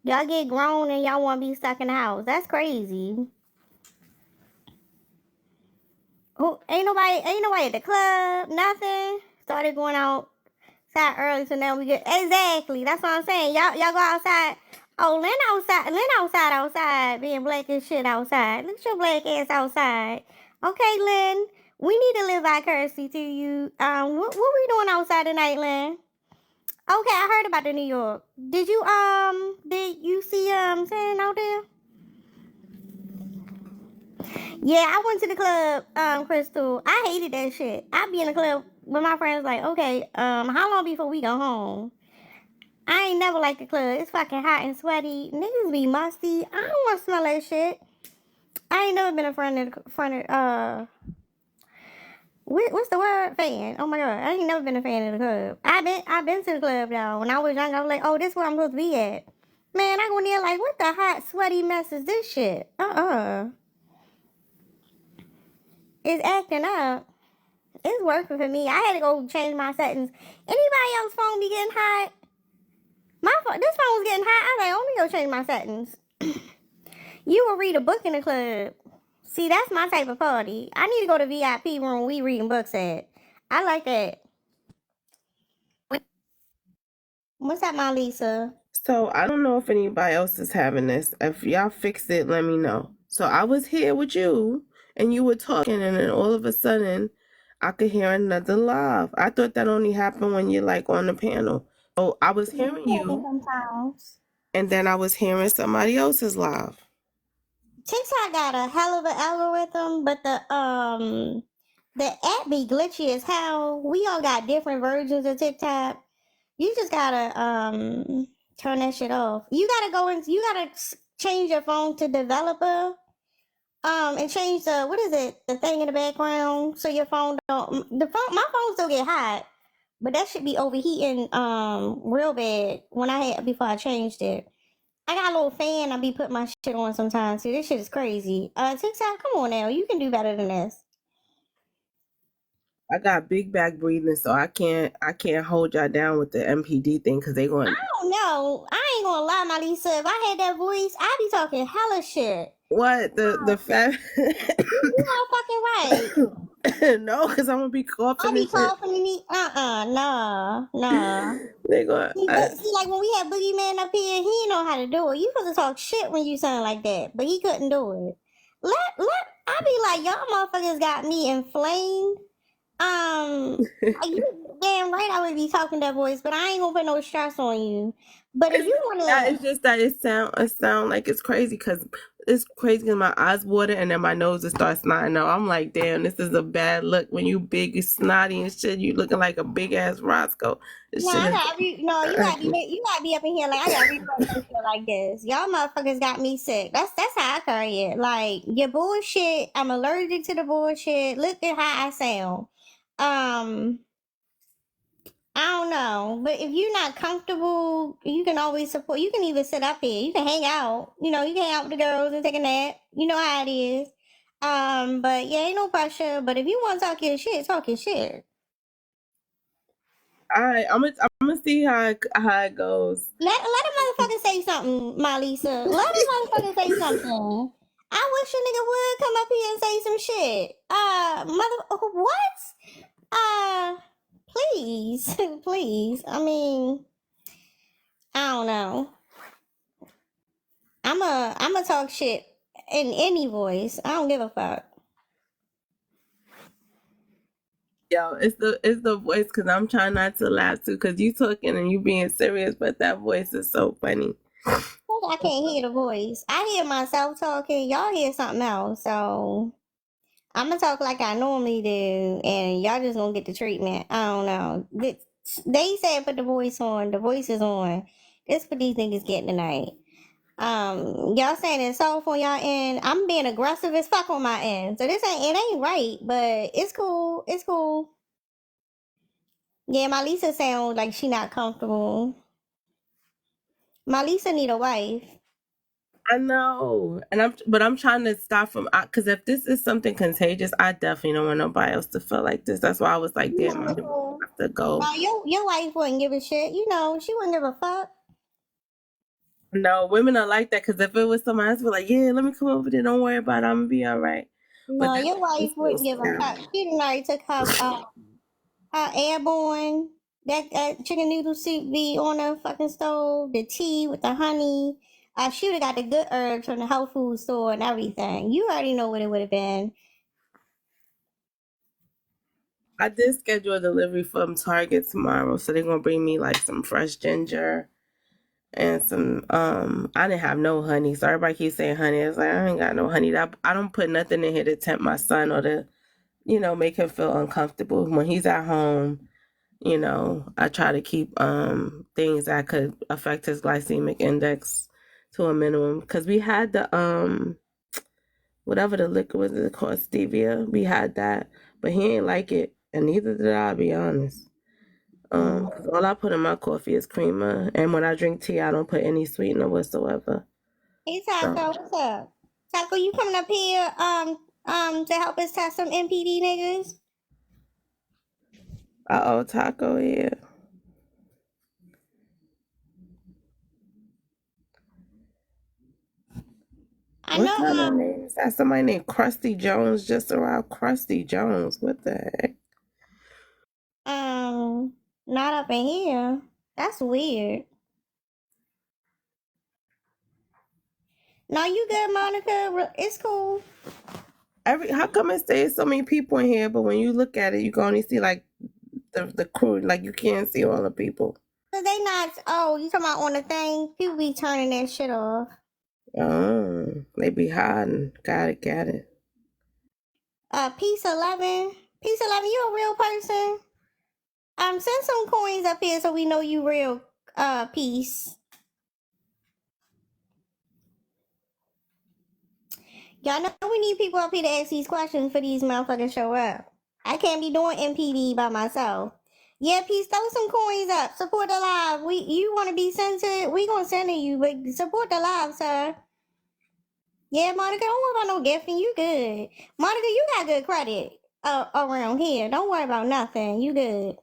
Y'all get grown and y'all want to be stuck in the house. That's crazy. Oh, ain't nobody at the club, nothing. Started going outside early, so now we get exactly. That's what I'm saying. Y'all go outside. Oh, Lynn outside, being black as shit outside. Look at your black ass outside. Okay, Lynn, we need to live vicariously to you. What we doing outside tonight, Lynn? Okay, I heard about the New York. Did you see saying out there? Yeah, I went to the club, Crystal. I hated that shit. I be in the club with my friends like, okay, how long before we go home? I ain't never liked the club. It's fucking hot and sweaty. Niggas be musty. I don't want to smell that shit. I ain't never been a what's the word? Fan. Oh my god, I ain't never been a fan of the club. I've been to the club though. When I was young, I was like, oh, this is where I'm supposed to be at. Man, I go in there like, what the hot, sweaty mess is this shit? It's acting up. It's working for me. I had to go change my settings. Anybody else phone be getting hot? This phone was getting hot. I was like, let me go change my settings. You will read a book in the club. See, that's my type of party. I need to go to VIP room we reading books at. I like that. What's up, my Lisa? So I don't know if anybody else is having this. If y'all fix it, let me know. So I was here with you and you were talking and then all of a sudden I could hear another laugh. I thought that only happened when you're like on the panel. So I was hearing you Sometimes. and then I was hearing somebody else's laugh. TikTok got a hell of an algorithm, but the app be glitchy as hell. We all got different versions of TikTok. You just gotta turn that shit off. You gotta change your phone to developer. And change the what is it? The thing in the background so your phone don't my phone still get hot. But that should be overheating real bad when I had before I changed it. I got a little fan I be putting my shit on sometimes. See, this shit is crazy. TikTok, come on now. You can do better than this. I got big back breathing, so I can't hold y'all down with the MPD thing because they I going don't know. I ain't gonna lie, my Lisa. If I had that voice, I'd be talking hella shit. what the fat You are fucking right. no, because I'm gonna be I coughing be and shit. coughing and nah. They going See, like when we had Boogeyman up here, he didn't know how to do it. You supposed to talk shit when you sound like that, but he couldn't do it. I be like, y'all motherfuckers got me inflamed. You damn right I would be talking that voice, but I ain't gonna put no stress on you. But if you yeah, wanna, it's just that it sound like it's crazy because it's crazy because my eyes water and then my nose just starts snotting out. I'm like, damn, this is a bad look. When you big, you snotty and shit, you looking like a big ass Roscoe. This no, shit I is. got no, you gotta be up in here like I gotta refresh this shit like this. Y'all motherfuckers got me sick. That's how I carry it. Like your bullshit, I'm allergic to the bullshit. Look at how I sound. Um, I don't know, but if you're not comfortable, you can always support. You can even sit up here. You can hang out. You can hang out with the girls and take a nap. You know how it is. But yeah, ain't no pressure. But if you want to talk your shit. All right, I'm gonna see how it goes. Let a motherfucker say something, my Lisa. Let a motherfucker say something. I wish a nigga would come up here and say some shit. What? Uh, please, please. I mean, I don't know. I'm a talk shit in any voice. I don't give a fuck. Yo, it's the voice because I'm trying not to laugh too because you talking and you being serious, but that voice is so funny. I can't hear the voice. I hear myself talking. Y'all hear something else. So I'm gonna talk like I normally do, and y'all just gonna get the treatment. I don't know. They said put the voice on. The voice is on. This what these niggas getting tonight. Y'all saying it's soft on y'all end. I'm being aggressive as fuck on my end. So it ain't right, but it's cool. It's cool. Yeah, my Lisa sound like she not comfortable. My Lisa need a wife. I know, and I'm trying to stop from because if this is something contagious, I definitely don't want nobody else to feel like this. That's why I was like, damn, I have to go. No, your wife wouldn't give a shit. She wouldn't give a fuck. No, women are like that because if it was somebody else, be like, yeah, let me come over there. Don't worry about it. I'm gonna be all right. But No, that's your wife just so wouldn't give a fuck. scary. She done already took her airborne. That chicken noodle soup be on the fucking stove. The tea with the honey. She would have got the good herbs from the health food store and everything. You already know what it would have been. I did schedule a delivery from Target tomorrow, so they're gonna bring me like some fresh ginger and some I didn't have no honey, so everybody keeps saying honey. It's like I ain't got no honey. I don't put nothing in here to tempt my son or to, make him feel uncomfortable. When he's at home, I try to keep things that could affect his glycemic index to a minimum. Because we had the whatever the liquor was called, stevia. We had that, but he ain't like it, and neither did I, be honest. 'Cause all I put in my coffee is creamer, and when I drink tea, I don't put any sweetener whatsoever. Hey So, Taco, what's up? Taco, you coming up here to help us test some MPD niggas? Taco here. I What know kind of name is that? Somebody named Krusty Jones just around Krusty Jones. What the heck? not up in here. That's weird. No, you good, Monica? It's cool. How come it says so many people in here, but when you look at it, you can only see like the crew, like you can't see all the people. Cause they not. Oh, you talking about on the thing? People be turning that shit off. Oh, they be hiding. Got it. Piece 11. Piece 11. You a real person? Send some coins up here so we know you real. Peace. Y'all know we need people up here to ask these questions for these motherfuckers show up. I can't be doing MPD by myself. Yeah, peace. Throw some coins up. Support the live. You want to be censored? We gonna send to you, but support the live, sir. Yeah, Monica, don't worry about no gifting. You good. Monica, you got good credit around here. Don't worry about nothing. You good.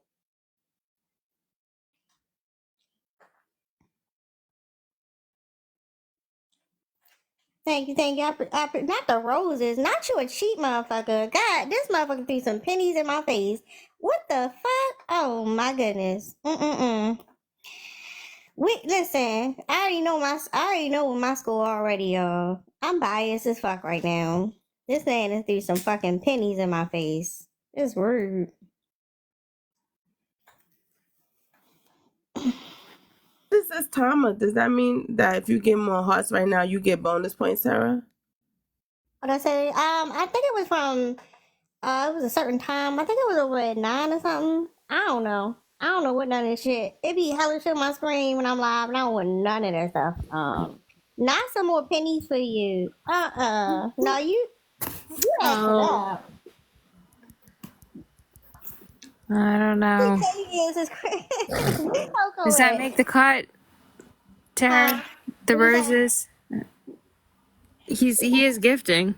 Thank you, thank you. Not the roses. Not you a cheap motherfucker. God, this motherfucker threw some pennies in my face. What the fuck? Oh my goodness. Mm-mm-mm. Listen, I already know my score already, y'all. I'm biased as fuck right now. This man has threw some fucking pennies in my face. It's rude. This is Tama. Does that mean that if you get more hearts right now, you get bonus points, Sarah? What I say? I think it was from it was a certain time. I think it was over at 9 or something. I don't know. I don't know what none of this shit. It be hella shit on my screen when I'm live, and I don't want none of that stuff. Not some more pennies for you. No, you asked for Oh, that. I don't know. 6 years is crazy. Where Does Coco that at? make the cut, Tara? The What you say? roses? He is gifting.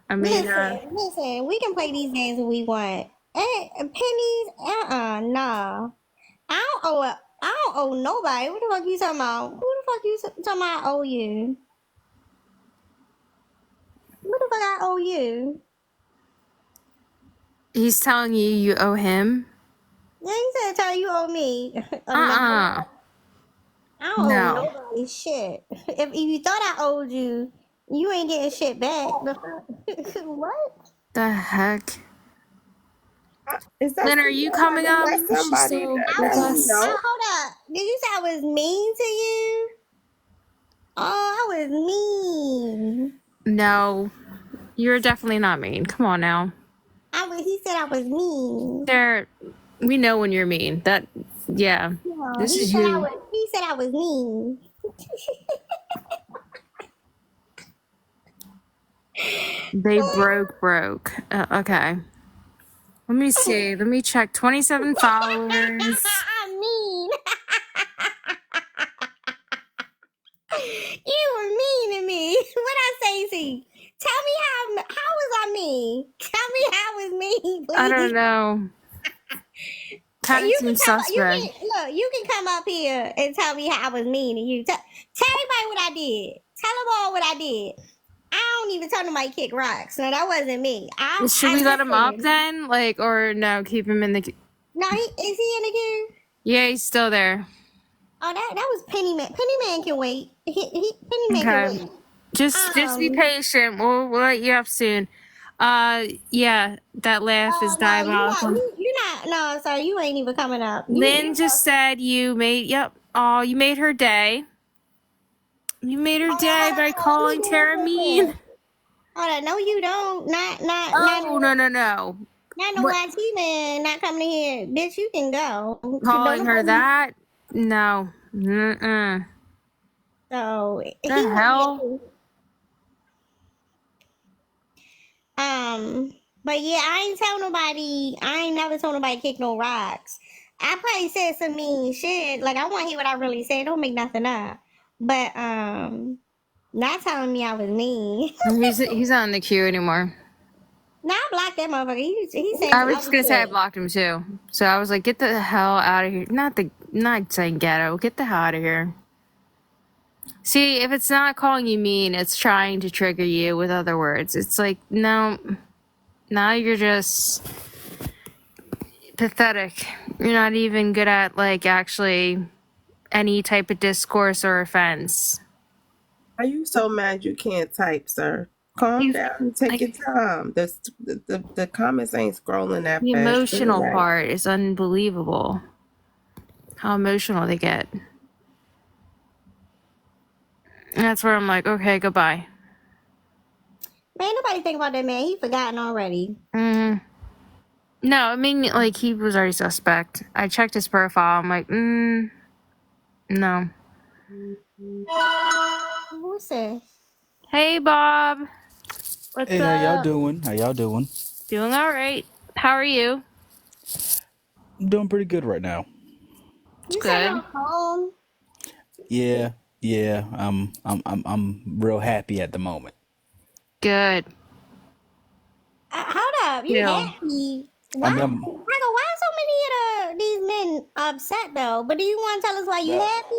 I mean, Listen. We can play these games if we want. Pennies? Nah. I don't owe nobody. What the fuck you talking about? Who the fuck you talking about? I owe you? What the fuck I owe you? he's telling you you owe him. Yeah, you said tell you owe me. No, Uh-uh. I don't owe No. nobody shit. If you thought I owed you, you ain't getting shit back. The fuck? What? The heck? Is that Lynn, are you coming is up? that Is she somebody still that with we us? know? Hold up. Did you say I was mean to you? Oh, I was mean. No. You're definitely not mean. Come on now. He said I was mean. There, we know when you're mean. Yeah. No, This is you. he said I was mean. They broke. Okay. Let me see. Let me check. 27 followers. I'm mean. You were mean to me. What I say to you? Tell me how was I mean? Tell me how I was mean, I don't please. know. Kind of You can seems come. You suspect. can look. You can come up here and tell me how I was mean to you. Tell everybody what I did. Tell them all what I did. I don't even tell nobody kick rocks. No, that wasn't me. Should I we let him up listen. then? Like, or no, keep him in the. No, is he in the queue? Yeah, he's still there. Oh, that was Penny Man. Penny Man can wait. Penny Man can Okay. wait. Just be patient. We'll let you up soon. Yeah, that laugh is No, you're not. diabolical. You're not. No, sorry, you ain't even coming up. Lynn just said you made. Yep. Oh, you made her day. You made her day by calling Tara mean. Hold on, no, you don't. Not, Oh no. not no What? YT man. Not coming here, bitch. You can go. Calling her that? No. Mm-mm. So he The hell? went. But yeah, I ain't tell nobody. I ain't never told nobody kick no rocks. I probably said some mean shit. Like I want to hear what I really said. Don't make nothing up. But not telling me I was mean. He's not in the queue anymore. Now I blocked that motherfucker. He said I some was just other gonna say I shit. blocked him too. So I was like, get the hell out of here. Not saying ghetto. Get the hell out of here. See, if it's not calling you mean, it's trying to trigger you with other words. It's like, no, now you're just pathetic. You're not even good at like actually any type of discourse or offense. Are you so mad you can't type, sir? Calm down. Take your time. The comments ain't scrolling that The fast. emotional part is unbelievable. How emotional they get. And that's where I'm like, okay, goodbye. Man, nobody think about that man. He forgotten already. No, I mean, like, he was already suspect. I checked his profile. I'm like, no. What's this? Hey, Bob. What's hey, up? How y'all doing? How y'all doing? Doing all right. How are you? I'm doing pretty good right now. You Good. said you're home. Yeah. I'm real happy at the moment. Good. Hold up, you happy? Why? Why so many of these men upset though? But do you want to tell us why you happy?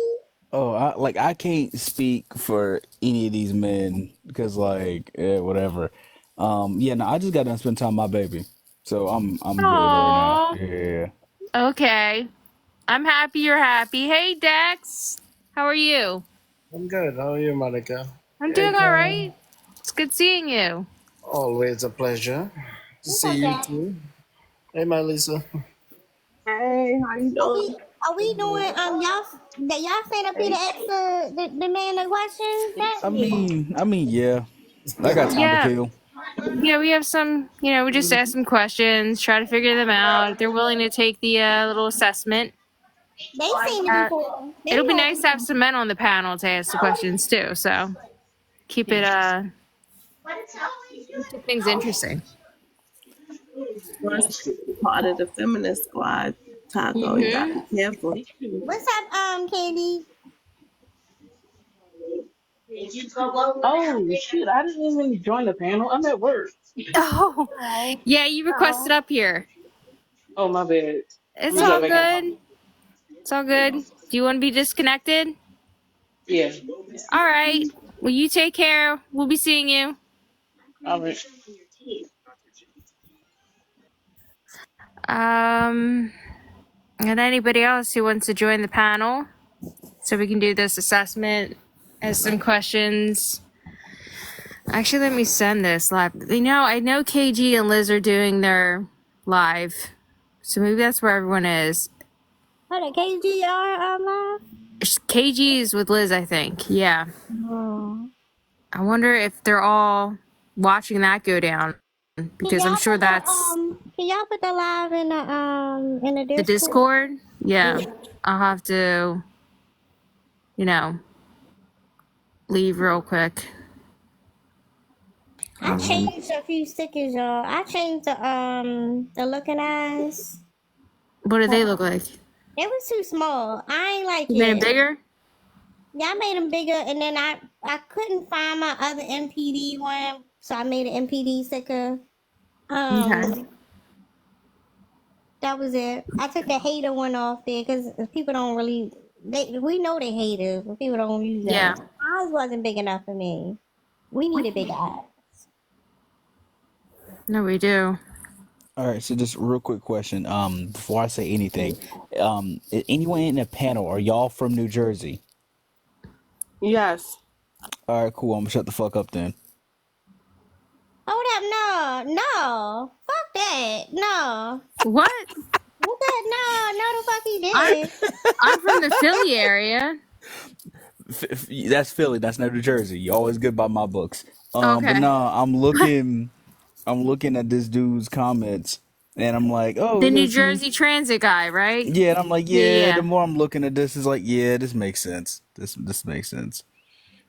Oh, I can't speak for any of these men because whatever. No, I just got done spending time with my baby, so I'm good right now. Yeah. Okay. I'm happy you're happy. Hey, Dex. How are you? I'm good. How are you, Monica? I'm doing all right. It's good seeing you. Always a pleasure to see you too. Hey, my Lisa. Hey, how you doing? Are we doing y'all stand up here to answer the man the question? I mean, yeah. I got time to kill. Yeah, we have some, we just ask some questions, try to figure them out. If they're willing to take the little assessment. They seem to be cool. It'll be nice to have some men on the panel to ask the questions too. So keep it keep things interesting. Part of the feminist squad, Taco. You gotta be careful. What's up, Candy? Oh shit! I didn't even join the panel. I'm at work. Oh, yeah, you requested up here. Oh my bad. It's all good. It's all good. Do you want to be disconnected? Yeah. All right. Well, you take care. We'll be seeing you. All right. And anybody else who wants to join the panel so we can do this assessment, ask some questions. Actually, let me send this live. I know KG and Liz are doing their live, so maybe that's where everyone is. Hold on, KG are live? KG is with Liz, I think. Yeah. Oh. I wonder if they're all watching that go down, because I'm sure that's can y'all put the live in the Discord? the Discord. Yeah. I'll have to, leave real quick. I changed a few stickers, y'all. I changed the looking eyes. What do they look like? It was too small. I ain't like You made them bigger? Yeah, I made them bigger, and then I couldn't find my other MPD one, so I made an MPD sticker. Okay. That was it. I took the hater one off there because people don't really. We know they haters, but people don't use Yeah. that. Eyes wasn't big enough for me. We needed big eyes. No, we do. All right, so just real quick question. Before I say anything, anyone in the panel, are y'all from New Jersey? Yes. All right, cool. I'm gonna shut the fuck up then. Hold up, no, fuck that, no. What? What that? No, the fuck he did. I'm from the Philly area. That's Philly. That's not New Jersey. You always good by my books. Okay. But no, I'm looking at this dude's comments, and I'm like, oh, The we New got some. Jersey Transit guy, right? Yeah, and I'm like, yeah. Yeah. The more I'm looking at this, is like, yeah, this makes sense. This makes sense.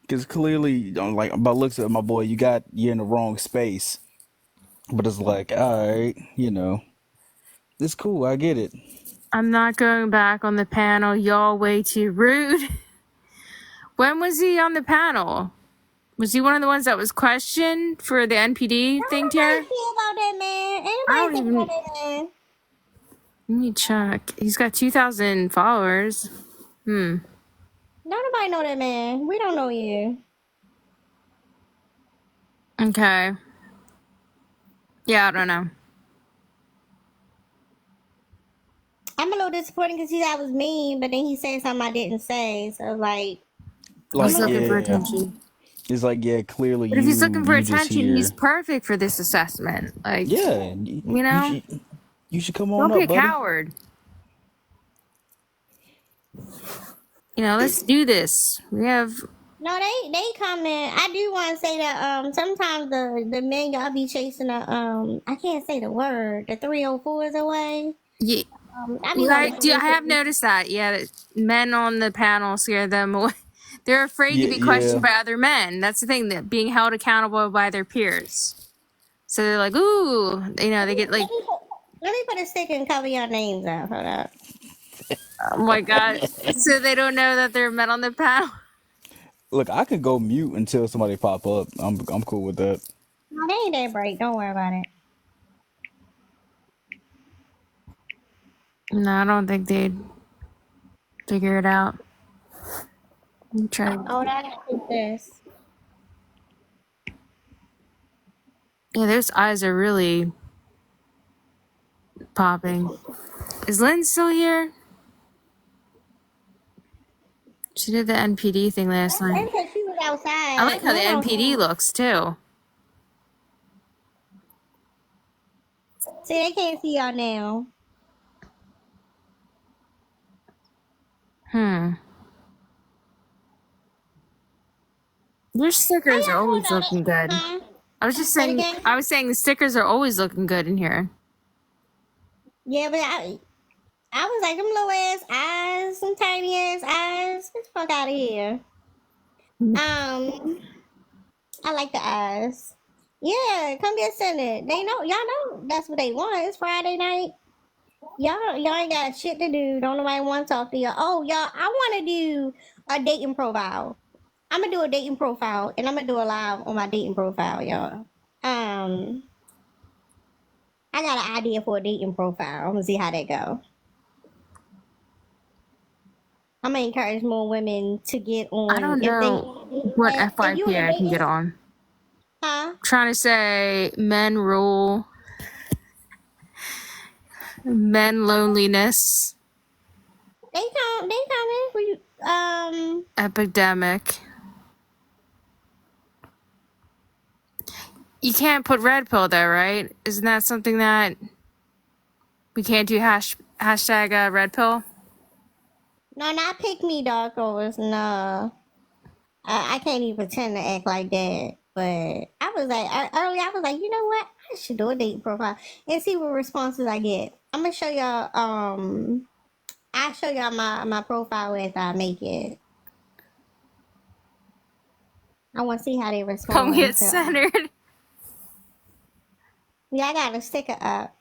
Because clearly, like by looks at my boy, you're in the wrong space. But it's like, all right, it's cool. I get it. I'm not going back on the panel. Y'all way too rude. When was he on the panel? Was he one of the ones that was questioned for the NPD thing, Tara? Nobody care about that man. Ain't I nobody don't care even. about that man. Let me check. He's got 2,000 followers. Don't nobody know that man. We don't know you. Okay. Yeah, I don't know. I'm a little disappointed because he said I was mean, but then he said something I didn't say. So like, Like, He's looking for yeah, attention. it's like, yeah, clearly But if he's looking for you just attention, he's here. perfect for this assessment. Like, Yeah, you know, you should come on don't be up, a buddy. coward. Let's do this. We have. no, they comment. I do want to say that sometimes the men y'all be chasing the I can't say the word, the 304s away. Yeah, I be wanting I have noticed that. Yeah, that men on the panel scare them away. They're afraid to Yeah, be yeah. questioned by other men. That's the thing, that being held accountable by their peers. So they're like, ooh, they get like, Let me put a stick and cover your names up. Hold up. oh my god. So they don't know that they're men on the panel. Look, I can go mute until somebody pop up. I'm cool with that. No, they ain't that break. Don't worry about it. No, I don't think they'd figure it out. I'm trying. Oh, that is this. Yeah, those eyes are really popping. Is Lynn still here? She did the NPD thing last They night. said she was outside. I like how the Lynn NPD outside. looks too. See, they can't see y'all now. Your stickers are always Hold on. looking good. Huh? I was just Say it saying. again? I was saying the stickers are always looking good in here. Yeah, but I was like, them little ass eyes, some tiny ass eyes. Get the fuck out of here. I like the eyes. Yeah, come get send it. They know, y'all know that's what they want. It's Friday night. Y'all ain't got shit to do. Don't nobody want to talk to y'all. Oh, y'all, I want to do a dating profile. I'm gonna do a dating profile, and I'm gonna do a live on my dating profile, y'all. I got an idea for a dating profile. I'm gonna see how that go. I'm gonna encourage more women to get on. I don't If they, know what if you in FYP a I can get dating, on. huh? Trying to say men rule, men loneliness, They coming for you. epidemic. You can't put red pill there, right? Isn't that something that we can't do? Hashtag red pill. No, not pick me, darkos. No, I can't even pretend to act like that. But I was like, earlier, I was like, you know what? I should do a dating profile and see what responses I get. I'm gonna show y'all. I'll show y'all my profile after I make it. I want to see how they Come respond. get So, centered. yeah, I got a sticker up.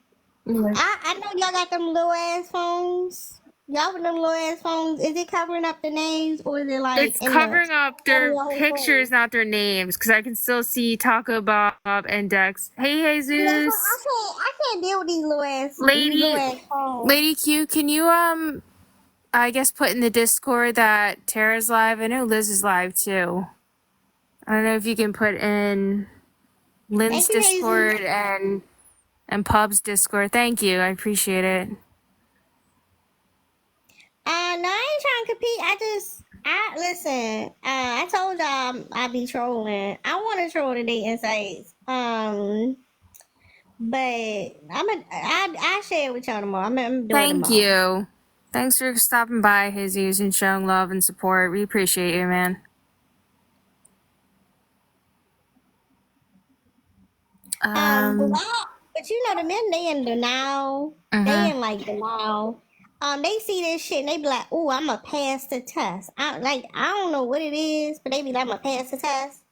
Yeah. I know y'all got them little ass phones. Y'all with them little ass phones, is it covering up the names or is it like It's in the covering up covering their your whole pictures, phone? not their names, because I can still see Taco Bob and Dex. Hey, See, that's what I Jesus. can't. I can't deal with these little Lady, ass phones. Lady Q, can you, I guess put in the Discord that Tara's live? I know Liz is live too. I don't know if you can put in Lynn's Thank you, Discord Jesus. and Pub's Discord. Thank you. I appreciate it. No, I ain't trying to compete. I listen. I told y'all I be trolling. I want to troll the dating sites. But I share it with y'all tomorrow. I'm doing it Thank tomorrow. you. Thanks for stopping by, Jesus, and showing love and support. We appreciate you, man. Um, But you know the men they in denial. They uh-huh. in like denial. They see this shit and they be like, "Ooh, I'ma pass the test." I don't know what it is, but they be like, "I'ma pass the test."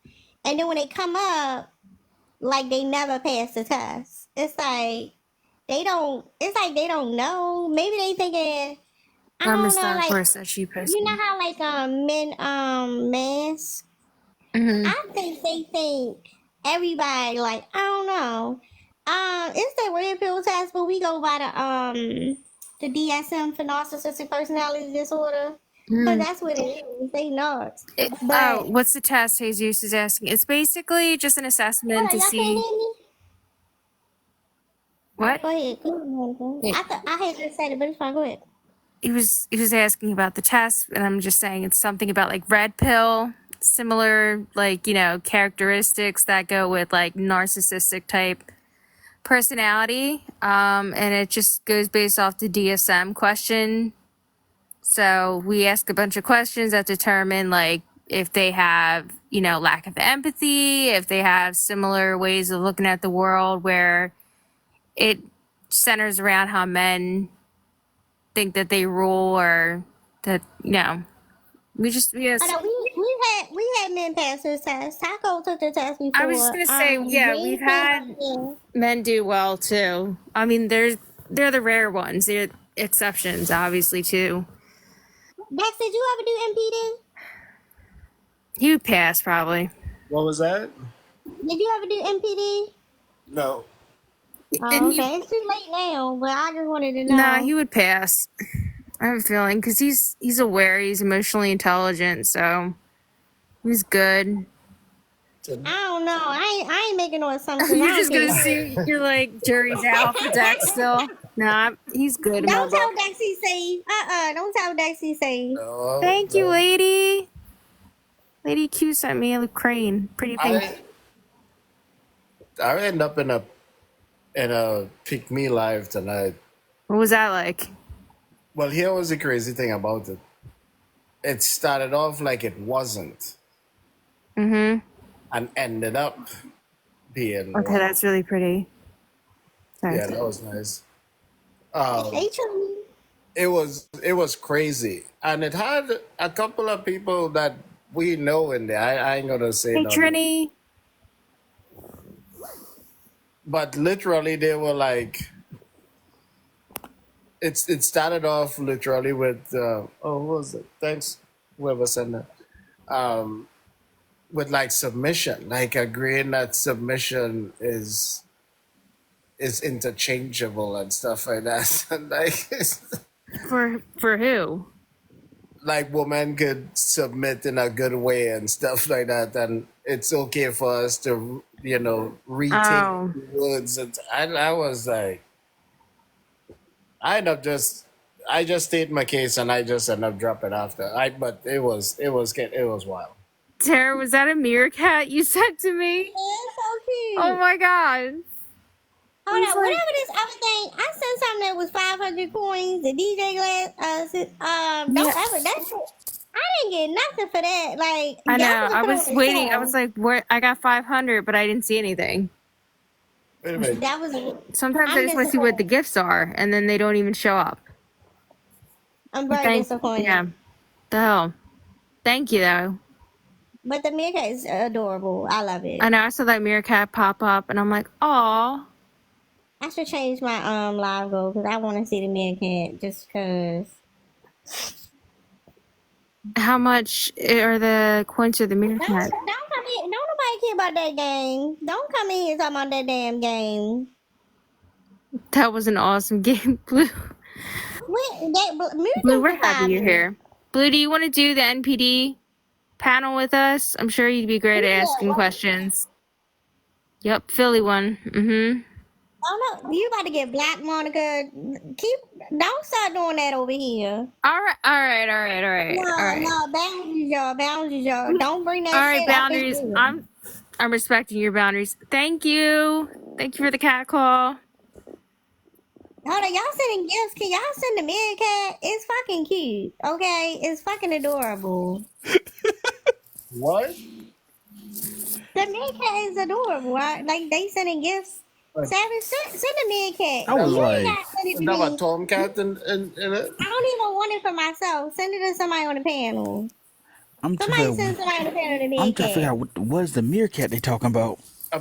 And then when they come up, like they never pass the test. It's like they don't. It's like they don't know. Maybe they thinking I I don't missed know. that Like verse that she you know posted. how like men mask. Mm-hmm. I think they think everybody like I don't know. It's the red pill test, but we go by the DSM for narcissistic personality disorder, cause Mm. that's what it is. They nuts. But Oh, what's the test Jesus is asking? It's basically just an hold assessment on, to y'all can't see hear me. what Go ahead. Go ahead. he I had just said it, but it's fine. Go ahead. was asking about the test, and I'm just saying it's something about like red pill, similar like characteristics that go with like narcissistic type personality. And it just goes based off the DSM question. So we ask a bunch of questions that determine like if they have, lack of empathy, if they have similar ways of looking at the world where it centers around how men think that they rule or that, we I just know we had men pass this test. Taco took the test I was just before. gonna say, yeah, we've Me, Pink, had yeah. men do well too. I mean, they're the rare ones. They're exceptions, obviously, too. Dex, did you ever do MPD? He would pass probably. What was that? Did you ever do MPD? No. And Oh, okay. It's too late now, but I just wanted to nah, know. he would pass. I have a feeling because he's aware, he's emotionally intelligent, so he's good. I don't know. I ain't making no assumptions. I You're don't just care. gonna see. You're like jury's out for Dex still. Nah, he's good in my Don't tell book. Dex he's safe. Don't tell Dex he's safe. No, Thank you, no. lady. Lady Q sent me a crane. Pretty pink. I I end up in a pick me live tonight. What was that like? Well, here was the crazy thing about it. It started off like it wasn't, Mm-hmm. and ended up being Okay, one. that's really pretty. Sorry. Yeah, that was nice. Um, Hey, Trini. it was crazy, and it had a couple of people that we know in there. I ain't gonna say Hey, no name, Trini. but literally they were like, it started off literally with what was it? Thanks, whoever sent that. Um, with like submission, like agreeing that submission is interchangeable and stuff like that. And like For who? like women could submit in a good way and stuff like that, and it's okay for us to retake Oh, words. And I was like, I end up just I just state my case and I just end up dropping after. But it was wild. Tara, was that a meerkat you sent to me? Yeah, so Oh cute. my god. I Hold was on. like, Whatever this other thing, I sent something that was 500 coins. The DJ glass. yeah. Don't ever. I didn't get nothing for that. Like I y'all know. could have I put on was the waiting. I was show. like, what? I got 500, but I didn't see anything. Wait a minute. That was. Sometimes I I'm just want to see what the disappointed. gifts are, and then they don't even show up. I'm But very disappointed. yeah. The hell. Thank you, though. But the meerkat is adorable. I love I it. know. I saw that meerkat pop up, and I'm like, aw. I should change my live goal because I want to see the meerkat just cause. How much are the coins of the Don't meerkat? come in. Don't nobody care about that game. Don't come in here talking about that damn game. That was an awesome game, Blue. Mute Blue, them we're for happy 5 you're minutes. here. Blue, do you want to do the NPD panel with us? I'm sure you'd be great at Yeah, asking what? questions. Yep, Philly one. Mm-hmm. Oh no, you about to get black, Monica. Don't start doing that over here. All right. No, boundaries, y'all. Don't bring All that right, shit up in boundaries. here. I'm respecting your boundaries. Thank you. Thank you for the cat call. Hold on, y'all sending gifts. Can y'all send the meerkat? It's fucking cute. Okay, it's fucking adorable. What? The meerkat is adorable. Like they sending gifts. Like, Savage, send the meerkat. I was You Another, ain't like, gotta send it to another me. tomcat in it? I don't even want it for myself. Send it to somebody on the panel. I'm trying Somebody to send somebody on the panel the I'm trying to figure meerkat. out what is the meerkat they talking about. A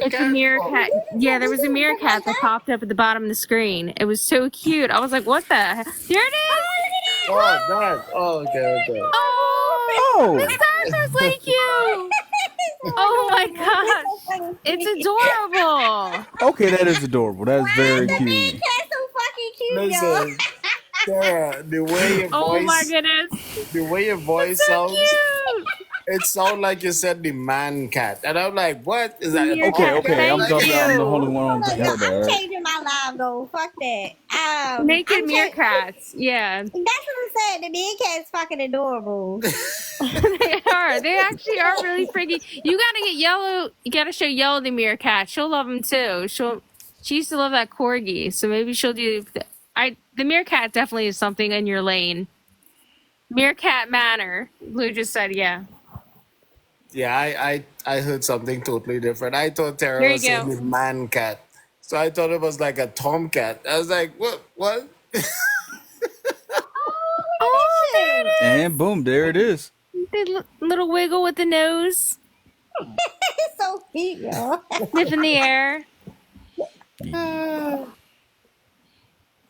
It's a meerkat? Oh, meerkat. Yeah, there was a Look meerkat like that that. popped up at the bottom of the screen. It was so cute. I was like, what the heck? Here it is. Oh, look at that. oh, Oh, that. Oh, okay, it's okay. Oh, Miss Oh, Arthur's like you. Oh my adorable. It's gosh. so fucking It's cute. adorable. okay, that is adorable. That is Why is very the cute. meerkat so fucking cute, y'all? Listen, Sarah, Oh my goodness. the way your It's voice so sounds, cute. it sounds like you said the man cat, and I'm like, what is The that? A Okay, meerkat. okay. tomcat? I'm Thank Like, jumping. I'm the only you. one I don't Look, think y'all, heard that. I'm All right. changing my live goal. Fuck that. Naked I'm changing. meerkats. Yeah. That's what I said. The meerkat's fucking adorable. They are. They actually are really freaky. You gotta get Yellow. You gotta show Yellow the meerkat. She'll love him too. She used to love that corgi, so maybe she'll do. The meerkat definitely is something in your lane. Meerkat Manor. Blue just said, yeah. yeah, I heard something totally different. I thought Tara There you was saying go. the man cat, so I thought it was like a tomcat. I was like, what? What? Oh, look at Oh, that there shit. it And boom, there it is. is. The little wiggle with the nose, It's so cute, y'all. sniff in the air.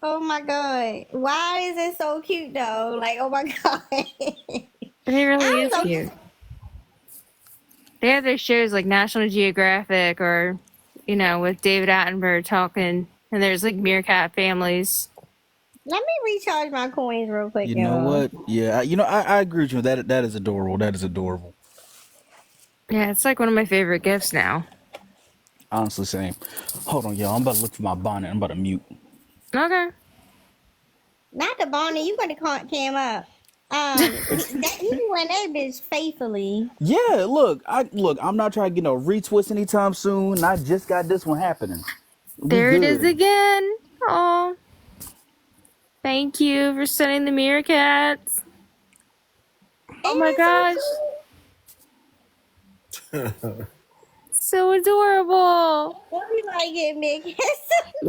Oh my god. Why is it so cute though? Like, oh my god. It really I'm is so cute. They have their shows like National Geographic or, with David Attenborough talking, and there's like meerkat families. Let me recharge my coins real quick, You know y'all. what? Yeah, I agree with you. That is adorable. That is adorable. Yeah, it's like one of my favorite gifts now. Honestly, same. Hold on, y'all. I'm about to look for my bonnet. I'm about to mute. Okay. Not the bonnet, you gonna cam up. That you be wearing that bitch faithfully. Yeah, look. I'm not trying to get no retwist anytime soon. I just got this one happening. We There it is good. again. Oh, thank you for sending the meerkats. Oh my It's so gosh, cute. so adorable. Everybody get big.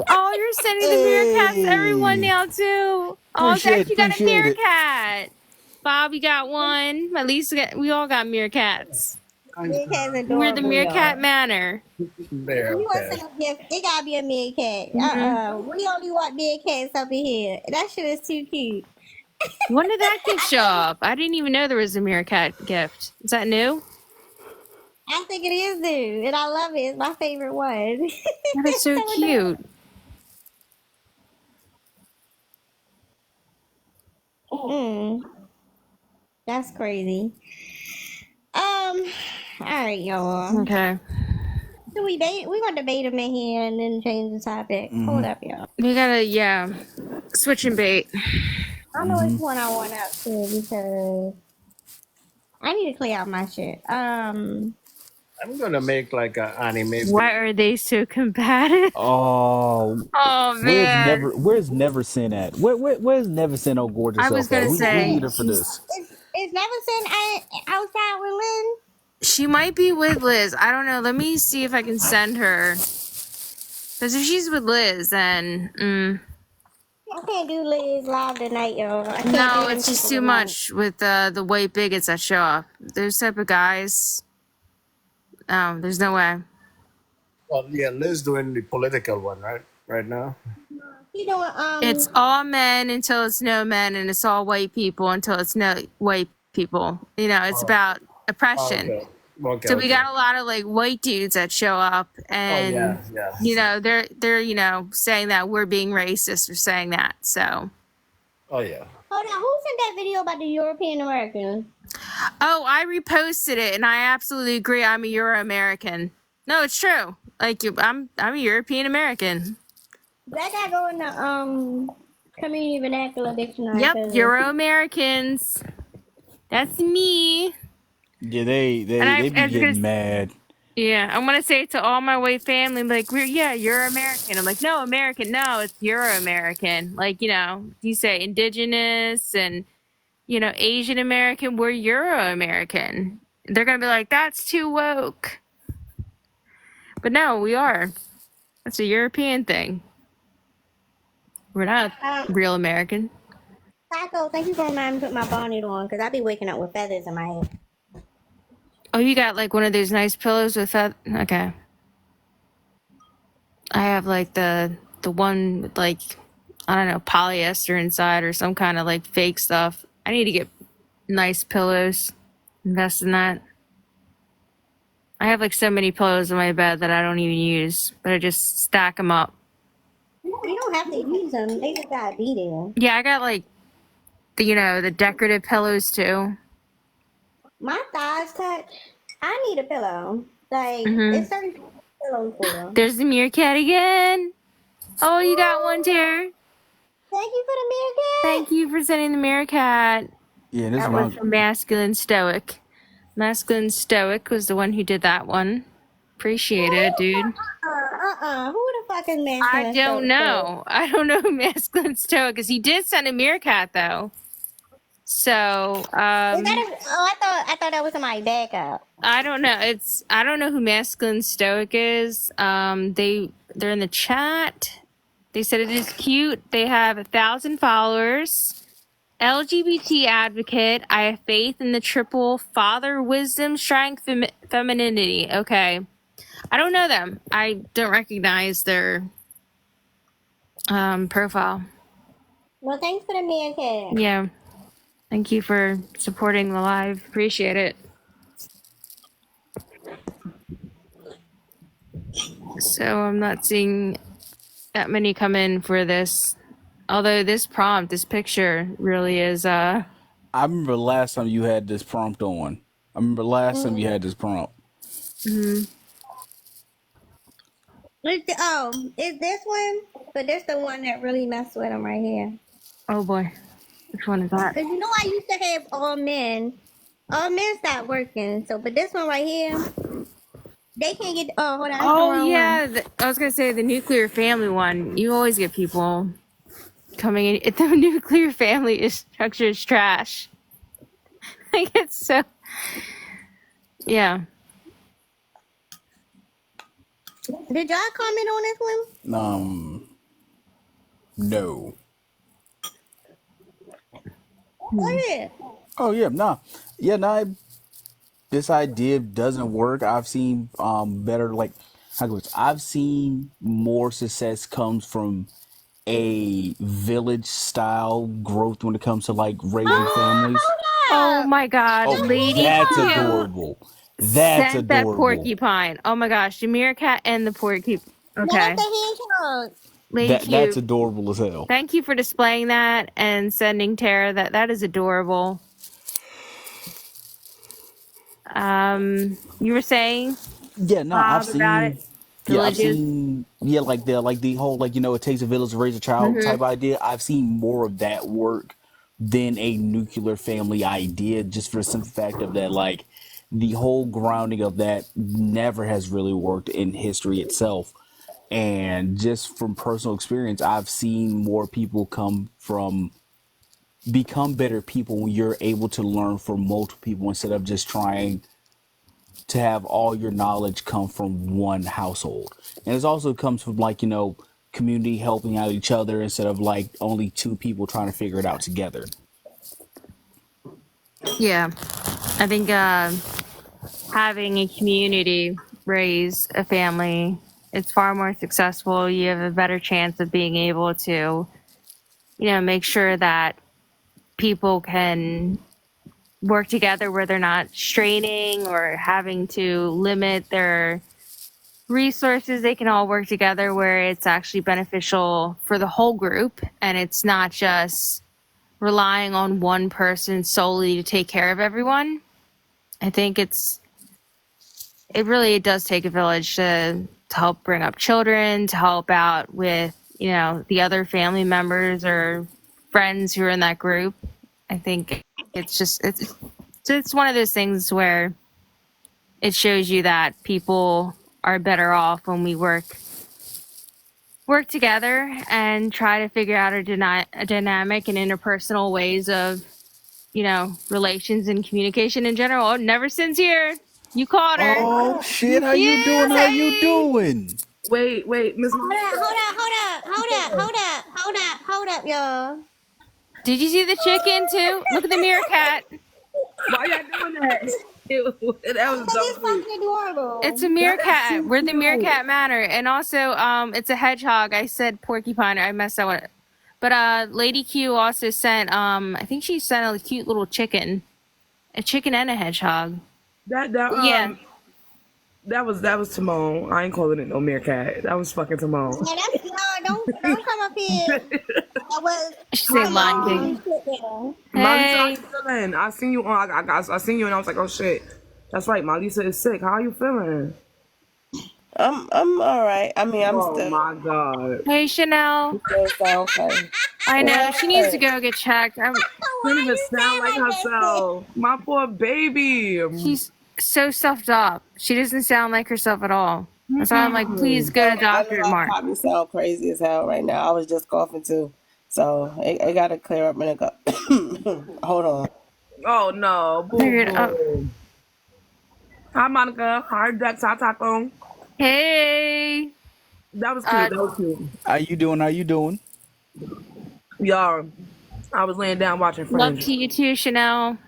Oh, you're sending the meerkats to everyone Hey, now too. Oh, appreciate Dex, you got a appreciate it. meerkat. Bob, you got one. At least we all got meerkats. Meerkat's We're the adorable, Meerkat y'all. Manor. If you want Meerkat. some gift, it gotta be a meerkat. Mm-hmm. We only want meerkats up in here. That shit is too cute. When did that gift show up? I didn't even know there was a meerkat gift. Is that new? I think it is new, and I love it. It's my favorite one. That is It's so so adorable. cute. That's crazy. All right, y'all. Okay. So we're gonna debate them in here and then change the topic. Hold up, y'all. We gotta, switch and bait. I know which one I want up to because I need to clear out my shit. I'm gonna make like an anime. Why are they so combative? Oh, Oh man. where's Neverson at? Where's Neverson oh gorgeous I was self at? gonna We say need her for this. it's never seen outside with Lynn. she might be with Liz. I don't know. Let me see if I can send her. Because if she's with Liz, then I can't do Liz live tonight, y'all. I can't no, do them it's just people too tonight. much with the white bigots that show up. Those type of guys. There's no way. Well, yeah, Liz doing the political one, right? Right now. You know what? It's all men until it's no men, and it's all white people until it's no white people. You know, it's Oh, about oppression. okay. Okay, So we okay. got a lot of like white dudes that show up, Oh and yeah, yeah. you know they're you know saying that we're being racist or saying that. So Oh yeah. Hold on, who sent that video about the European Americans? oh, I reposted it, and I absolutely agree. I'm a Euro American. No, it's true. Like I'm a European American. That guy go in the community vernacular dictionary. Yep, 'Cause Euro Americans. That's me. Yeah, And they I be was gonna getting mad. yeah, I'm gonna say to all my white family, like, you're American. I'm like, no, American, no, it's Euro American. Like, you know, you say indigenous and, you know, Asian American, we're Euro American. They're gonna be like, that's too woke. But no, we are. That's a European thing. We're not real American. Taco, thank you for reminding me to put my bonnet on because I be waking up with feathers in my head. Oh, you got like one of those nice pillows with that? Okay. I have like the one with like I don't know polyester inside or some kind of like fake stuff. I need to get nice pillows. Invest in that. I have like so many pillows in my bed that I don't even use, but I just stack them up. You don't have to use them; they just gotta be there. Yeah, I got like the you know the decorative pillows too. My thighs touch. I need a pillow. Like Hmm it's certain pillows for. There's the meerkat again. Oh, you got one, Tara. Thank you for the meerkat. Thank you for sending the meerkat. Yeah, this That was one. from Masculine Stoic. Masculine Stoic was the one who did that one. Appreciate it, dude. Who the fuck is I masculine don't stoic? know. I don't know who Masculine Stoic is. He did send a meerkat though. So, Is that I thought that was somebody backup. I don't know. I don't know who Masculine Stoic is. They're in the chat. They said it is cute. They have 1,000 followers. LGBT advocate. I have faith in the triple father, wisdom, strength, femininity. Okay. I don't know them. I don't recognize their profile. Well, thanks for the meerkat. Yeah. Thank you for supporting the live. Appreciate it. So I'm not seeing that many come in for this. Although this prompt, this picture really is I remember last time you had this prompt on. I remember last time you had this prompt. mhm. Is this one? But this the one that really messed with him right here. Oh boy. Which one is that? Cause you know I used to have all men. All men stopped working. So, but this one right here, they can't get. Oh, hold on, that's the Oh wrong yeah, one. I was gonna say the nuclear family one. You always get people coming in. The nuclear family structure is trash. Like it's so. Yeah. Did y'all comment on this one? No. Go ahead. Oh yeah, nah. Yeah, nah. This idea doesn't work. I've seen better like how goes. I've seen more success comes from a village style growth when it comes to like raising families. Oh my God, Oh, Lady that's Q adorable. That's sent that adorable. porcupine. Oh my gosh, the meerkat and the porcupine. No, that's Okay, the hedgehog. Lady That's Q. adorable as hell. Thank you for displaying that and sending Tara that. That is adorable. You were saying Yeah, no, I've Bob about it. seen. Yeah, I've Villages. seen. Yeah, like the whole like it takes a village to raise a child Hmm type idea. I've seen more of that work than a nuclear family idea, just for the simple fact of that like the whole grounding of that never has really worked in history itself. And just from personal experience, I've seen more people become better people when you're able to learn from multiple people instead of just trying to have all your knowledge come from one household. And it also comes from like, community helping out each other instead of like only two people trying to figure it out together. Yeah, I think having a community raise a family it's far more successful. You have a better chance of being able to, make sure that people can work together where they're not straining or having to limit their resources. They can all work together where it's actually beneficial for the whole group, and it's not just relying on one person solely to take care of everyone. I think it really does take a village to help bring up children, to help out with, the other family members or friends who are in that group. I think it's one of those things where it shows you that people are better off when we work together and try to figure out a dynamic and interpersonal ways of, relations and communication in general. Oh, never since here. You caught her. Oh shit! How you Yeah, doing? How you hey. doing? Wait, Miss. Hold up, y'all. Did you see the chicken too? Look at the meerkat. Why y'all doing that? Ew, that was Because so it's cute. fucking adorable. It's a That is meerkat. so We're the cute. Meerkat Manor. And also, it's a hedgehog. I said porcupine. I messed that one up. But Lady Q also sent, I think she sent a cute little chicken. A chicken and a hedgehog. That Yeah. that was Timon. I ain't calling it no meerkat. That was fucking Timon. Yeah, that's don't come up here. That was She said Lion King. Malisa, how Hey. you feeling? I seen you on. I seen you and I was like, oh shit, that's right. Malisa is sick. How you feeling? I'm all right. I mean, I'm Oh still my god. Hey, Chanel. sound okay. I know. She needs to What? go get checked. She don't Why even you sound like that shit? herself. My poor baby. She's so stuffed up. She doesn't sound like herself at all. That's why I'm like, please go to I know Dr. I Mark. probably sound crazy as hell right now. I was just coughing too, so it got to clear up in a go. Hold on. Oh no, boo Figured out. boo. Hi Monica. Hi Dex. Hi Taco. Hey. That was cute. That was cute. How you doing? How you doing? Y'all, I was laying down watching Love Friends. to you too, Chanel.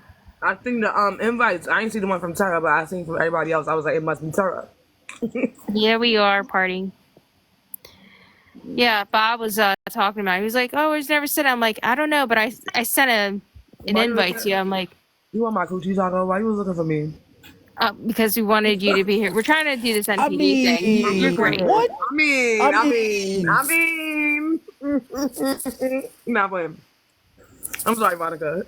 I think the invites. I ain't see the one from Tara, but I seen from everybody else. I was like, it must be Tara. Yeah, we are partying. Yeah, Bob was talking about it. He was like, "Oh, he's never said." I'm like, "I don't know," but I sent an Why you invite to looking? you. I'm like, You want my coochie taco? Why you was looking for me? because we wanted you to be here. We're trying to do this I NPD thing. You're mean, great. what? I mean, I I mean, mean, I mean. Not playing. I'm sorry, Monica.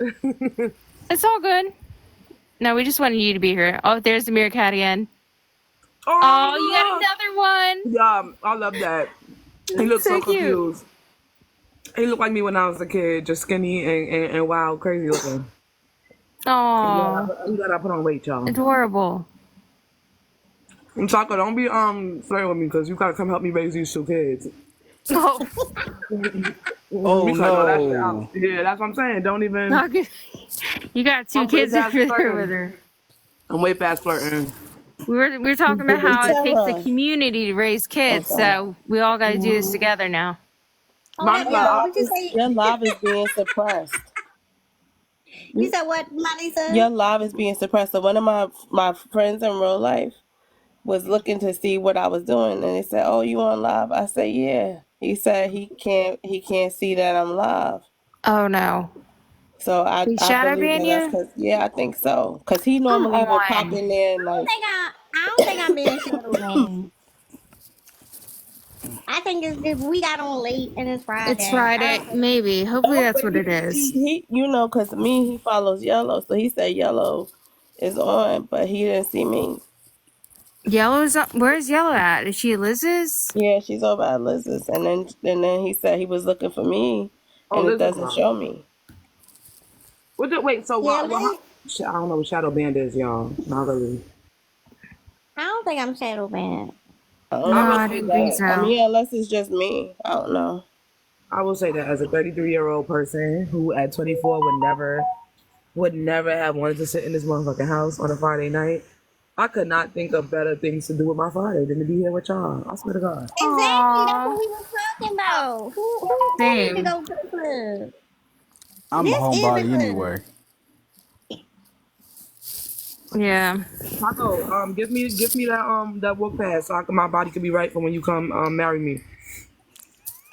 It's all good. No, we just wanted you to be here. Oh, there's the meerkat again. Oh, you got Oh, another one. yeah, I love that. He looks So so cute. confused. He looked like me when I was a kid, just skinny and wild, crazy looking. Oh, I'm glad I put on weight, y'all. adorable. And Taco, don't be flirting with me because you gotta come help me raise these 2 kids. Oh, oh We cut all that shit no. out. Yeah, that's what I'm saying. Don't even. not good. You got 2 I'm way kids past over there flirting. with her. I'm way past flirting. We were talking about how it takes a Tara. community to raise kids, Okay. so we all got to do this together now. Hold up, Monica, y'all. What you say? Your live is being suppressed. You said what, Malisa? Your live is being suppressed. So one of my friends in real life was looking to see what I was doing, and they said, "Oh, you on live?" I said, "Yeah." He said he can't see that I'm live. Oh no. So He I shadow believe ban that that's you? because, yeah, I think so. Because he Come normally will pop on. in there and like, I don't think I'm being shadow banned. I think it's if we got on late and it's Friday. It's Friday. Maybe. Hopefully oh, that's but what it is. because he follows Yellow, so he said Yellow is on, but he didn't see me. Yellow's up. Where's Yellow at? Is she Liz's? Yeah, she's over at Liz's, and then he said he was looking for me, oh, and it Liz is doesn't mom. show me. Wait, so Yeah, I don't know what shadow band is, y'all. Not really. I don't think I'm shadow banned. I No, don't know. I didn't think I so. mean, unless it's just me, I don't know. I will say that as a 33-year-old person who at 24 would never have wanted to sit in this motherfucking house on a Friday night. I could not think of better things to do with my Friday than to be here with y'all. I swear to God. Exactly. That's what Aww. we were talking about. Who need to Same. go to the club? I'm a This is a homebody club. anyway. Yeah. Taco, give me that work pass so my body can be right for when you come marry me.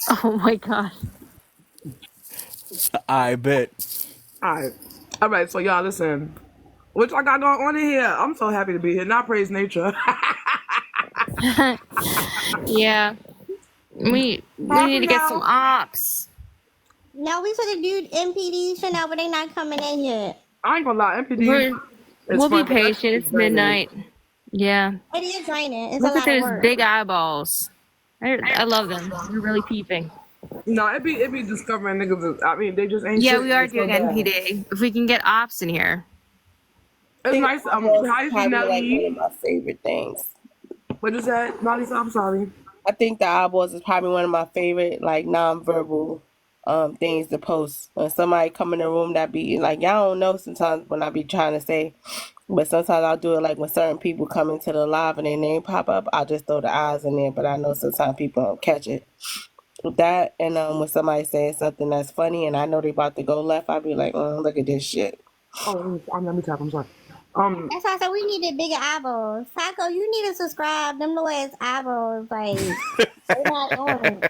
Oh my god. I bet. All right. So y'all listen. What I got going on in here? I'm so happy to be here. Not praise nature. Yeah. We need Happy to get some now. ops. No, we should have do MPD shit now, but they not coming in yet. I ain't gonna lie. MPD We're, is we'll be fun, but that patient. shit is It's draining. midnight. Yeah. It is draining. It's a Look at lot of those work. big eyeballs. I love them. They're really peeping. No, it be discovering niggas. I mean, they just ain't Yeah, shit. we are It's so doing bad. NPD. If we can get ops in here. I It's think nice. eyeballs is Hi, probably like one of Nelly. my favorite things. What you said, Molly? I'm sorry. I think the eyeballs is probably one of my favorite like nonverbal things to post. When somebody come in the room that be like y'all don't know sometimes when I be trying to say, but sometimes I'll do it like when certain people come into the live and their name pop up, I'll just throw the eyes in there. But I know sometimes people don't catch it. With that and when somebody saying something that's funny and I know they about to go left, I'll be like, look at this shit. Oh, let me tap. I'm sorry. That's why I said we needed bigger eyeballs. Taco, you need to subscribe. Them little ass eyeballs, like they not on.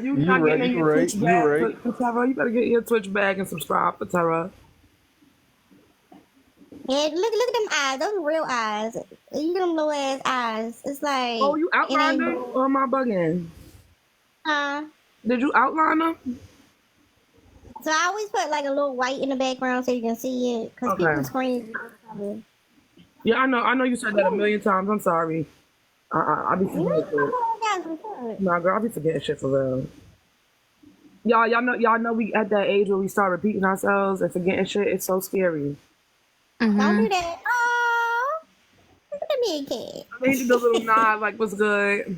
You You not right. getting in You your right. Twitch You bag right. for Terra. You better get your Twitch bag and subscribe for Terra. Yeah, look at them eyes. Those are real eyes. You get them little ass eyes. It's Oh, like you it outlined ain't them? blue. Or am I bugging? Huh? Did you outline them? So I always put like a little white in the background so you can see it, cause Okay. people scream. Yeah, I know. I know you said that a million times. I'm sorry. I be forgetting shit. Nah, girl, I be forgetting shit for real. Y'all know we at that age where we start repeating ourselves and forgetting shit. It's so scary. Don't Mm-hmm. do that. Oh, look at me, kid. I made the little nod, like, what's good?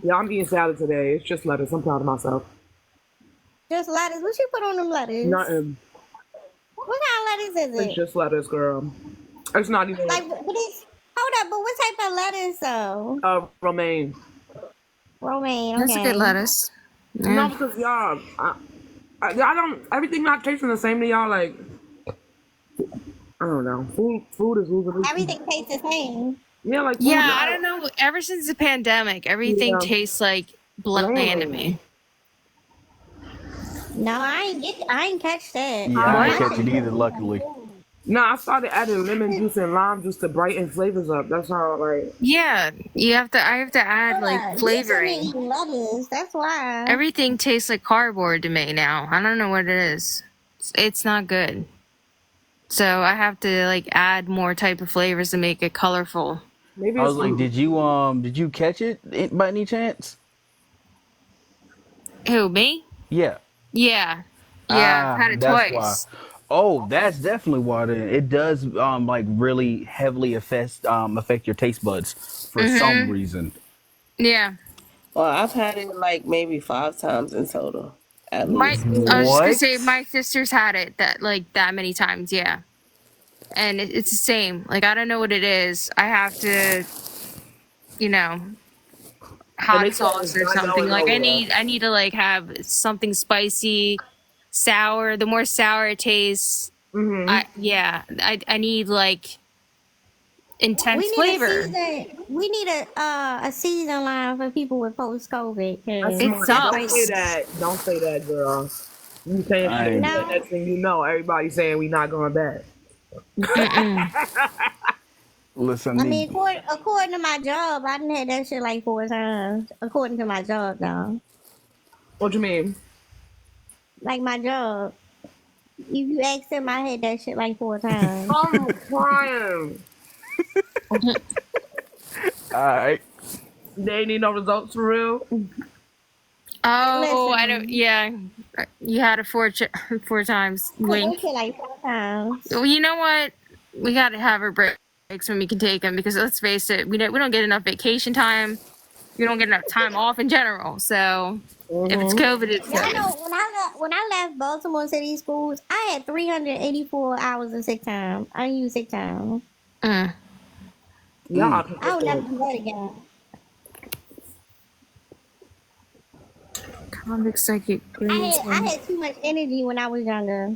Yeah, I'm eating salad today. It's just lettuce. I'm proud of myself. Just lettuce. What you put on them lettuce? Nothing. What kind of lettuce is It's it? just lettuce, girl. It's not even Like, but it's hold up. But what type of lettuce though? romaine. Romaine. That's a good Okay. lettuce. No, Yeah. because y'all, I don't. Everything not tasting the same to y'all. Like, I don't know. Food is losing its. Everything tastes the same. Yeah, like food. Yeah, I Not, don't know. Ever since the pandemic, everything yeah, tastes like bland to bland. me. No, I ain't catch that. Yeah, I But ain't my What? catch shit it either. tastes Luckily. good. No, I started adding lemon juice and lime juice to brighten flavors up. That's how, like, Yeah, I have to add like Hold up. You sitting there flavoring. eating lettuce. That's why. Everything tastes like cardboard to me now. I don't know what it is. It's not good. So I have to like add more type of flavors to make it colorful. maybe I it's was like, some. did you catch it by any chance? Who, me? Yeah. Yeah. Yeah, I've Ah, had it that's why. twice. Oh, that's definitely why. Then it does like really heavily affect your taste buds for some Mm-hmm. reason. Yeah. Well, I've had it like maybe 5 times in total, at least. I was just gonna What? say my sister's had it that many times, yeah. And it's the same. Like I don't know what it is. I have to, you know, And they hot said sauce it's or not something. going Like nowhere. I need to like have something spicy, sour. The more sour it tastes, Mm-hmm. I need like We intense need a flavor. season. We need a season line for people with post COVID That's because It smart. that's Don't say crazy. sucks. that. Don't say that, girl. You saying I shit, and ain't. then No, next thing you know, everybody's saying we not going back. Mm-mm. Listen, I mean according to my job, I done had that shit like 4 times. According to my job, though, What you mean? like my job, if you ask them, I had that shit like 4 times. I'm crying. all right. They ain't need no results for real. Oh, I don't. Listen, Yeah, you had it four times. I had that Wink. shit like 4 times. Well, you know what? We got to have our breaks when we can take them because let's face it, we don't get enough vacation time. We don't get enough time off in general. So if it's Mm-hmm. COVID, it's Y'all COVID. know when I left Baltimore City schools, I had 384 hours of sick time. I didn't use sick time. Mm. Y'all are I would never consistent. do that again. Convict psychic I grades. had too much energy when I was younger.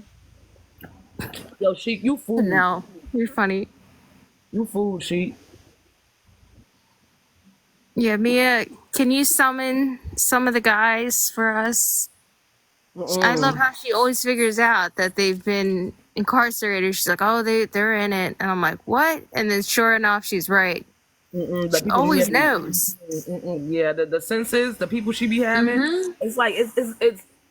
Yo, Sheik, you food. No, you're funny. You food, Sheik. Yeah, Mia, can you summon some of the guys for us? I love how she always figures out that they've been incarcerated. She's like, "Oh, they're in it," and I'm like, "What?" And then, sure enough, she's right. The She people she always be knows. yeah, the senses, the people she be having. Mm-hmm. It's like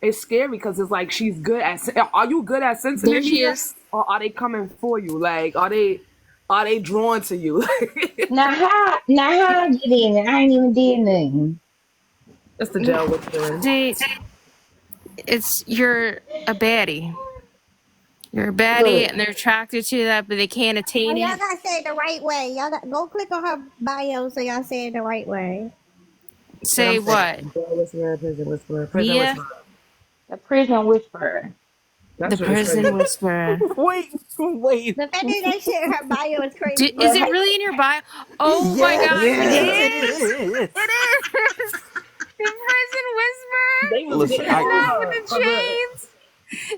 it's scary because it's like she's good at. Are you good at sensing There it, she Mia? is. Or are they coming for you? Like, are they drawn to you? Now how I get in it? I ain't even did nothing. That's the jail whispering. See, you're a baddie. You're a baddie, Look, and they're attracted to that, but they can't Oh, attain y'all it. gotta say it the right way. Y'all got go click on her bio so y'all say it the right way. What Say I'm saying, what? jail whisperer, prison whisperer, prison Mia, whisperer. the prison whisperer. the That shit is prison crazy. whisperer. Wait. The fact that that shit in her bio is crazy. Is But it hey, really in your bio? Oh my Yes, god, it yeah. yes, it is! is. It is! The prison whisperer! They was Listen, getting I on Snapping her. the chains!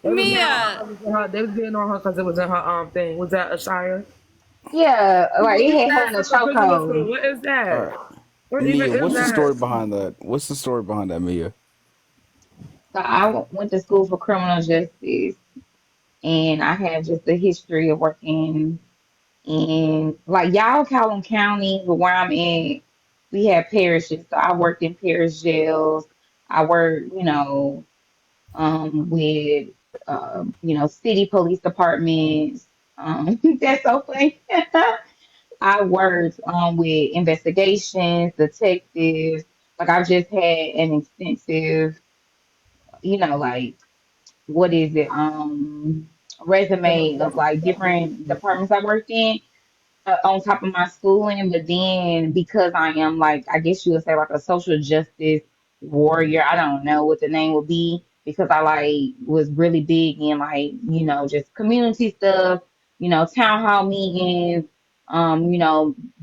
They was getting on Mia! her. 'Cause it was in her. They was getting on her because it was in her thing. Was that a Shire? Yeah, like What it is had her that in a from the prison whisperer? chokehold. What is all that? right. What even Mia, is what's the that? story behind that? What's the story behind that, Mia? So went to school for criminal justice, and I have just a history of working in like y'all call them counties, but where I'm in, we have parishes. So I worked in parish jails. I worked, with city police departments. That's so funny. I worked with investigations, detectives. Like I've just had an extensive, like what is it, resume of like different departments I worked in on top of my schooling, but then because I am like, I guess you would say like a social justice warrior. I don't know what the name would be because I like was really big in like, just community stuff, town hall meetings,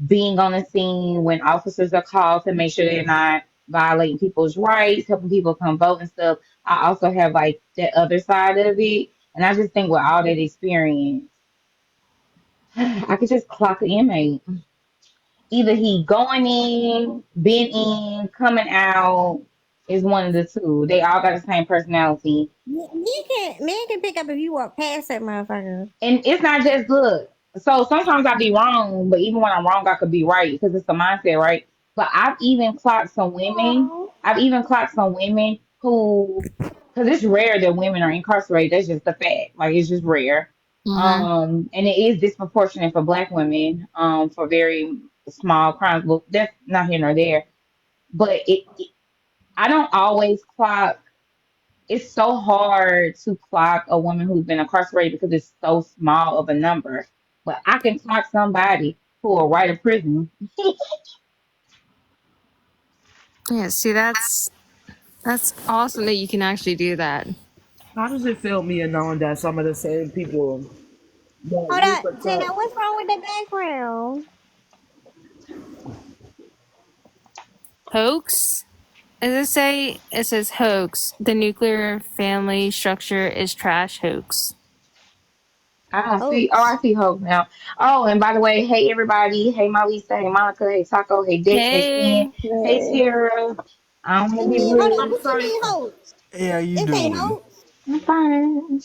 being on the scene when officers are called to make sure they're not violating people's rights, helping people come vote and stuff. I also have like that other side of it. And I just think with all that experience, I could just clock an inmate. Either he going in, been in, coming out is one of the two. They all got the same personality. Man can pick up if you walk past that motherfucker. And it's not just look. So sometimes I be wrong, but even when I'm wrong, I could be right because it's the mindset, right? But I've even clocked some women. Oh, I've even clocked some women who, because it's rare that women are incarcerated. That's just the fact. Like it's just rare. Mm-hmm. And it is disproportionate for Black women, for very small crimes. But that's not here nor there. But I don't always clock. It's so hard to clock a woman who's been incarcerated because it's so small of a number. But I can clock somebody who will write a prison. Yeah, see, that's awesome that you can actually do that. How does it feel, Mia, knowing that some of the same people that hold you up. Tina, protect? what's wrong with the background? Hoax? As it say? It says hoax. The nuclear family structure is trash hoax. I don't see. Oh, I Oats. see Hope now. Oh, and by the way, hey everybody. Hey Malisa. Hey Monica. Hey Taco. Hey Dex. Hey Sin. Hey, Hey Yeah. Tara. I don't I want to be mean, hold up. I'm rude. What you sorry. mean hoax? Hey, how you It say doing? hoax. I'm fine.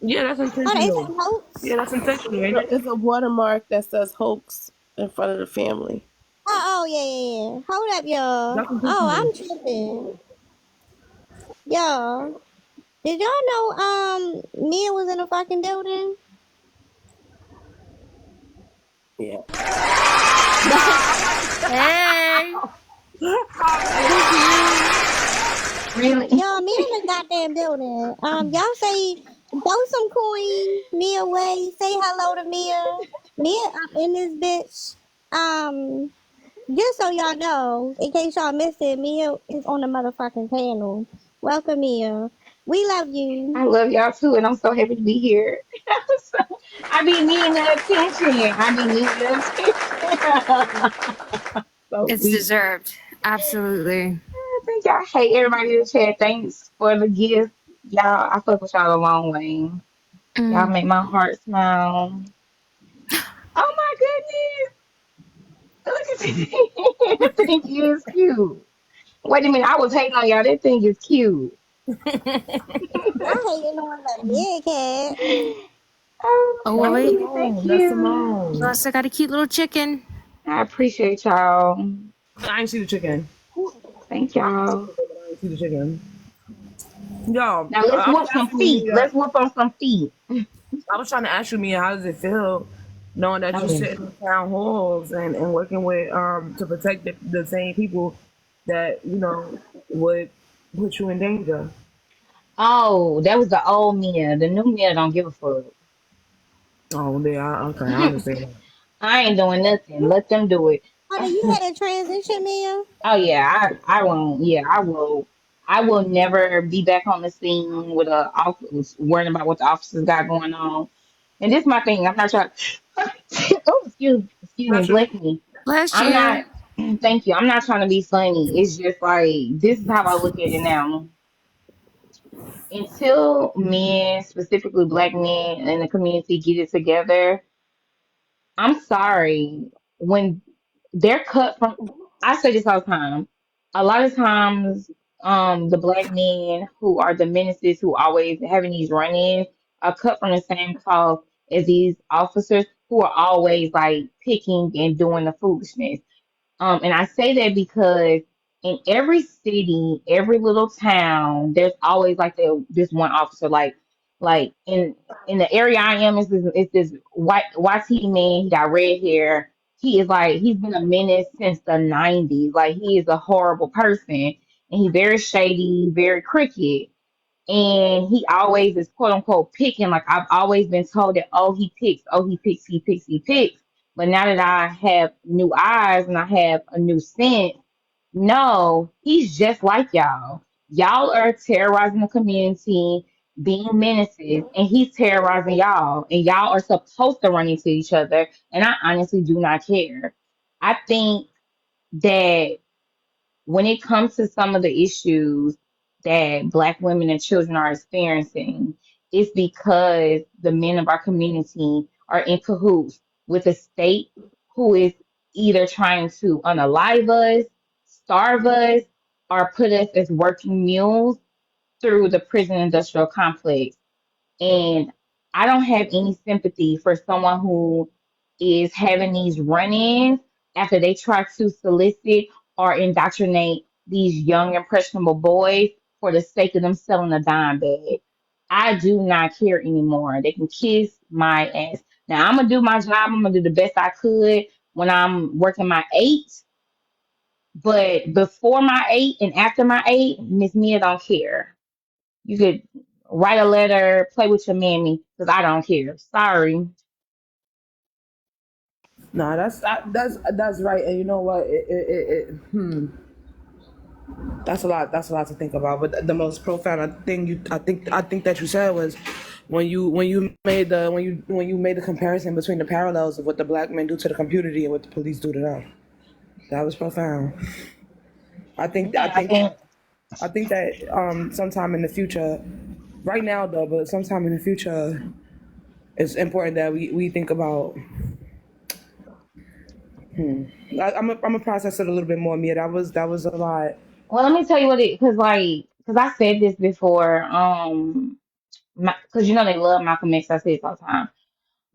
Yeah, that's Hold on, it intentional. say hoax. Yeah, that's intentional, ain't it? There's a watermark that says hoax in front of the family. Oh, yeah, yeah, yeah. Hold up, y'all. That's Oh, intentional. I'm tripping. Y'all, did y'all know Nia was in a fucking building? Yeah. hey, is this you? Really? Y'all, Mia in the goddamn building. Y'all say throw some coin Mia way. Say hello to Mia. Mia up in this bitch. Just so y'all know, in case y'all missed it, Mia is on the motherfucking panel. Welcome, Mia. We love you. I love y'all too, and I'm so happy to be here. So, I be needing the attention. I be needing the attention. So It's sweet. deserved. Absolutely. Thank y'all. Hey, everybody in the chat. Thanks for the gift. Y'all, I fuck with y'all a long way. Y'all Mm. make my heart smile. Oh my goodness. Look at this. That thing is cute. Wait a minute. I was hating on y'all. That thing is cute. I hate it on the big cat. Oh, well, Okay. wait. Thank That's you. You Simone. also got a cute little chicken. I appreciate y'all. I ain't see the chicken. Thank y'all. I ain't see the chicken. Yo, Now let's I was whoop some asking you, feet. Mia. Let's whoop on some feet. I was trying to ask you, Mia, how does it feel knowing that you're Oh, sitting in town halls and working with to protect the same people that would put you in danger? oh, that was the old Mia. The new Mia don't give a fuck. Oh, yeah, okay, I understand. I ain't doing nothing. Let them do it. Honey, you had a transition, Mia? Oh yeah, I won't. Yeah, I will. I will never be back on the scene with a office worrying about what the officers got going on. And this is my thing. I'm not trying. Oh, excuse me, Bless you. bless me. Bless I'm you. not. Thank you. I'm not trying to be funny. It's just like this is how I look at it now. Until men, specifically black men in the community, get it together, I'm sorry. When they're cut from, I say this all the time. A lot of times, the black men who are the menaces who always having these run-ins are cut from the same cloth as these officers who are always like picking and doing the foolishness. And I say that because in every city, every little town, there's always like this one officer. Like in the area I am, is this white man. He got red hair. He is like he's been a menace since the '90s. Like he is a horrible person, and he's very shady, very crooked, and he always is quote unquote picking. Like I've always been told that, oh, he picks, oh, he picks, he picks, he picks. But now that I have new eyes and I have a new sense, no, he's just like y'all. Y'all are terrorizing the community, being menaces, and he's terrorizing y'all. And y'all are supposed to run into each other. And I honestly do not care. I think that when it comes to some of the issues that Black women and children are experiencing, it's because the men of our community are in cahoots with the state who is either trying to unalive us, starve us, or put us as working mules through the prison industrial complex. And I don't have any sympathy for someone who is having these run ins after they try to solicit or indoctrinate these young, impressionable boys for the sake of them selling a dime bag. I do not care anymore. They can kiss my ass. Now, I'm going to do my job. I'm going to do the best I could when I'm working my eight. But before my eight and after my eight, Miss Mia don't care. You could write a letter, play with your mammy, because I don't care. Sorry. Nah, that's right. And you know what? That's a lot. That's a lot to think about. But the most profound thing I think that you said was when you made the comparison between the parallels of what the black men do to the community and what the police do to them. That was profound. I think I Yeah, I think think. I think that sometime in the future, right now though, but sometime in the future, it's important that we think about. I'm gonna process it a little bit more, Mia. That was a lot. Well, let me tell you what it, because I said this before. Because you know they love Malcolm X. I say this all the time,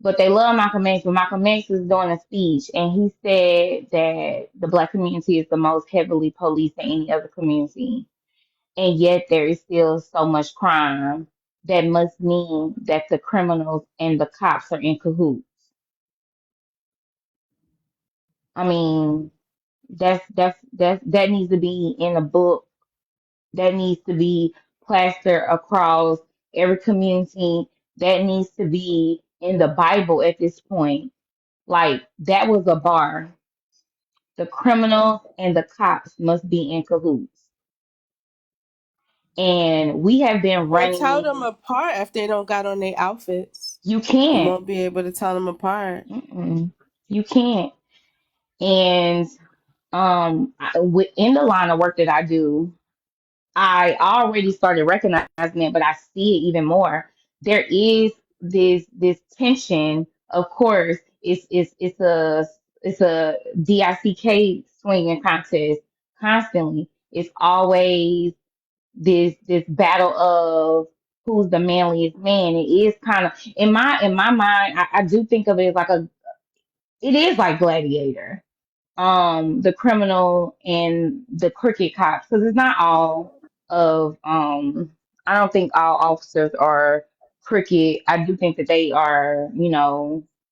but they love Malcolm X. But Malcolm X was doing a speech, and he said that the black community is the most heavily policed than any other community, and yet there is still so much crime. That must mean that the criminals and the cops are in cahoots. I mean, that needs to be in a book. That needs to be plastered across every community. That needs to be in the Bible at this point. Like that was a bar. The criminals and the cops must be in cahoots. And we have been Can't tell them running. apart if they don't got on their outfits. You You can't. won't be able to tell them apart. Mm-mm. You can't. And in the line of work that I do, I already started recognizing it, but I see it even more. There is this tension. Of course, it's a DICK swinging contest constantly. It's always this battle of who's the manliest man. It is kind of in my mind. I do think of it as like it is like Gladiator, the criminal and the crooked cops, because it's not all of I don't think all officers are crooked. I do think that they are,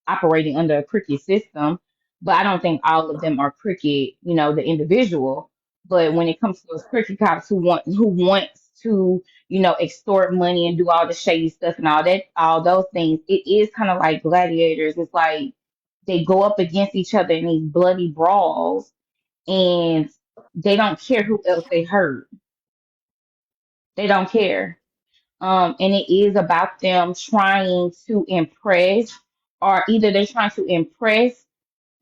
operating under a crooked system, but I don't think all of them are crooked, the individual. But when it comes to those crooked cops who wants to, extort money and do all the shady stuff and all those things, it is kind of like gladiators. It's like they go up against each other in these bloody brawls, and they don't care who else they hurt. They don't care. And it is about them trying to impress, or either they're trying to impress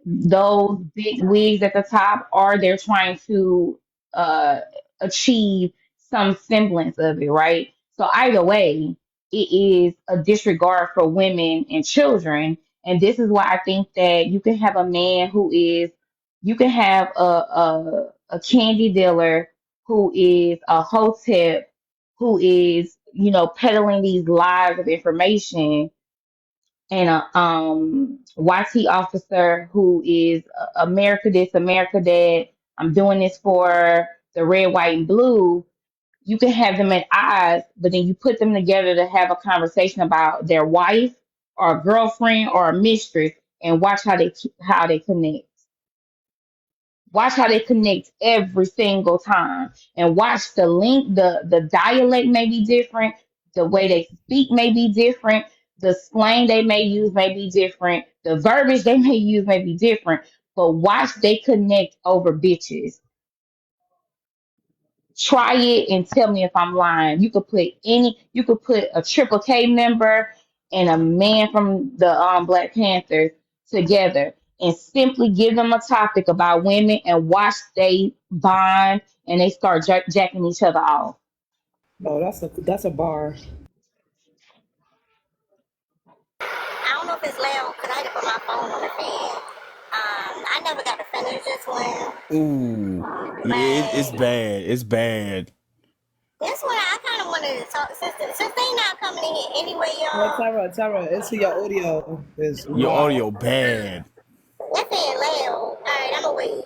those big wigs at the top, or they're trying to uh, achieve some semblance of it, right? So either way, it is a disregard for women and children. And this is why I think that you can have a man you can have a candy dealer who is a hotep, who is, peddling these lies of information, and a YT officer who is America this, America that. I'm doing this for the red, white, and blue. You can have them at odds, but then you put them together to have a conversation about their wife or a girlfriend or a mistress, and watch how they connect. Watch how they connect every single time, and watch the dialect may be different, the way they speak may be different, the slang they may use may be different, the verbiage they may use may be different, but watch they connect over bitches. Try it and tell me if I'm lying. You could put a Triple K member and a man from the Black Panthers together, and simply give them a topic about women, and watch they bond and they start jacking each other off. Oh, that's a bar. I don't know if it's loud because I had to put my phone on the fan. I never got to finish this one, Ooh, yeah, it's but bad. It's bad. this one I kind of wanted to talk since they not coming in here anyway, Well, y'all. Tara, it's your audio is Your wild. audio bad. That fan loud. All right, I'm gonna wait.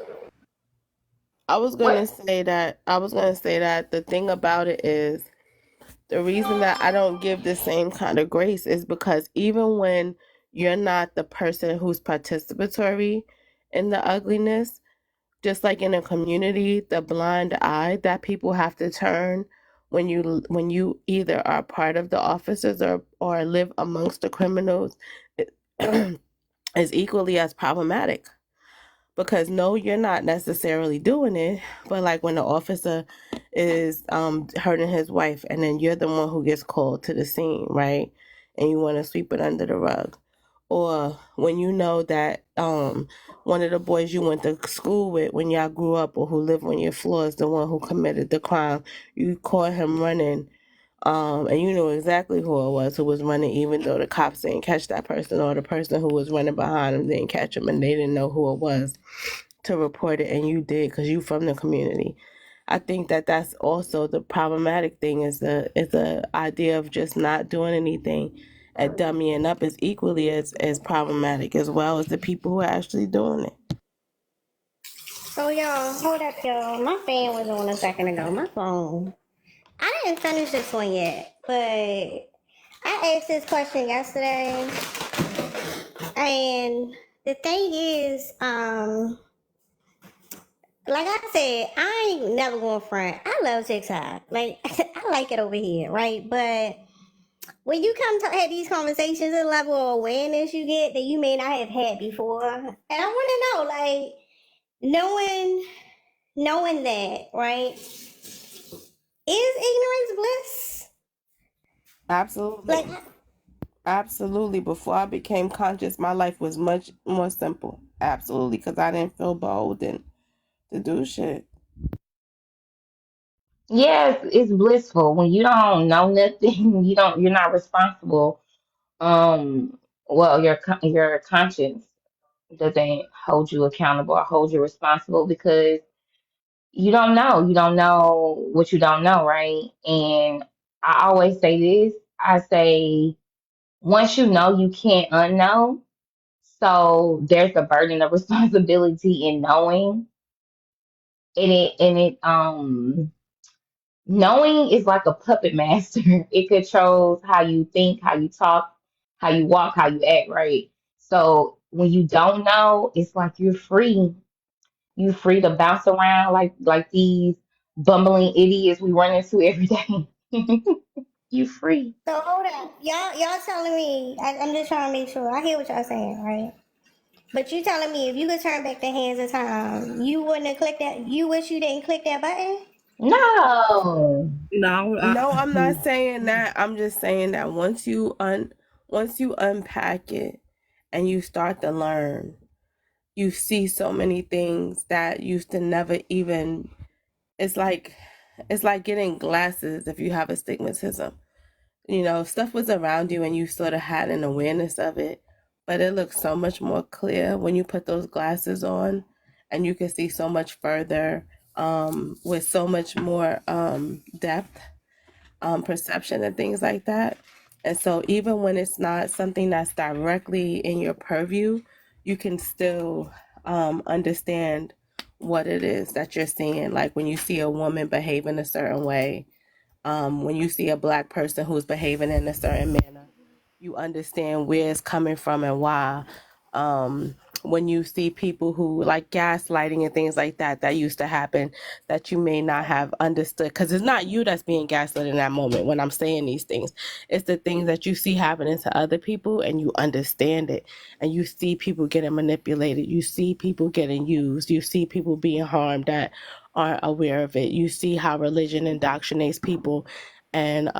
What? I was gonna say that the thing about it is the reason that I don't give the same kind of grace is because even when you're not the person who's participatory in the ugliness, just like in a community, the blind eye that people have to turn when you either are part of the officers or live amongst the criminals is equally as problematic. Because no, you're not necessarily doing it, but like when the officer is hurting his wife, and then you're the one who gets called to the scene, right? And you want to sweep it under the rug, or when you know that one of the boys you went to school with when y'all grew up, or who lived on your floor, is the one who committed the crime, you caught him running, and you know exactly who it was who was running, even though the cops didn't catch that person, or the person who was running behind him didn't catch him, and they didn't know who it was to report it, and you did because you from the community. I think that that's also the problematic thing, is the idea of just not doing anything and dummying up is equally as problematic, as well as the people who are actually doing it. So y'all, hold up, y'all. My fan was on a second ago. My phone. I didn't finish this one yet, but I asked this question yesterday, and the thing is, like I said, I ain't never going front. I love TikTok. Like I like it over here, right? But when you come to have these conversations, the level of awareness you get that you may not have had before, and I want to know, like, knowing that, right? Is ignorance bliss? Like, Absolutely. Absolutely. Before I became conscious, my life was much more simple. Absolutely, because I didn't feel beholden to do shit. Yes, it's blissful when you don't know nothing. You're not responsible well, your conscience doesn't hold you accountable or hold you responsible because you don't know what you don't know, right? And I always say this, I say once you know, you can't unknow. So there's a burden of responsibility in knowing. And it knowing is like a puppet master. It controls how you think, how you talk, how you walk, how you act, right? So when you don't know, it's like you're free. You free to bounce around like these bumbling idiots we run into every day. You free. So hold up, y'all telling me? I'm just trying to make sure I hear what y'all saying, right? But you telling me if you could turn back the hands of time, you wouldn't have clicked that? You wish you didn't click that button? No. No, No, I'm not saying that. I'm just saying that once you unpack it and you start to learn, you see so many things that used to never even. It's like getting glasses if you have astigmatism. You know, stuff was around you and you sort of had an awareness of it, but it looks so much more clear when you put those glasses on, and you can see so much further, with so much more depth, perception and things like that. And so even when it's not something that's directly in your purview, you can still understand what it is that you're seeing. Like when you see a woman behave in a certain way, when you see a black person who's behaving in a certain manner, you understand where it's coming from and why. When you see people who like gaslighting and things like that, that used to happen, that you may not have understood, because it's not you that's being gaslit in that moment when I'm saying these things. It's the things that you see happening to other people and you understand it. And you see people getting manipulated. You see people getting used. You see people being harmed that aren't aware of it. You see how religion indoctrinates people and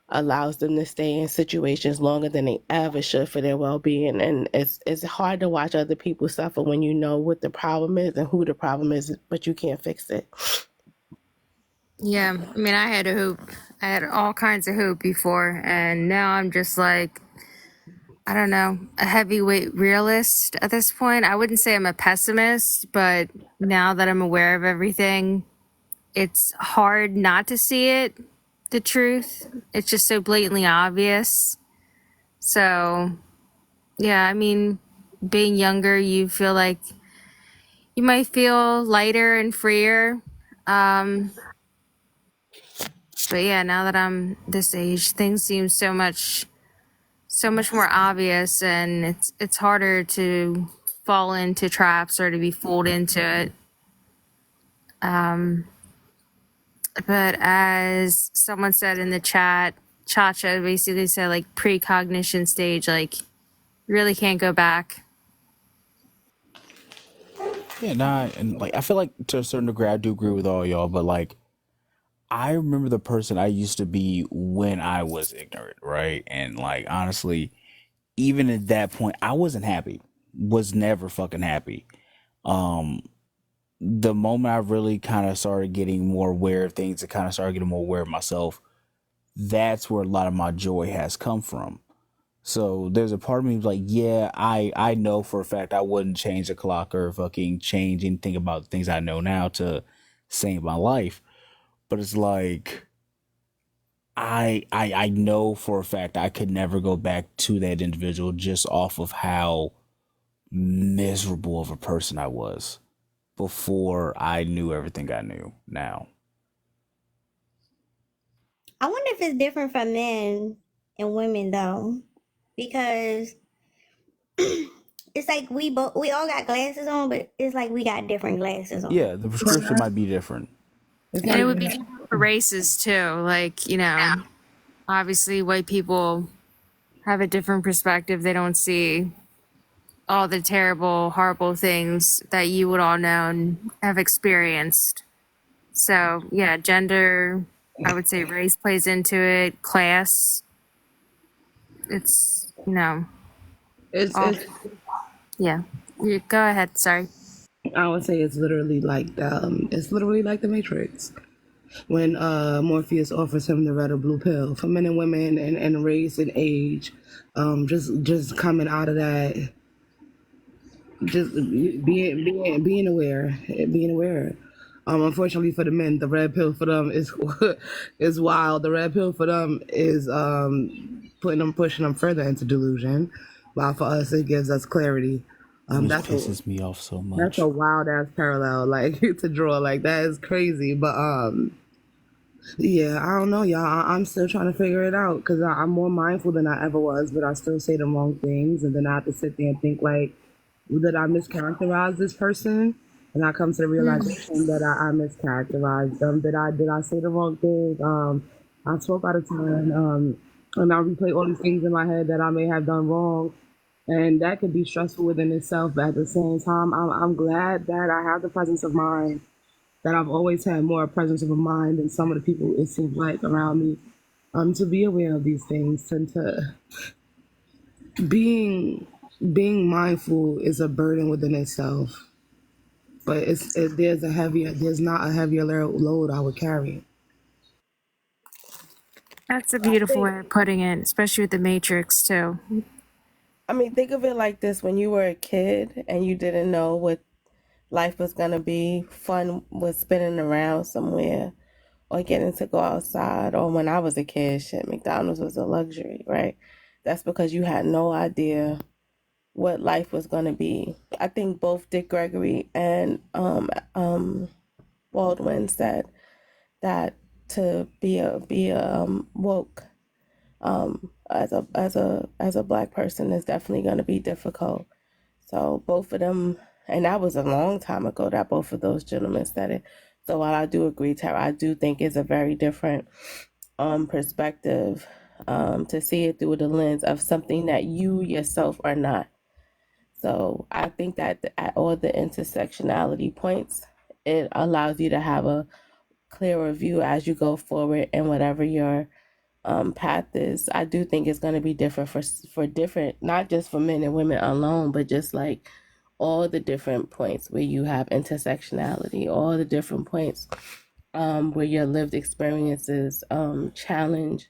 allows them to stay in situations longer than they ever should for their well-being. And it's hard to watch other people suffer when you know what the problem is and who the problem is, but you can't fix it. Yeah, I mean, I had a hoop. I had all kinds of hoop before, and now I'm just like, I don't know, a heavyweight realist at this point. I wouldn't say I'm a pessimist, but now that I'm aware of everything, it's hard not to see it, the truth. It's just so blatantly obvious. So, yeah, I mean, being younger, you feel like you might feel lighter and freer. Um, but yeah, now that I'm this age, things seem so much more obvious, and it's harder to fall into traps or to be fooled into it. But as someone said in the chat, Chacha basically said like precognition stage, like really can't go back. Yeah, nah, and like I feel like to a certain degree I do agree with all y'all, but like I remember the person I used to be when I was ignorant, right? And like honestly, even at that point, I wasn't happy. Was never fucking happy. Um, the moment I really kind of started getting more aware of things and kind of started getting more aware of myself, that's where a lot of my joy has come from. So there's a part of me like, yeah, I know for a fact I wouldn't change the clock or fucking change anything about the things I know now to save my life. But it's like I know for a fact I could never go back to that individual just off of how miserable of a person I was before I knew everything I knew now. I wonder if it's different for men and women though, because it's like we all got glasses on, but it's like we got different glasses on. Yeah, the prescription might be different. it's And like it would be different for races too. Like, you know, obviously white people have a different perspective. They don't see all the terrible, horrible things that you would all know and have experienced. So yeah, gender, I would say race plays into it, class. It's all it's yeah. Go ahead, sorry. I would say it's literally like the Matrix. when Morpheus offers him the red or blue pill for men and women and race and age. Just coming out of that, just being aware, being aware. Unfortunately for the men, the red pill for them is is wild. The red pill for them is pushing them further into delusion, while for us it gives us clarity. Which That's a pisses me off so that's much. a wild ass parallel, like to draw. Like that is crazy, but yeah, I don't know, y'all. I'm still trying to figure it out because I'm more mindful than I ever was, but I still say the wrong things, and then I have to sit there and think like, did I mischaracterize this person? And I come to the realization that I mischaracterized them. Did I say the wrong thing? I spoke out of turn, and I replay all these things in my head that I may have done wrong, and that could be stressful within itself. But at the same time, I'm glad that I have the presence of mind, that I've always had more presence of a mind than some of the people it seems like around me. To be aware of these things and to being being mindful is a burden within itself. But there's not a heavier load I would carry. That's a I beautiful think, way of putting it, especially with the Matrix too. I mean, think of it like this: when you were a kid and you didn't know what life was gonna be, fun was spinning around somewhere, or getting to go outside. Or when I was a kid, shit, McDonald's was a luxury, right? That's because you had no idea what life was gonna be. I think both Dick Gregory and Baldwin said that to be a woke as a black person is definitely going to be difficult. So both of them, and that was a long time ago that both of those gentlemen said it. So while I do agree, Tara, I do think it's a very different perspective to see it through the lens of something that you yourself are not. So I think that at all the intersectionality points, it allows you to have a clearer view as you go forward and whatever your path is. I do think it's going to be different for different, not just for men and women alone, but just like all the different points where you have intersectionality, all the different points where your lived experiences challenge.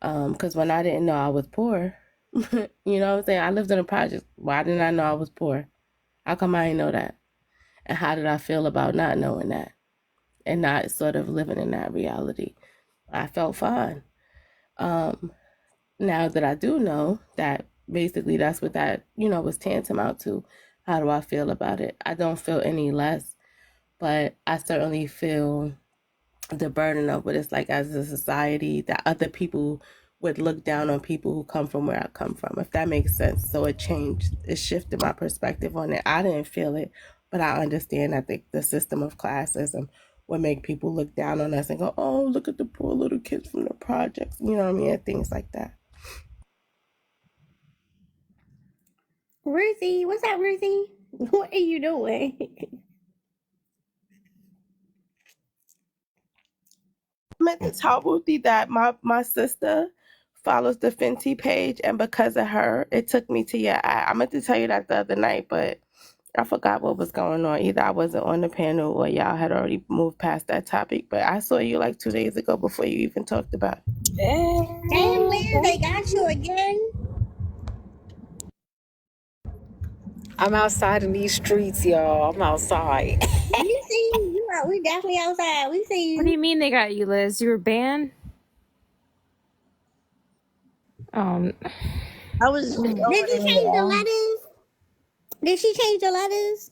Because when I didn't know I was poor, you know what I'm saying? I lived in a project. Why didn't I know I was poor? How come I didn't know that? And how did I feel about not knowing that and not sort of living in that reality? I felt fine. Um, Now that I do know that basically that's what that, was tantamount to, how do I feel about it? I don't feel any less, but I certainly feel the burden of what it's like as a society that other people would look down on people who come from where I come from, if that makes sense. So it shifted my perspective on it. I didn't feel it, but I understand that the system of classism would make people look down on us and go, oh, look at the poor little kids from the projects, you know what I mean? And things like that. Ruthie, what's up, Ruthie? What are you doing? I meant to tell Ruthie that my sister follows the Fenty page, and because of her, it took me to your ad. I meant to tell you that the other night, but I forgot what was going on. Either I wasn't on the panel or y'all had already moved past that topic. But I saw you like 2 days ago before you even talked about it. Damn, Liz, they got you again. I'm outside in these streets, y'all. I'm outside. We see you. You out. We definitely outside. We see What do you. you mean they got you, Liz? You were banned? I was just Did you over change the there. letters? Did she change the letters?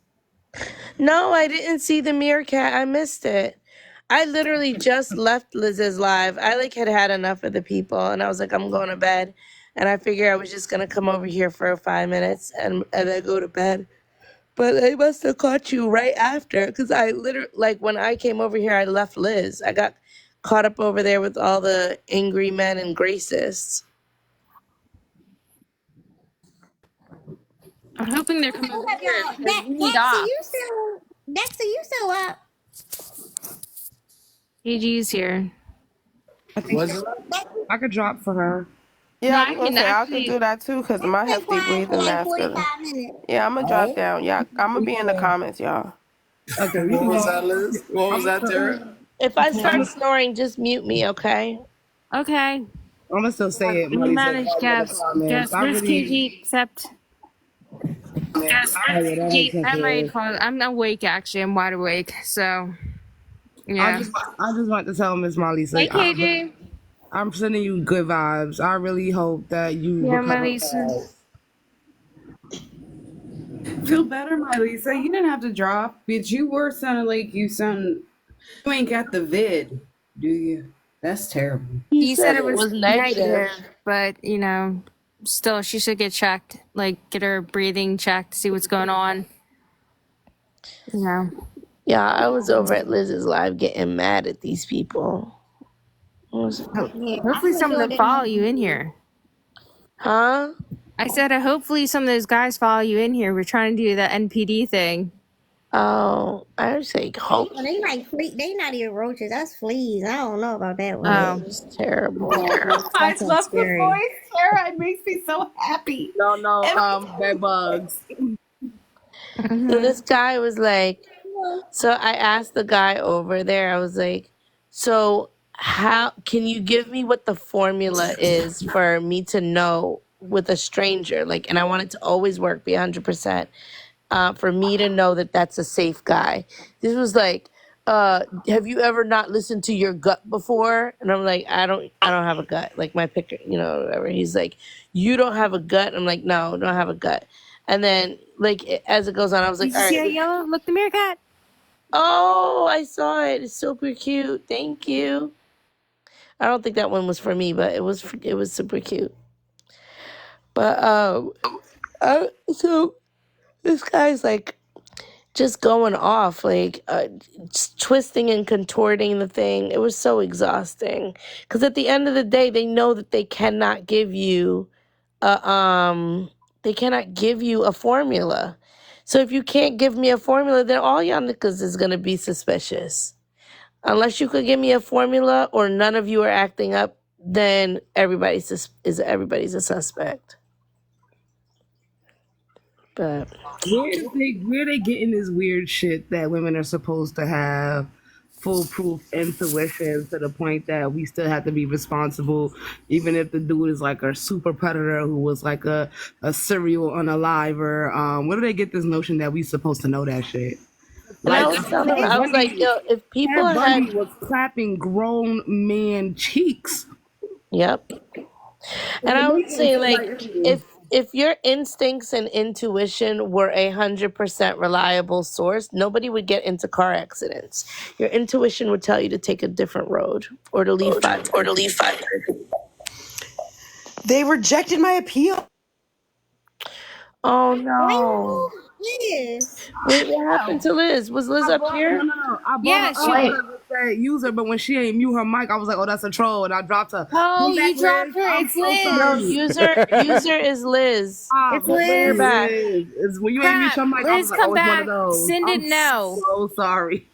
No, I didn't see the meerkat. I missed it. I literally just left Liz's live. I like had enough of the people, and I was like, I'm going to bed. And I figured I was just gonna come over here for 5 minutes and then go to bed. But they must have caught you right after, because I literally, like, when I came over here, I left Liz. I got caught up over there with all the angry men and gracists. I'm hoping they're coming Hold over up, here y'all. because we need Dexter, off. you still up? AG's here. I think Was it? Dexter, I could drop for her. No, Yeah, I was gonna say I can do that too, because my stay hefty quiet for breathing like that's gonna. 45 minutes. Yeah, I'm gonna drop down. Yeah, I'm gonna be in the comments, y'all. Okay, we What can was go. that, Liz? What was I'm that, Tara? If I start snoring, just mute me, okay? Okay. I'm gonna still say it. Let me Molly said manage in the Gabs. comments. Gabs, I where's really, KG? Except Gabs, oh where's yeah, that makes KG? sense. I'm ready to call. I'm awake actually. I'm wide awake. So I yeah. just, I just want to tell Miss Molly, so Hey KG. I'm sending you good vibes. I really hope that you Yeah, recover Melissa. fast. Feel better, my Lisa. You didn't have to drop, but you were sounding like you ain't got the vid, do you? That's terrible. He You said said it it was was negative. negative, but still she should get checked. Like get her breathing checked, see what's going on. Yeah, I was over at Liz's live getting mad at these people. Yeah, I Hopefully for some of sure them didn't follow have you in to. here. Huh? I said hopefully some of those guys follow you in here. We're trying to do the NPD thing. Oh, I was like, hope. They like they not even roaches. That's fleas. I don't know about that one. Oh. It's terrible. I That sounds love the scary. voice, Sarah. It makes me so happy. No, bed bugs. So this guy was like, so I asked the guy over there, I was like, so how can you give me what the formula is for me to know with a stranger? Like, and I want it to always work, be 100%. For me to know that that's a safe guy. This was like, have you ever not listened to your gut before? And I'm like, I don't have a gut. Like my picker, whatever. He's like, you don't have a gut. I'm like, no, don't have a gut. And then like as it goes on, I was like, Did you all see right. that yellow? Look, the meerkat. Oh, I saw it. It's super cute. Thank you. I don't think that one was for me, but it was super cute. But so this guy's like just going off, like just twisting and contorting the thing. It was so exhausting because at the end of the day, they know that a they cannot give you a formula. So if you can't give me a formula, then all y'all niggas is gonna be suspicious. Unless you could give me a formula or none of you are acting up, then everybody's a suspect. But Where they getting this weird shit that women are supposed to have foolproof intuition to the point that we still have to be responsible, even if the dude is like a super predator who was like a serial unaliver. Where do they get this notion that we supposed to know that shit? and I Like was telling him, Ted I was like, Bundy, yo, if people Ted had, Bundy was clapping grown man cheeks. yep. And Like, I they would getting say, shit like, like, if your instincts and intuition were 100% reliable source, nobody would get into car accidents. Your intuition would tell you to take a different road or to leave 5 minutes. They rejected my appeal. Oh Why you no! remove Liz? Wait, what happened to Liz? Was Liz I up brought here? no. I brought Yeah, her she. up because it said user, but when she ain't mute her mic, I was like, oh, that's a troll, and I dropped her. Oh, Come back, you dropped Liz. her. I'm It's so No, Liz. sorry. user is Liz. Ah, It's Bring her Liz. back. Liz. When you ain't mute Crap. your mic, I was Liz, like, oh, come it's one of back. those. Sin I'm didn't know. so sorry.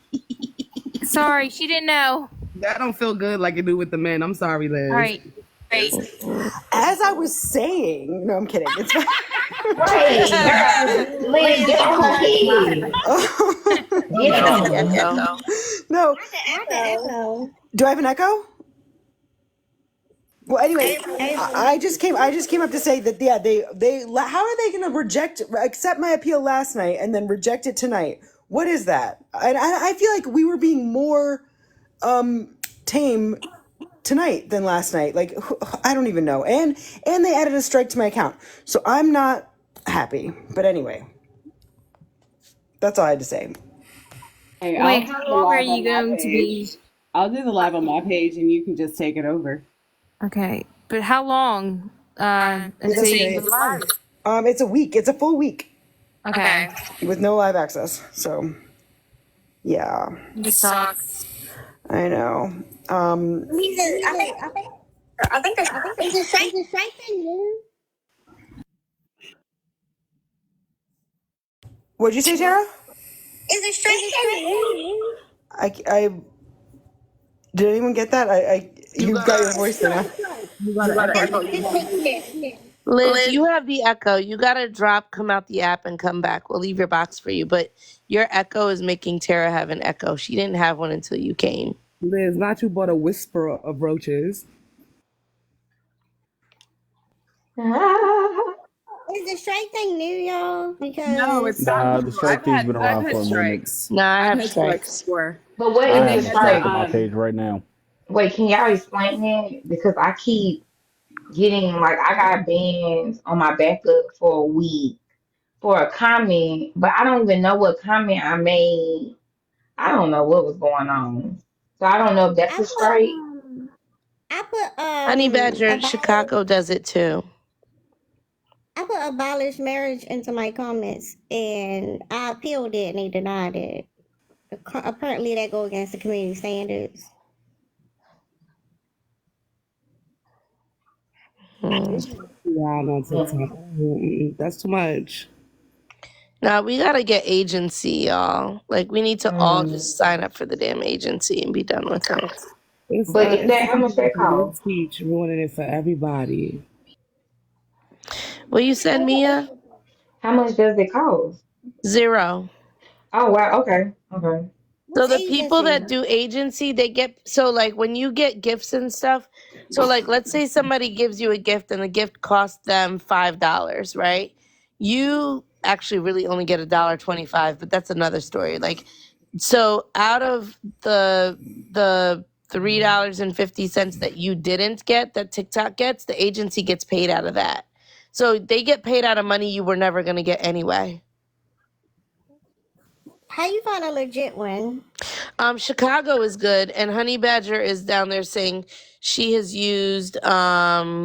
Sorry, she didn't know. That don't feel good like it do with the men. I'm sorry, All Liz. right. As I was saying, no, I'm kidding. It's fine. Right, girl. Liz, get on her head. Get Why is on the her. echo? No, Not the echo. do I have an echo? Well, anyway, Ava. I just came up to say that how are they going to accept my appeal last night and then reject it tonight? What is that? And I feel like we were being more tame tonight than last night. Like I don't even know. And they added a strike to my account, so I'm not happy. But anyway, that's all I had to say. Hey, I'll Wait, do how the long are live on you my going to be? page. I'll do the live on my page, and you can just take it over. Okay, but how long until This you go is live? it's a week. It's a full week Okay. with no live access. So yeah, This sucks. I know. Is the strike thing new? What'd you say, Tara? Is the strike thing new? I did anyone get that? You got your voice thing on. You got an echo. Liz, you have the echo. You gotta come out the app and come back. We'll leave your box for you. But your echo is making Tara have an echo. She didn't have one until you came. Liz, not you bought a whisperer of roaches. Ah, Is the strike thing new, y'all? No, it's Because not Nah, the new. strike thing's been I've around had for a minute. strikes. No, I I've have had strikes strikes. before. but what And I is they the have had strike to on strike? my page right now. Wait, can y'all explain it? Because I keep getting like I got bans on my backup for a week for a comment, but I don't even know what comment I made. I don't know what was going on. So I don't know if that's I a put strike. I put Honey Badger in abolish Chicago does it too. I put abolish marriage into my comments, and I appealed it, and they denied it. Apparently, that go against the community standards. Hmm. Wild on TikTok. Mm. That's too much. Now we gotta get agency, y'all. Like we need to all Mm. just sign up for the damn agency and be done with it. But is It's that the how much people that with the costs? speech ruining it for everybody. Will you send Mia? How much does it cost? 0. Oh wow, okay, okay. So What's the people agency? that do agency, they get so like when you get gifts and stuff. So like let's say somebody gives you a gift and the gift cost them $5, right? You actually really only get $1.25, but that's another story. Like so out of the $3.50 that you didn't get that TikTok gets, the agency gets paid out of that. So they get paid out of money you were never gonna get anyway. How you find a legit one? Chicago is good, and Honey Badger is down there saying she has used. Let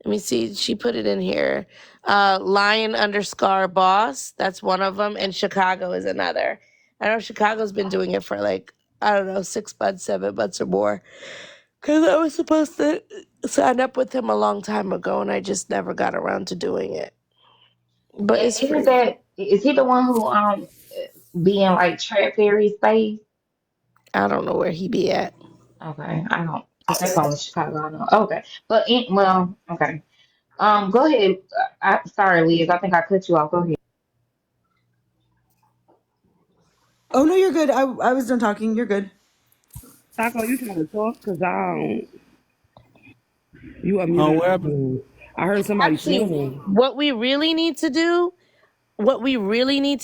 me see. She put it in here. Lion underscore boss. That's one of them, and Chicago is another. I know Chicago's been doing it for like I don't know 6 months, 7 months or more. Because I was supposed to sign up with him a long time ago, and I just never got around to doing it. But And it's isn't free. that is he the one who be in like Trap Fairy space? I don't know where he be at. Okay, I don't because that's only Chicago. I know. Okay, but well, okay. Go ahead. Sorry, Liz. I think I cut you off. Go ahead. Oh no, you're good. I was done talking. You're good. Taco, you trying to talk? Cause I don't. You Oh, unmuted. what happened? I heard somebody Actually, snoring. what we really need to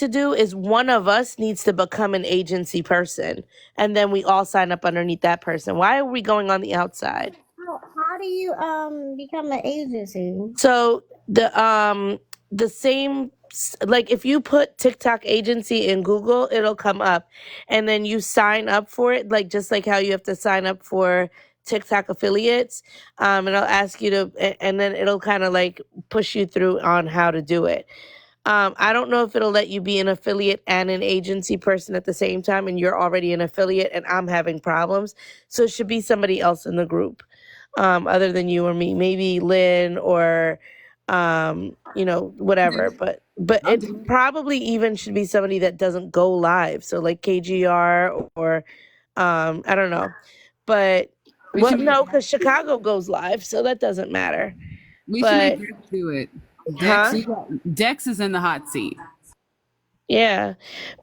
do is one of us needs to become an agency person and then we all sign up underneath that person. Why are we going on the outside? How do you become an agency? So the same like if you put TikTok agency in Google, it'll come up and then you sign up for it like just like how you have to sign up for TikTok affiliates. And it'll ask you to and then it'll kind of like push you through on how to do it. I don't know if it'll let you be an affiliate and an agency person at the same time, and you're already an affiliate, and I'm having problems. So it should be somebody else in the group, other than you or me. Maybe Lynn or, whatever. But I'll it do it. probably even should be somebody that doesn't go live. So like KGR or, I don't know. But We well, should make no, because Chicago goes live, so that doesn't matter. we should make But Dex do it. Dex, huh? Dex is in the hot seat. Yeah,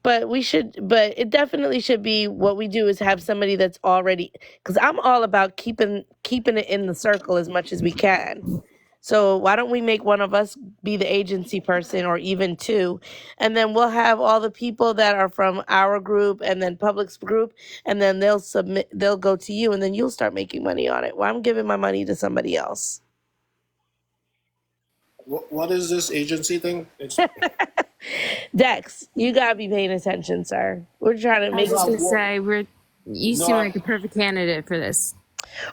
but it definitely should be what we do is have somebody that's already, because I'm all about keeping it in the circle as much as we can. So why don't we make one of us be the agency person or even two, and then we'll have all the people that are from our group and then public's group, and then they'll go to you, and then you'll start making money on it. Well, I'm giving my money to somebody else. What is this agency thing? It's Dex, you gotta be paying attention, sir. We're trying to I was make just well, gonna well, say you no, seem like a perfect candidate for this.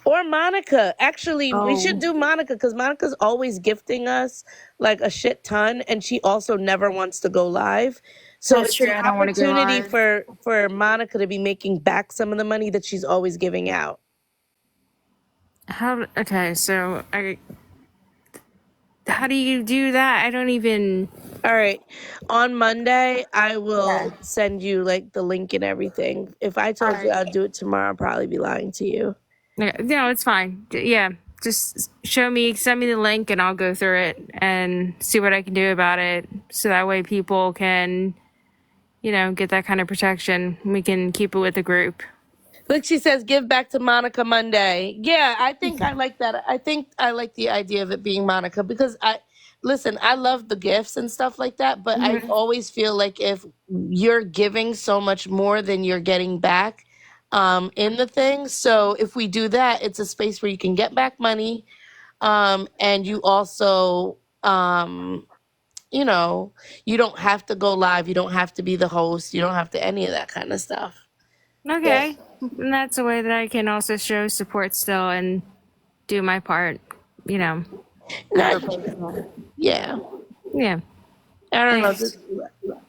Or Monica. Actually, we should Oh, do Monica because Monica's always gifting us like a shit ton, and she also never wants to go live. So That's it's true. an I don't want to go opportunity live. for Monica to be making back some of the money that she's always giving out. How? Okay, so how do you do that? I don't even. All right. On Monday, I Yeah. will send you like the link and everything. If I All told you right. I'll do it tomorrow, I'll probably be lying to you. Yeah, no, it's fine. Yeah, just send me the link, and I'll go through it and see what I can do about it. So that way, people can, get that kind of protection. We can keep it with the group. Look, she says, give back to Monica Monday. Yeah, I think I like that. I think I like the idea of it being Monica because I love the gifts and stuff like that, but I always feel like if you're giving so much more than you're getting back in the thing. So if we do that, it's a space where you can get back money and you also, you know, you don't have to go live. You don't have to be the host. You don't have to any of that kind of stuff. Okay. And that's a way that I can also show support still and do my part, you know. Yeah. Yeah. I don't know. Thanks.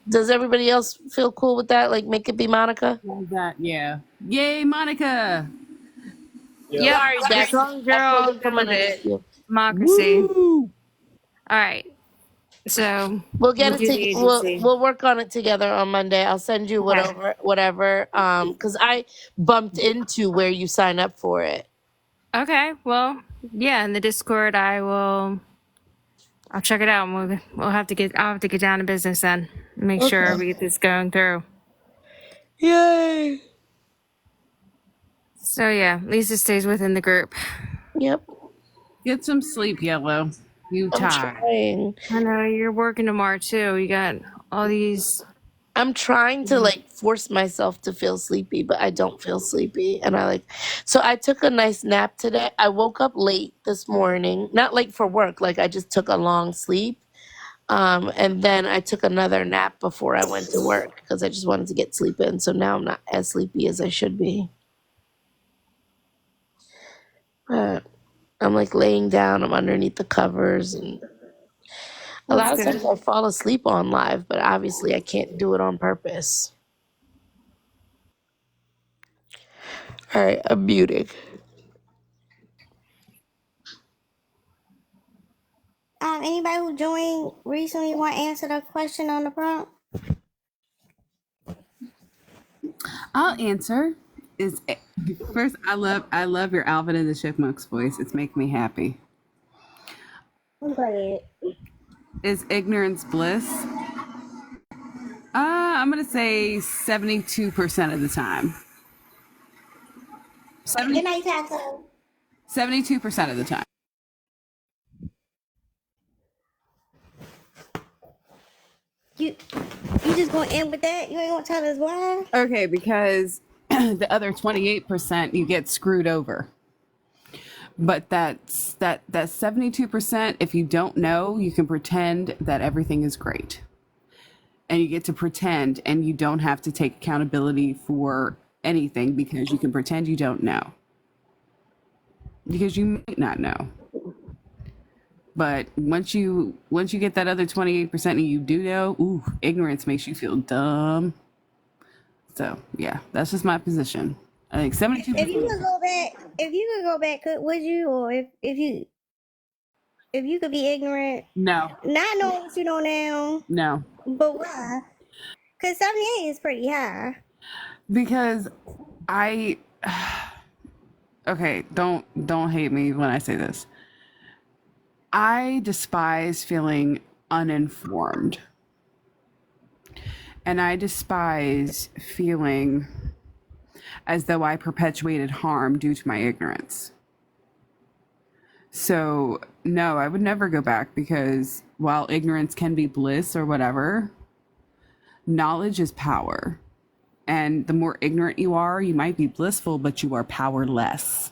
Does everybody else feel cool with that? Like, make it be Monica? That, yeah. Yay, Monica. Yep. Sorry, As Bex. long as you're I all pulled it good from with underneath it. you. Democracy. Woo! All right. So We'll get we'll it do to the agency. we'll work on it together on Monday. I'll send you Okay. whatever because I bumped into where you sign up for it. Okay. Well, yeah, in the Discord I'll check it out and I'll have to get down to business then. Make sure we get this going through. Yay. So yeah, Lisa stays within the group. Yep. Get some sleep, Yellow. You I'm tired. trying. I know you're working tomorrow too. You got all these. I'm trying to like force myself to feel sleepy, but I don't feel sleepy. And so I took a nice nap today. I woke up late this morning, not like for work, like I just took a long sleep. And then I took another nap before I went to work because I just wanted to get sleep in. So now I'm not as sleepy as I should be. But I'm like laying down, I'm underneath the covers, and a lot of That's times good. I fall asleep on live, but obviously I can't do it on purpose. All right, I'm muted. Anybody who joined recently want to answer the question on the prompt? I'll answer. First, I love your Alvin and the Chipmunks voice. It's making me happy. I'm glad. Is ignorance bliss? I'm gonna say 72% of the time. Good night, Taco. 72% of the time. You just gonna end with that? You ain't gonna tell us why? Okay, because the other 28% you get screwed over. But that 72%, if you don't know, you can pretend that everything is great. And you get to pretend and you don't have to take accountability for anything because you can pretend you don't know. Because you might not know. But once you get that other 28% and you do know, ignorance makes you feel dumb. So yeah, that's just my position. I think 72%. If you could go back, would you? Or if you could be ignorant, No. not knowing what you know now, No. but why? Because 78 is pretty high. Because I okay, don't hate me when I say this. I despise feeling uninformed. And I despise feeling as though I perpetuated harm due to my ignorance. So, no, I would never go back because while ignorance can be bliss or whatever, knowledge is power. And the more ignorant you are, you might be blissful, but you are powerless.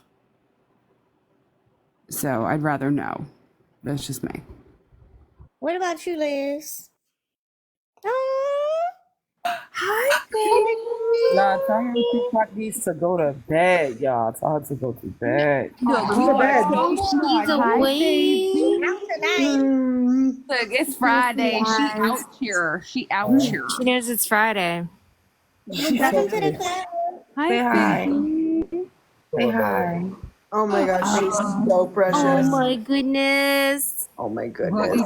So, I'd rather know. That's just me. What about you, Liz? Oh, Hi, baby. Nah, tell her Tupac needs to go to bed, y'all. Tell her to go to bed. No, Go to bed. she's awake. not tonight. Look, it's Friday. She out here. She out here. She knows it's Friday. Welcome to the club. Say hi. Say hi. Oh my gosh, she's so precious. Oh my goodness. Oh my goodness.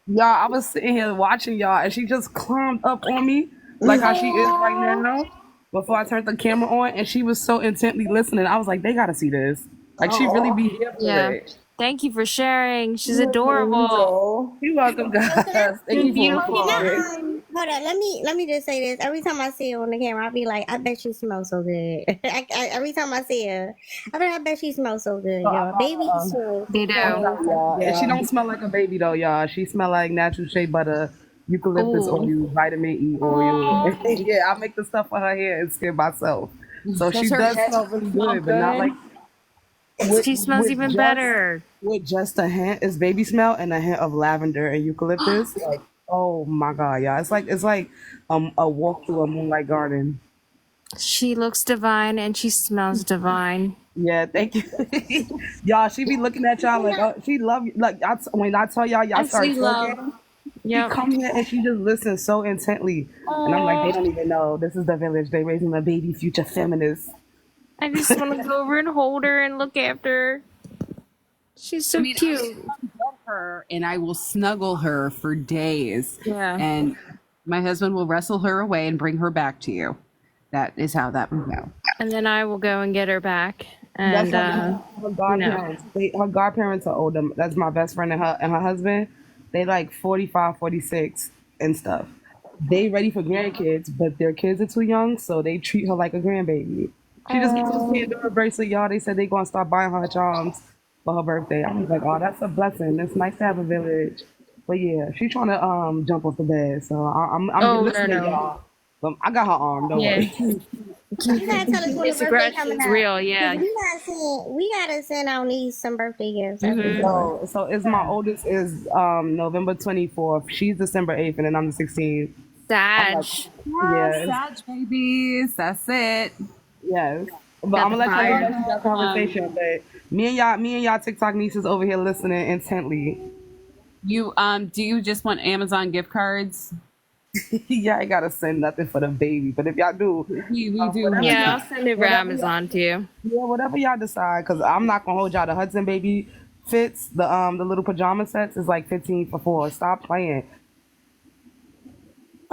Y'all, I was sitting here watching y'all, and she just climbed up on me like how she is right now. Before I turned the camera on, and she was so intently listening. I was like, they gotta see this. Like she really be here for Yeah. it. Thank you for sharing. She's adorable. You're welcome, guys. Thank you for Beautiful. recording. Hold on, let me just say this. Every time I see her on the camera, I'll be like, I bet she smells so good. Every time I see her, I bet she smells so good, So I y'all. bought Baby smell They I'm do. telling y'all, and she yeah. don't smell like a baby though, y'all. She smell like natural shea butter, eucalyptus Ooh. oil, vitamin E oil. Yeah, I make the stuff for her hair and skin myself. So she Does her does head smell really smell good, but not good? like with She smells with even just better. with just a hint is baby smell and a hint of lavender and eucalyptus. Like, oh my god, y'all. It's like a walk through a moonlight garden. She looks divine and she smells divine. Yeah, thank you. Y'all, she be looking at y'all like, oh, she love you. Like, when I tell y'all start Actually, love. talking, she Yep. come here and she just listens so intently. And I'm like, they Oh, don't even know. This is the village. They raising a baby future feminist. I just want to go over and hold her and look after her. She's I so mean, I cute. love her and I will snuggle her for days. Yeah. And my husband will wrestle her away and bring her back to you. That is how that would go. And then I will go and get her back. That's And, her you know. godparents. Her godparents are older. That's my best friend and her husband. They like 45, 46 and stuff. They ready for grandkids, but their kids are too young, so they treat her like a grandbaby. She just got this Pandora bracelet, y'all. They said they gonna start buying her charms for her birthday. I was like, oh, that's a blessing. It's nice to have a village. But yeah, she trying to jump off the bed, so I'm Oh, no, listening, no. y'all. I got her arm. Don't Yeah. worry. You gotta tell us when the This birthday coming aggression's up. real, Cause yeah. we gotta send our niece some birthday gifts. That's for Mm-hmm. sure. So it's my oldest is November 24th. She's December 8th, and then I'm the 16th. I'm Sag. like, Ah, yeah, Sag babies. That's it. yes. But Got I'm the gonna let y'all fire. get back to that conversation. But me and y'all TikTok nieces over here listening intently. You do you just want Amazon gift cards? Yeah, I gotta send nothing for the baby. But if y'all do, We do whatever have Yeah, y'all, I'll send it for whatever y'all, Amazon too. yeah, whatever y'all decide, because I'm not gonna hold y'all. The Hudson baby fits the little pajama sets is like 15 for four. Stop playing.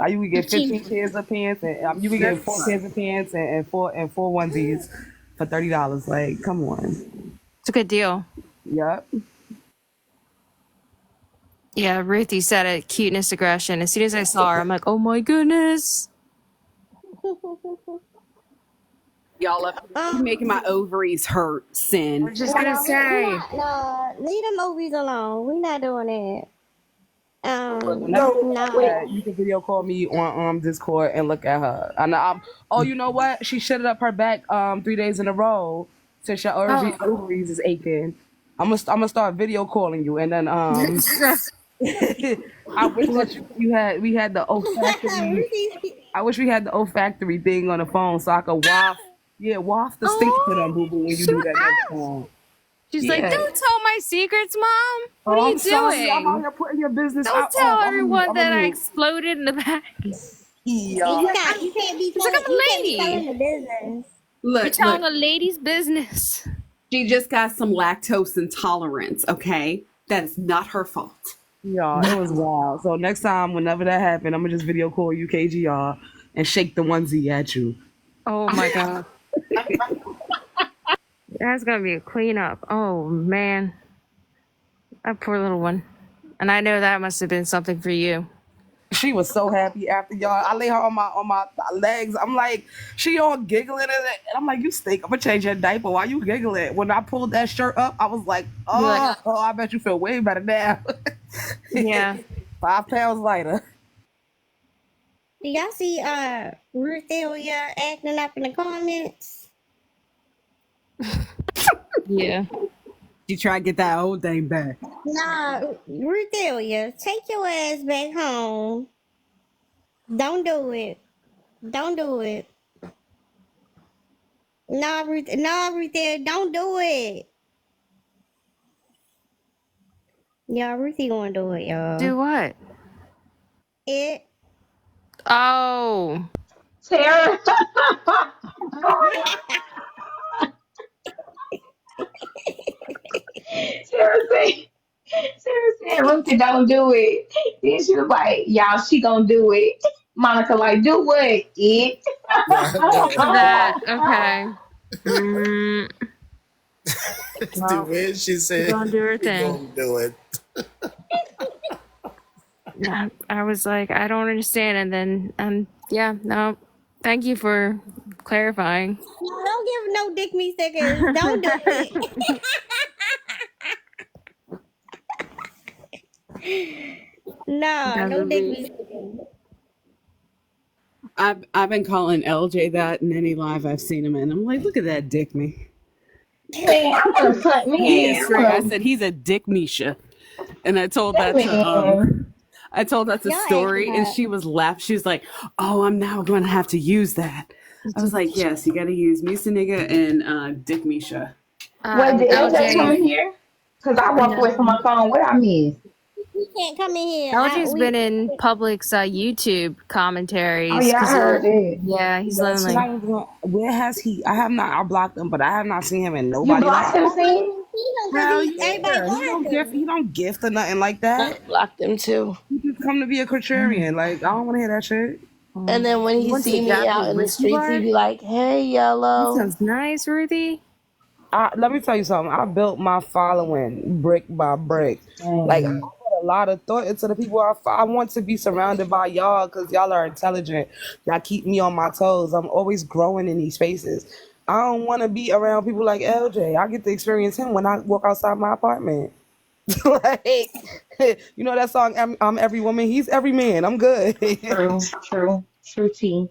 You would get 15 pairs of pants, and you would get four pairs of pants and four onesies for $30. Like, come on. It's a good deal. Yep. Yeah, Ruthie said it, cuteness aggression. As soon as I saw her, I'm like, oh my goodness. y'all up. You Um, making my ovaries hurt, I Sin. was just gonna we say. not leave them movies alone. We not doing that. Look, whenever you No. want that, you can video call me on Discord and look at her. And oh, you know what? She shitted up her back 3 days in a row since your Oh. ovaries is aching. I'm gonna start video calling you, and then I wish that we had the olfactory. Ruthie, I wish we had the olfactory thing on the phone so I could waft the stink to them, Oh, boo boo, when you she do would that next ask. time. She's like, Yeah. don't tell my secrets, Mom. What are Oh, you I'm sorry. I'm out doing? here putting your business Don't out. tell I'm everyone a that I mute. exploded in the back. and Yeah. She's like, I'm a you can't be lady. telling the business. You're Look, telling look. a lady's business. She just got some lactose intolerance. Okay, that is not her fault. Yeah, it was wild. So next time, whenever that happened, I'm gonna just video call you KGR and shake the onesie at you. Oh my god. That's gonna be a cleanup. Oh man. That poor little one. And I know that must have been something for you. She was so happy after y'all. I lay her on my legs. I'm like, she all giggling and I'm like, you stink. I'm gonna change your diaper. Why you giggling? When I pulled that shirt up, I was like, You're like, oh, I bet you feel way better now. yeah. 5 pounds lighter. Do y'all see Ruth Elia acting up in the comments? Yeah. She tried to get that old thing back. Nah, Ruth Elia, take your ass back home. Don't do it. Don't do it. Nah, Ruth Elia, don't do it. Y'all, Ruthie gonna do it, y'all. Do what? It. Oh. Sarah. Sarah said, Sarah said, Ruthie, don't do it. Then she was like, y'all, she gonna do it. Monica, like, do what? It. That okay. Mm, The well, way she she's said, gonna do her she thing. gonna do it. I was like, I don't understand. And then, yeah, no, thank you for clarifying. No, don't give no dick me stickers. Don't do it. No, That no would dick be. me stickers. I've been calling LJ that in any live I've seen him in. I'm like, look at that dick me. Man, I want to put He is man. I straight. I want said he's a dick Misha, and that man. I told that to Y'all acting Story, and up. she was laughing. She was like, "Oh, I'm now going to have to use that." I was like, "Yes, you got to use Misa nigga and Dick Misha." Wait, did LJ come LJ, in here? Cause I walked away from no. my phone. What I miss? You can't come in here. LJ's been in Public's YouTube Oh commentaries yeah, I because heard that. yeah, he's That shit lonely. I was going. Where has he? I have not. I blocked him, but I have not seen him in You nobody blocked live. him, see? because Hell everybody yeah. He blocked don't gift. him. He don't gift or nothing like that. I blocked him too. He just come to be a contrarian. Like I don't want to hear that shit. And then when You he went to see me out Japanese in the whiskey streets, he bar? be like, "Hey, That yellow." sounds nice, Ruthie. Let me tell you something. I built my following brick by brick. Like I Dang. put a lot of thought into the people I want to be surrounded by y'all because y'all are intelligent. Y'all keep me on my toes. I'm always growing in these spaces. I don't want to be around people like LJ. I get to experience him when I walk outside my apartment. Like, you know that song, I'm Every Woman? He's every man. I'm good. True, true, true T.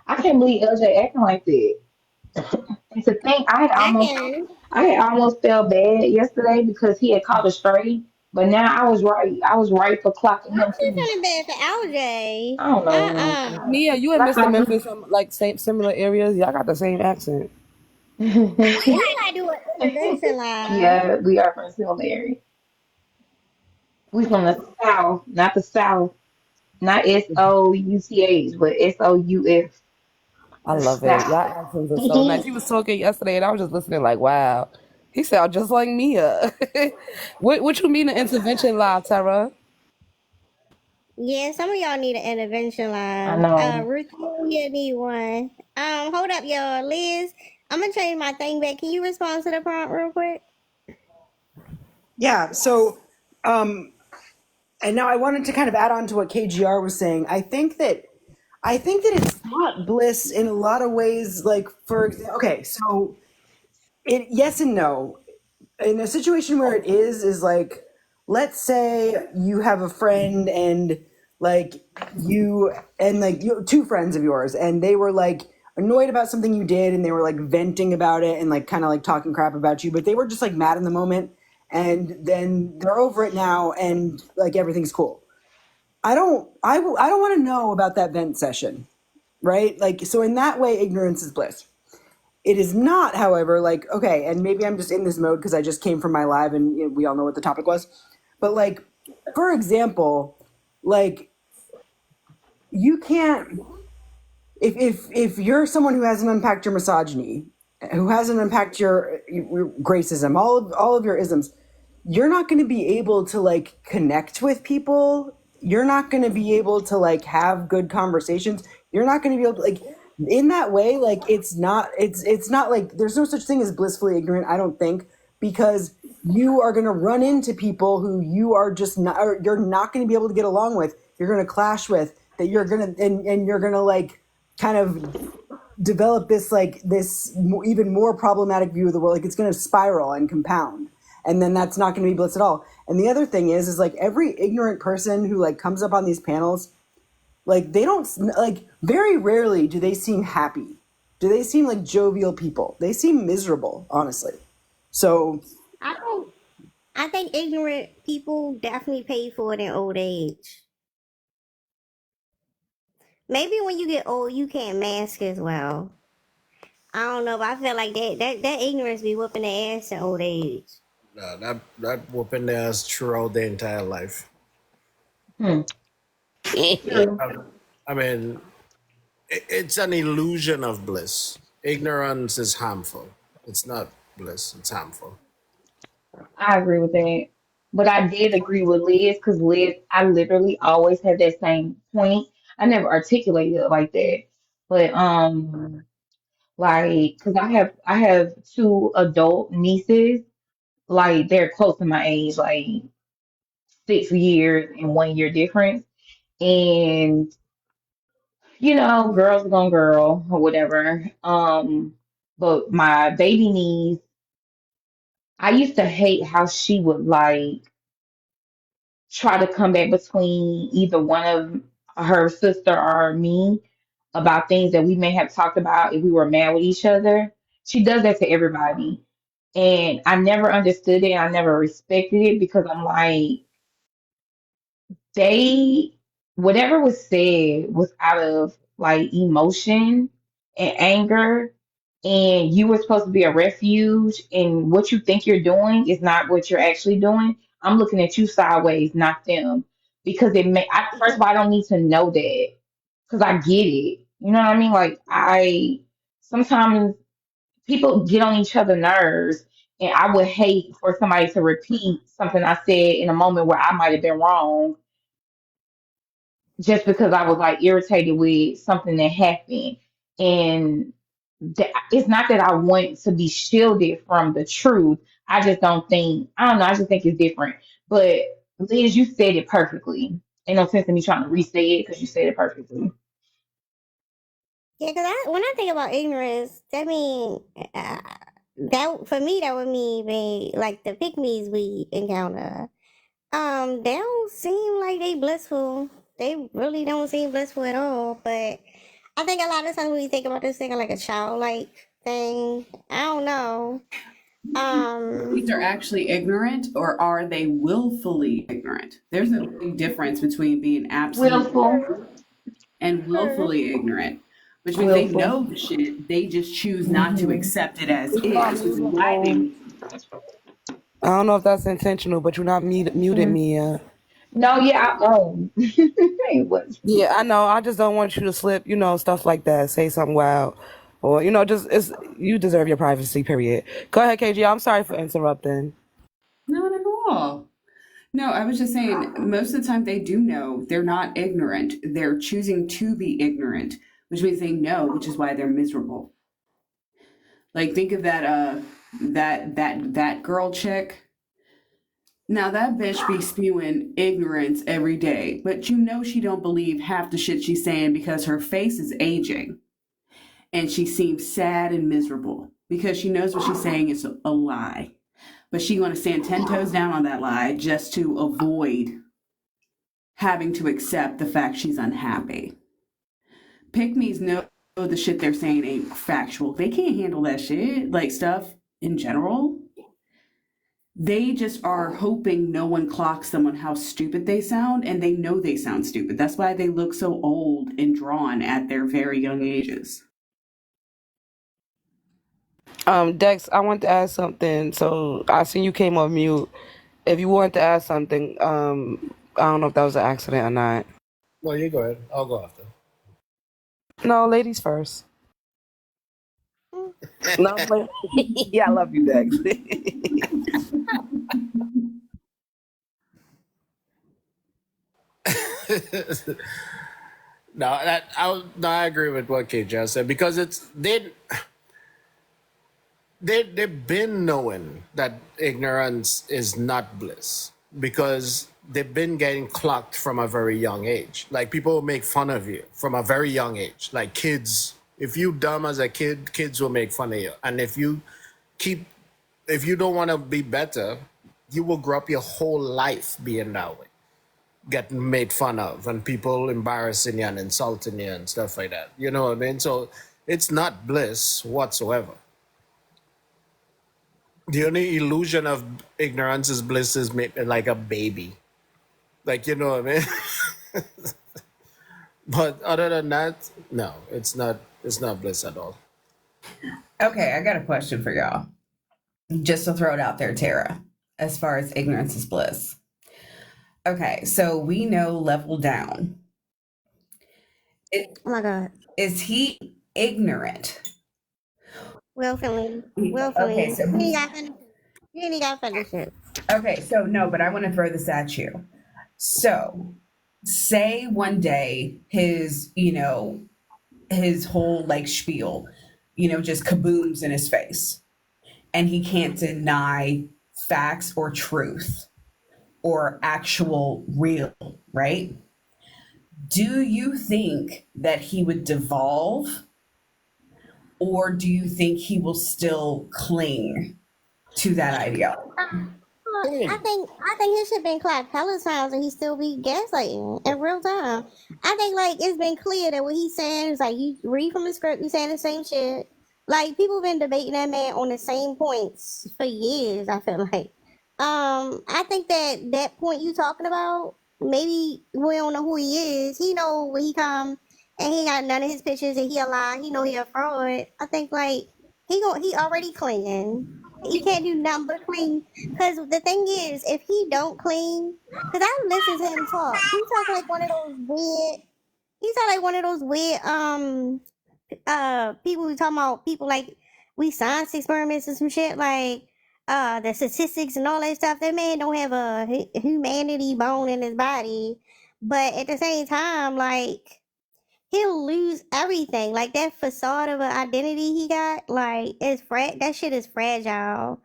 I can't believe LJ acting like that. And to think I can. I had almost felt bad yesterday because he had caught a stray, but now I was right. I was right for clocking I'm him still too. feeling bad for LJ. I don't know, Uh-uh. Mia, you and like Mr. I Memphis, like same similar areas. Y'all got the same accent. We gotta do an intervention live. yeah, we are from Silver. We from the South, not the South. Not SOUTH, but SOUF. I The love it. Y'all South. accents are so nice. He was talking yesterday, and I was just listening, like, wow. He sound just like Mia. What you mean an intervention live, Tara? Yeah, some of y'all need an intervention I live. know. Ruth, you need one. Hold up, y'all. Liz, I'm gonna change my thing back. Can you respond to the prompt real quick? Yeah. So, and now I wanted to kind of add on to what KGR was saying. I think that it's not bliss in a lot of ways. Like for okay, so it yes and no. In a situation where it is like, let's say you have a friend and like you two friends of yours and they were like annoyed about something you did and they were like venting about it and like kind of like talking crap about you, but they were just like mad in the moment and then they're over it now and like everything's cool. I don't want to know about that vent session, right? Like, so in that way, ignorance is bliss. It is not, however, like, okay, and maybe I'm just in this mode because I just came from my live and we all know what the topic was. But like, for example, like you can't if you're someone who hasn't unpacked your misogyny, who hasn't unpacked your gracism, all of your isms, you're not going to be able to like connect with people. You're not going to be able to like have good conversations. You're not going to be able to like in that way like it's not like there's no such thing as blissfully ignorant, I don't think, because you are going to run into people who you are just not or you're not going to be able to get along with. You're going to clash with that you're going to and you're going to like kind of develop this like even more problematic view of the world. Like it's going to spiral and compound, and then that's not going to be bliss at all. And the other thing is like every ignorant person who like comes up on these panels, like they don't like very rarely do they seem happy. Do they seem like jovial people? They seem miserable, honestly. So I think I think ignorant people definitely pay for it in old age. Maybe when you get old, you can't mask as well. I don't know, but I feel like that ignorance be whooping their ass in old age. No, that whooping their ass throughout their entire life. Hmm. True. I mean, it's an illusion of bliss. Ignorance is harmful. It's not bliss. It's harmful. I agree with that. But I did agree with Liz because Liz, I literally always had that same point. I never articulated it like that. But like, because I have two adult nieces, like they're close to my age, like 6 years and 1 year difference. And, girls are gonna girl or whatever. But my baby niece, I used to hate how she would like try to come back between either one of her sister or me about things that we may have talked about if we were mad with each other. She does that to everybody. And I never understood it. I never respected it because I'm like, they, whatever was said was out of like emotion and anger. And you were supposed to be a refuge, and what you think you're doing is not what you're actually doing. I'm looking at you sideways, not them, because first of all, I don't need to know that because I get it. You know what I mean? Like I sometimes people get on each other's nerves, and I would hate for somebody to repeat something I said in a moment where I might have been wrong, just because I was like irritated with something that happened. And it's not that I want to be shielded from the truth. I just don't think, I don't know, I just think it's different. But Liz, you said it perfectly. Ain't no sense in me trying to re-say it because you said it perfectly. Yeah, because when I think about ignorance, that mean that for me that would mean like the pygmies we encounter. They don't seem like they blissful. They really don't seem blissful at all. But I think a lot of times when we think about this thing like a childlike thing, I don't know. They're actually ignorant, or are they willfully ignorant? There's a big difference between being absolutely Willful. and Hmm. willfully ignorant, which means they Willful. know the shit, they just choose not to Hmm. accept it as You're not is, which is why they. muted. I don't know if that's intentional, but you're not muted, Hmm. Mia. No, yeah, it was. Yeah, I know. I just don't want you to slip, stuff like that. Say something wild. Or, just, you deserve your privacy, period. Go ahead, KG. I'm sorry for interrupting. Not at all. No, I was just saying, most of the time they do know. They're not ignorant. They're choosing to be ignorant, which means they know, which is why they're miserable. Like think of that girl chick. Now that bitch be spewing ignorance every day, but you know she don't believe half the shit she's saying because her face is aging and she seems sad and miserable because she knows what she's saying is a lie. But she gonna stand 10 toes down on that lie just to avoid having to accept the fact she's unhappy. Pick-me's know the shit they're saying ain't factual. They can't handle that shit, like stuff in general. They just are hoping no one clocks them on how stupid they sound, and they know they sound stupid. That's why they look so old and drawn at their very young ages. Dex, I want to ask something. So I seen you came on mute. If you want to ask something, I don't know if that was an accident or not. Well, you go ahead. I'll go after. No, ladies first. No, yeah, I love you, Dex. I agree with what KJ said because they've been knowing that ignorance is not bliss because they've been getting clocked from a very young age. Like people make fun of you from a very young age. Like kids, if you dumb as a kid, kids will make fun of you. And keep, if you don't want to be better, you will grow up your whole life being that way, getting made fun of, and people embarrassing you and insulting you and stuff like that. You know what I mean? So it's not bliss whatsoever. The only illusion of ignorance is bliss is like a baby. Like, you know what I mean? But other than that, no, it's not bliss at all. Okay, I got a question for y'all. Just to throw it out there, Tara, as far as ignorance is bliss. Okay, so we know level down. Oh my God. Is he ignorant? Willfully. Okay, Willfully. so You ain't he's got finish it. You ain't got finish it. okay, so no, but I want to throw this at you. So, say one day his whole like spiel, just kabooms in his face and he can't deny facts or truth. or actual real, right? Do you think that he would devolve, or do you think he will still cling to that ideology? Clean. I think his shit been clocked hella times and he still be gaslighting in real time. I think like it's been clear that what he's saying is like you read from the script, he's saying the same shit. Like people been debating that man on the same points for years. I feel like. I think that that point you talking about, maybe we don't know who he is. He know when he come and he got none of his pictures and he a lie. He know he a fraud. I think like he already clinging. He can't do nothing but cling. Cause the thing is, if he don't clean, cause I listen to him talk. He talk like one of those weird. He talk like one of those weird people who talking about people like we science experiments and some shit like the statistics and all that stuff. That man don't have a humanity bone in his body, but at the same time, like he'll lose everything. Like that facade of an identity he got, like that shit is fragile.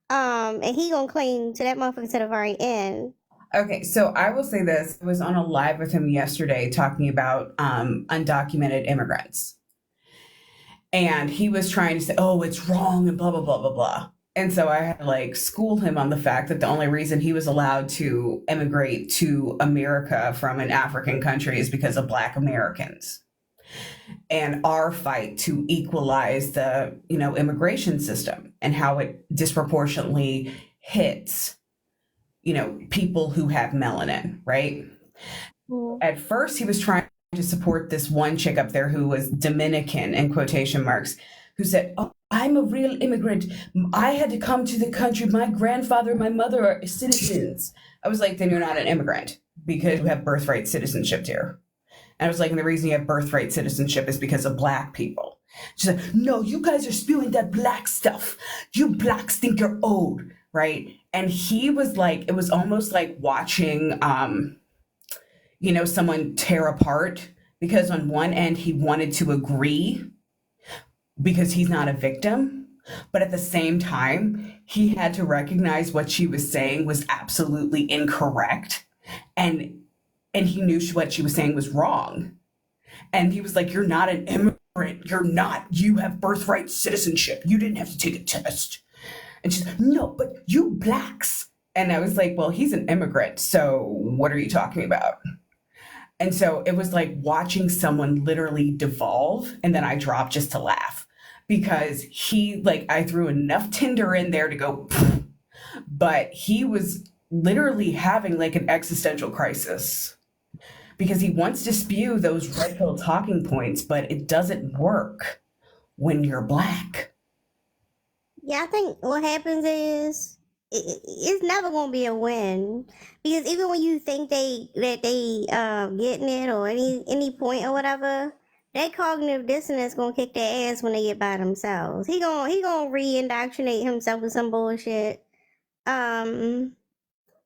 And he gonna cling to that motherfucker to the very end. Okay, so I will say this. I was on a live with him yesterday talking about undocumented immigrants. And he was trying to say, oh, it's wrong and blah, blah, blah, blah, blah. And so I had to like school him on the fact that the only reason he was allowed to immigrate to America from an African country is because of Black Americans. And our fight to equalize the, immigration system and how it disproportionately hits, people who have melanin, right? At first, he was trying to support this one chick up there who was Dominican, in quotation marks, who said, oh, I'm a real immigrant. I had to come to the country. My grandfather and my mother are citizens. I was like, then you're not an immigrant because you have birthright citizenship here. And I was like, and the reason you have birthright citizenship is because of Black people. She's like, no, you guys are spewing that Black stuff. You Blacks think you're old, right? And he was like, it was almost like watching, someone tear apart, because on one end he wanted to agree because he's not a victim, but at the same time he had to recognize what she was saying was absolutely incorrect, and he knew what she was saying was wrong. And he was like, you're not an immigrant, you have birthright citizenship, you didn't have to take a test. And she's like, no, but you Blacks. And I was like, well, he's an immigrant, so what are you talking about? And so it was like watching someone literally devolve, and then I dropped just to laugh because I threw enough Tinder in there to go, but he was literally having like an existential crisis because he wants to spew those red pill talking points, but it doesn't work when you're Black. Yeah, I think what happens is it's never gonna be a win because even when you think they getting it or any point or whatever, that cognitive dissonance gonna kick their ass when they get by themselves. He gonna re-indoctrinate himself with some bullshit. And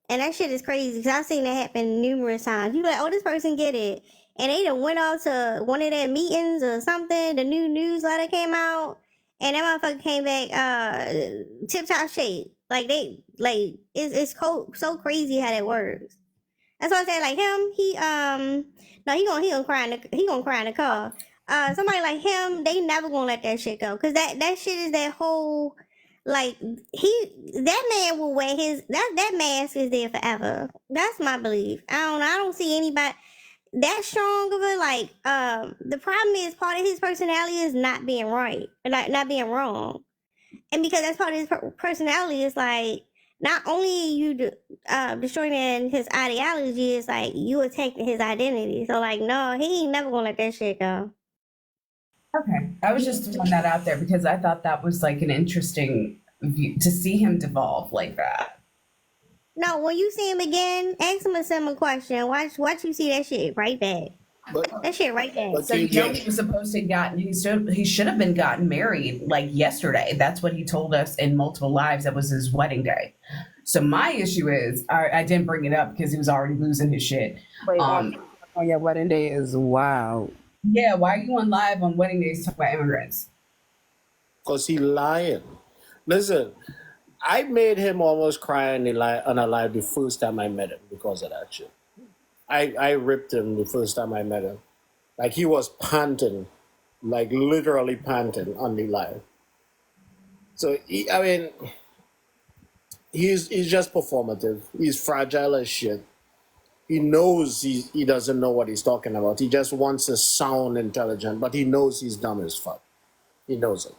that shit is crazy because I've seen that happen numerous times. You like, oh, this person get it, and they done went out to one of their meetings or something. The new newsletter came out, and that motherfucker came back tip top shape. Like so crazy how that works. That's why I say like him. No, he gonna cry in the car. Somebody like him, they never gonna let that shit go because that shit is that whole. Like that man will wear that mask is there forever. That's my belief. I don't see anybody that strong of a the problem is part of his personality is not being right, not being wrong, and because that's part of his personality is like not only you destroying his ideology, it's like you attacking his identity. So like no, he ain't never gonna let that shit go. Okay. I was just throwing that out there because I thought that was like an interesting view to see him devolve like that. No, when you see him again, ask him a similar question. Watch you see that shit right back. But That shit right back. So he was supposed to he should have been gotten married like yesterday. That's what he told us in multiple lives. That was his wedding day. So my issue is I didn't bring it up because he was already losing his shit. Wait, on your wedding day is wild. Yeah, why are you on live on wedding days talking about immigrants? because he lying. Listen, I made him almost cry on a live the first time I met him because of that shit. I ripped him the first time I met him. Like he was panting, like literally panting on the live. So I mean, he's just performative. He's fragile as shit. He knows he doesn't know what he's talking about. He just wants to sound intelligent, but he knows he's dumb as fuck. He knows it.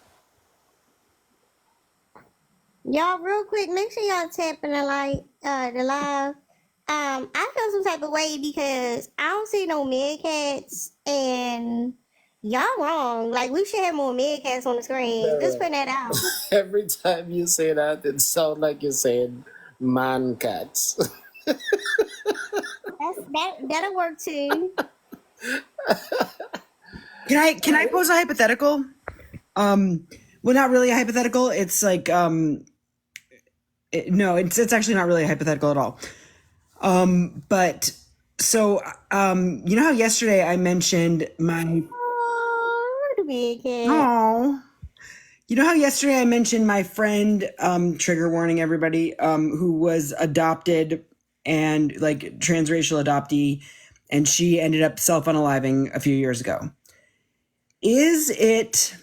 Y'all, real quick, make sure y'all tapping the live. I feel some type of way because I don't see no cats, and y'all wrong. Like, we should have more cats on the screen. Just putting that out. Every time you say that, it sounds like you're saying man cats. That'll work too. Can I pose a hypothetical? Well, not really a hypothetical. It's like no, it's actually not really a hypothetical at all. But so you know how yesterday I mentioned my Oh, the cat. oh. You know how yesterday I mentioned my friend, trigger warning everybody, who was adopted and like transracial adoptee, and she ended up self-unaliving a few years ago. Is it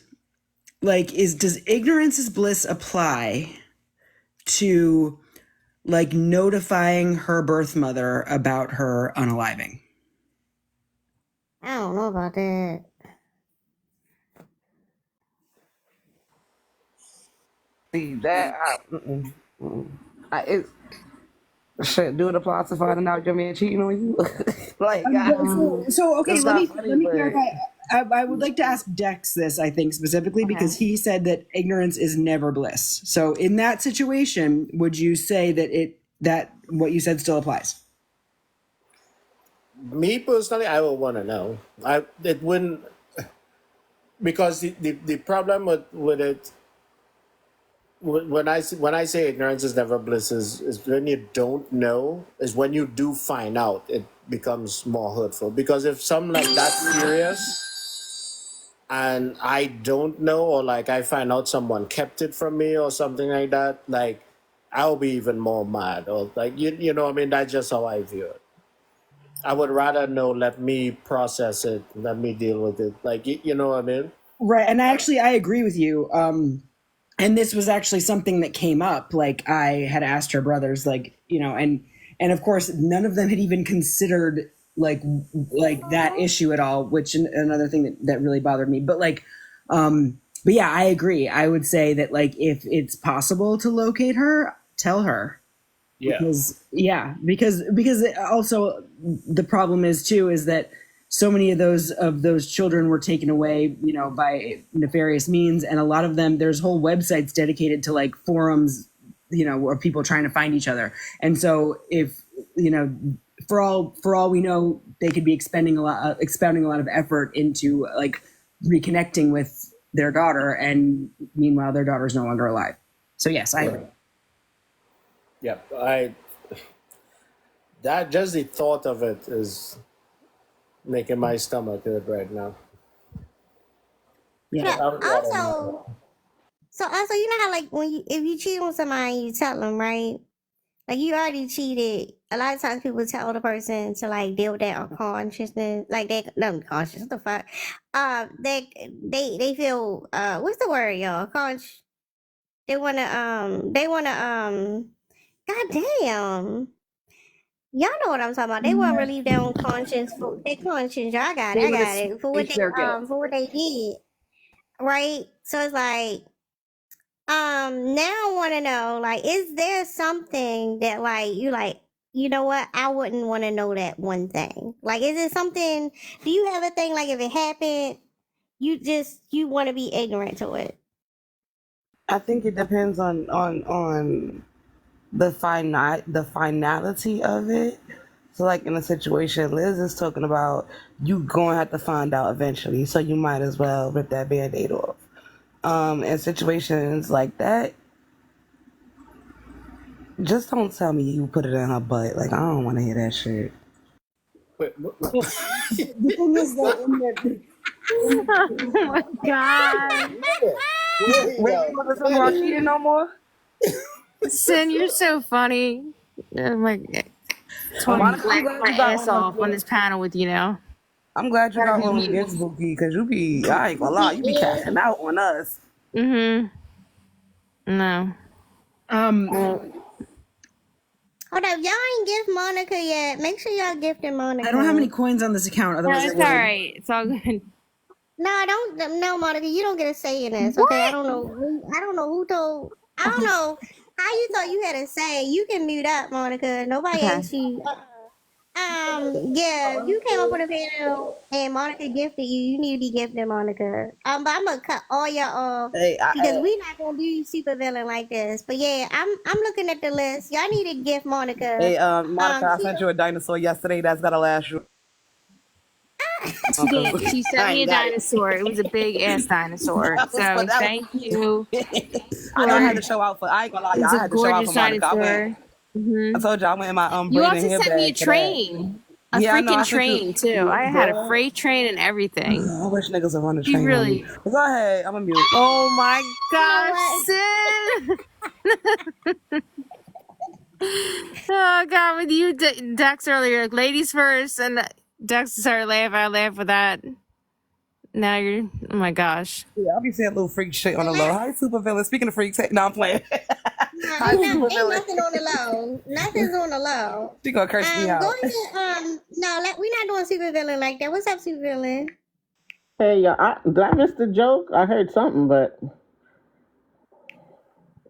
like does ignorance is bliss apply to like notifying her birth mother about her unaliving? I don't know about that. See that? Shit, do it apply to finding out your man cheating on you? Like, So okay, it's let not me funny, but clarify. I would like to ask Dex this, I think, specifically because he said that ignorance is never bliss. So in that situation, would you say that what you said still applies? Me personally, I would want to know. It wouldn't, because the problem with it, when I say ignorance is never bliss, is when you don't know, is when you do find out, it becomes more hurtful. Because if something like that serious and I don't know, or like I find out someone kept it from me or something like that, like I'll be even more mad, or like you know what I mean. That's just how I view it. I would rather know. Let me process it. Let me deal with it. Like you know what I mean. Right, and I agree with you. And this was actually something that came up. Like I had asked her brothers, like and of course none of them had even considered like that issue at all. Which another thing that really bothered me. But yeah, I agree. I would say that like if it's possible to locate her, tell her. Yeah. Because also the problem is too is that so many of those children were taken away, by nefarious means, and a lot of them, there's whole websites dedicated to like forums, where people trying to find each other. And so if for all we know, they could be expounding a lot of effort into like reconnecting with their daughter, and meanwhile their daughter's no longer alive. So yes, I agree. Yeah, that just the thought of it is making my stomach hurt right now. Yeah. Also, you know how like if you cheat on somebody, you tell them, right? Like you already cheated. A lot of times people tell the person to like deal with that consciousness, like that. No, conscious. What the fuck? They feel what's the word, y'all? They wanna. God damn. Y'all know what I'm talking about. They want to relieve their own conscience for their conscience. Y'all got it. I got it. For what they did. Right? So it's like, now I want to know, like, is there something that, like, you know what? I wouldn't want to know that one thing. Like, is it something, do you have a thing, like, if it happened, you want to be ignorant to it? I think it depends on the finality of it. So like in a situation Liz is talking about, you gonna have to find out eventually, so you might as well rip that band-aid off. In situations like that, just don't tell me you put it in her butt. Like, I don't want to hear that shit. Wait, The thing is that Oh my god. Wait, you wasn't talking about cheating no more? Sin, you're so funny. Oh my God. Monica, I'm Laugh glad my you got ass one of off on them. this panel with you now. I'm glad you Gotta got be one of them me. gifts, Bookie, because I ain't gonna lie, you be Yeah. cashing out on us. Mm-hmm. No. Um, Hold up, y'all ain't gift Monica yet. Make sure y'all gifting I don't have any Monica. coins on this account, No, otherwise I it's all would. right. It's all good. No, I don't. No, Monica, you don't get a say in this. Okay, I What? don't know. I don't know who told. I don't know how you thought you had a say. You can mute up, Monica. Nobody Okay. asked you. Yeah, you came up with a panel and Monica gifted you. You need to be gifted, Monica. But I'm gonna cut all y'all off Hey, because we not gonna do super villain like this. But yeah, I'm looking at the list. Y'all need to gift Monica. Monica, I She sent you a dinosaur yesterday. That's gotta last you. She did. Cause She sent I me ain't a got it. dinosaur. It was a big ass dinosaur. That was So that thank you I know I for. had to show out for. I ain't gonna lie, y'all. It's I a had to show out for gorgeous Monica. dinosaur. I told you I went in my You braiding also hair sent me a bag for that. train. A Yeah, I know. I freaking sent you. train too. You I had a did? freight train and everything. I wish niggas would run the She train on me. really. But go ahead. I'm a mute. Oh my you know gosh, what? Sid! Oh god, with you, Dex earlier, like, ladies first, and Dex started laughing. I laughed with that. Now you're. Oh my gosh. Yeah, I'll be saying little freak shit on The the low. last, Hi, super villain. Speaking of freaks, no, I'm playing. no, Hi, super ain't villain. nothing on the low. Nothing's on the low. She gonna curse me Go out. ahead. No, we're not doing super villain like that. What's up, super villain? Hey, did I miss the joke? I heard something, but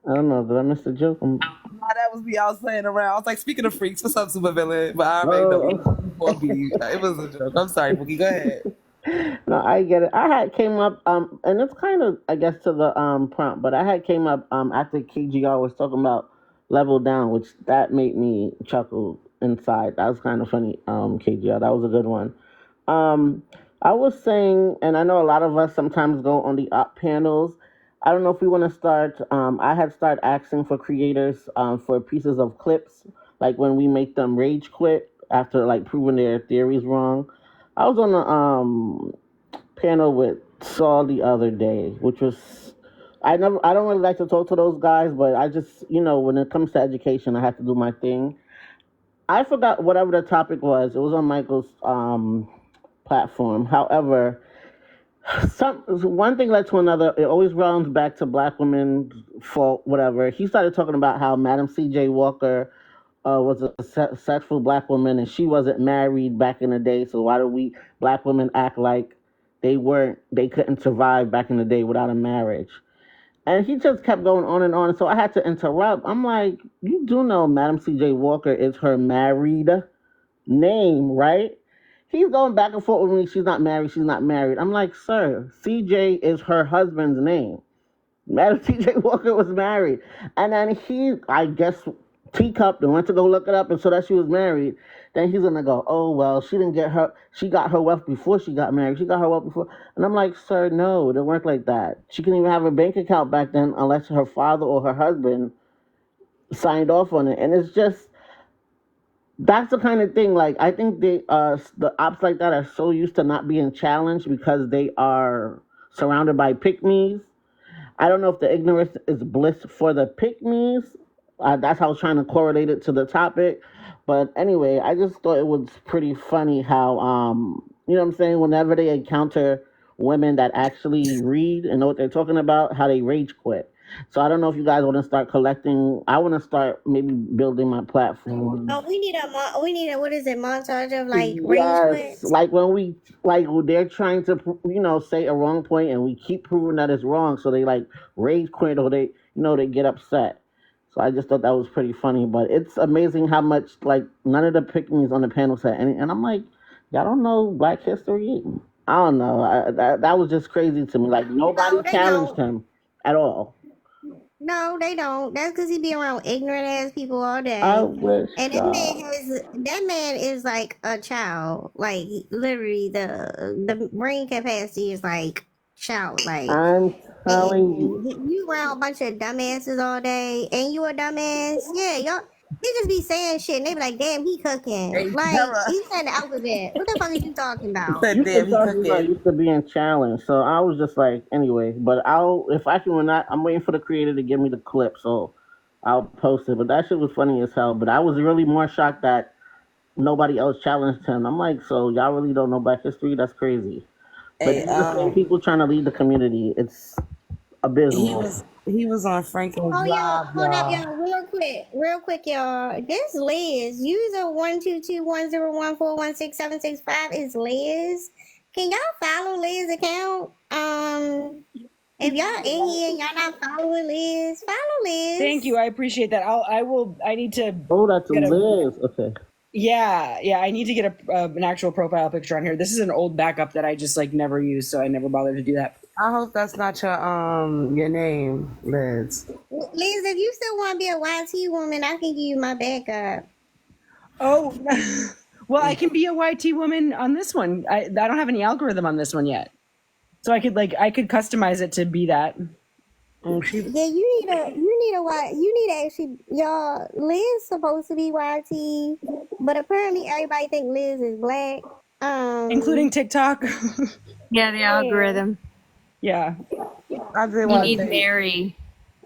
I don't know. Did I miss the joke? Nah, that was me. I was playing around. I was like, speaking of freaks, what's up, super villain? But I already know Oh, you for B. It was a joke. I'm sorry, Bookie. Go ahead. no, I get it. I had came up, and it's kind of, I guess, to the prompt, but I had came up after KGR was talking about level down, which that made me chuckle inside. That was kind of funny. KGR, that was a good one. Um, I was saying, and I know a lot of us sometimes go on the up panels. I don't know if we want to start. I had started asking for creators for pieces of clips, like when we make them rage quit after like proving their theories wrong. I was on a panel with Saul the other day, which was I don't really like to talk to those guys, but I just when it comes to education, I have to do my thing. I forgot whatever the topic was. It was on Michael's platform. However, one thing led to another. It always rounds back to black women's fault. Whatever. He started talking about how Madam C.J. Walker was a successful black woman and she wasn't married back in the day. So why do we black women act like they couldn't survive back in the day without a marriage? And he just kept going on and on. So I had to interrupt. I'm like, you do know Madam C.J. Walker is her married name, right? He's going back and forth with me. She's not married. She's not married. I'm like, sir, CJ is her husband's name. Madam TJ Walker was married. And then he, I guess, teacupped and went to go look it up and so that she was married. Then he's gonna go, oh well, she got her wealth before she got married. She got her wealth before. And I'm like, sir, no, it didn't work like that. She couldn't even have a bank account back then unless her father or her husband signed off on it. And it's just that's the kind of thing. Like I think the ops like that are so used to not being challenged because they are surrounded by pick me's. I don't know if the ignorance is bliss for the pick me's. That's how I was trying to correlate it to the topic. But anyway, I just thought it was pretty funny how you know what I'm saying, whenever they encounter women that actually read and know what they're talking about, how they rage quit. So I don't know if you guys want to start collecting. I want to start maybe building my platform. Oh, we need a what is it montage of like rage Yes, quits. like when they're trying to, say a wrong point, and we keep proving that it's wrong, so they like rage quit or they get upset. So I just thought that was pretty funny. But it's amazing how much like none of the pick-me's on the panel said any, and I'm like, y'all don't know Black History? I don't know. That was just crazy to me. Like No, nobody they challenged don't. him at all. No, they don't. That's because he be around ignorant ass people all I day. wish. And that man is like a child. Like literally the brain capacity is like child like. I'm telling you. And you around a bunch of dumbasses all day and you a dumbass. Yeah, y'all they just be saying shit and they be like, damn, he cooking. Hey, Like Tara. he said the alphabet. What the fuck is you talking He about? said, You can damn, he tell he's not cooking. used to being challenged. So I was just like, anyway. But if I can, when I'm waiting for the creator to give me the clip. So I'll post it. But that shit was funny as hell. But I was really more shocked that nobody else challenged him. I'm like, so y'all really don't know Black history? That's crazy. But Hey, these are the same people trying to lead the community. It's abysmal. he was on Franklin's Oh live, y'all, hold up, y'all. y'all, real quick, y'all. This Liz user 12210141676 is Liz. Can y'all follow Liz account? If y'all in here and y'all not following Liz, follow Liz. Thank you. I appreciate that. I need to Oh, that's get a. Liz. Okay. Yeah. I need to get an actual profile picture on here. This is an old backup that I just like never used, so I never bothered to do that. I hope that's not your name, Liz. Liz, if you still want to be a YT woman, I can give you my backup. Oh, well, I can be a YT woman on this one. I don't have any algorithm on this one yet, so I could customize it to be that. Yeah, you need to actually, y'all. Liz supposed to be YT, but apparently everybody think Liz is black. Including TikTok. Yeah, the algorithm. Yeah. I did You want to need say. Mary.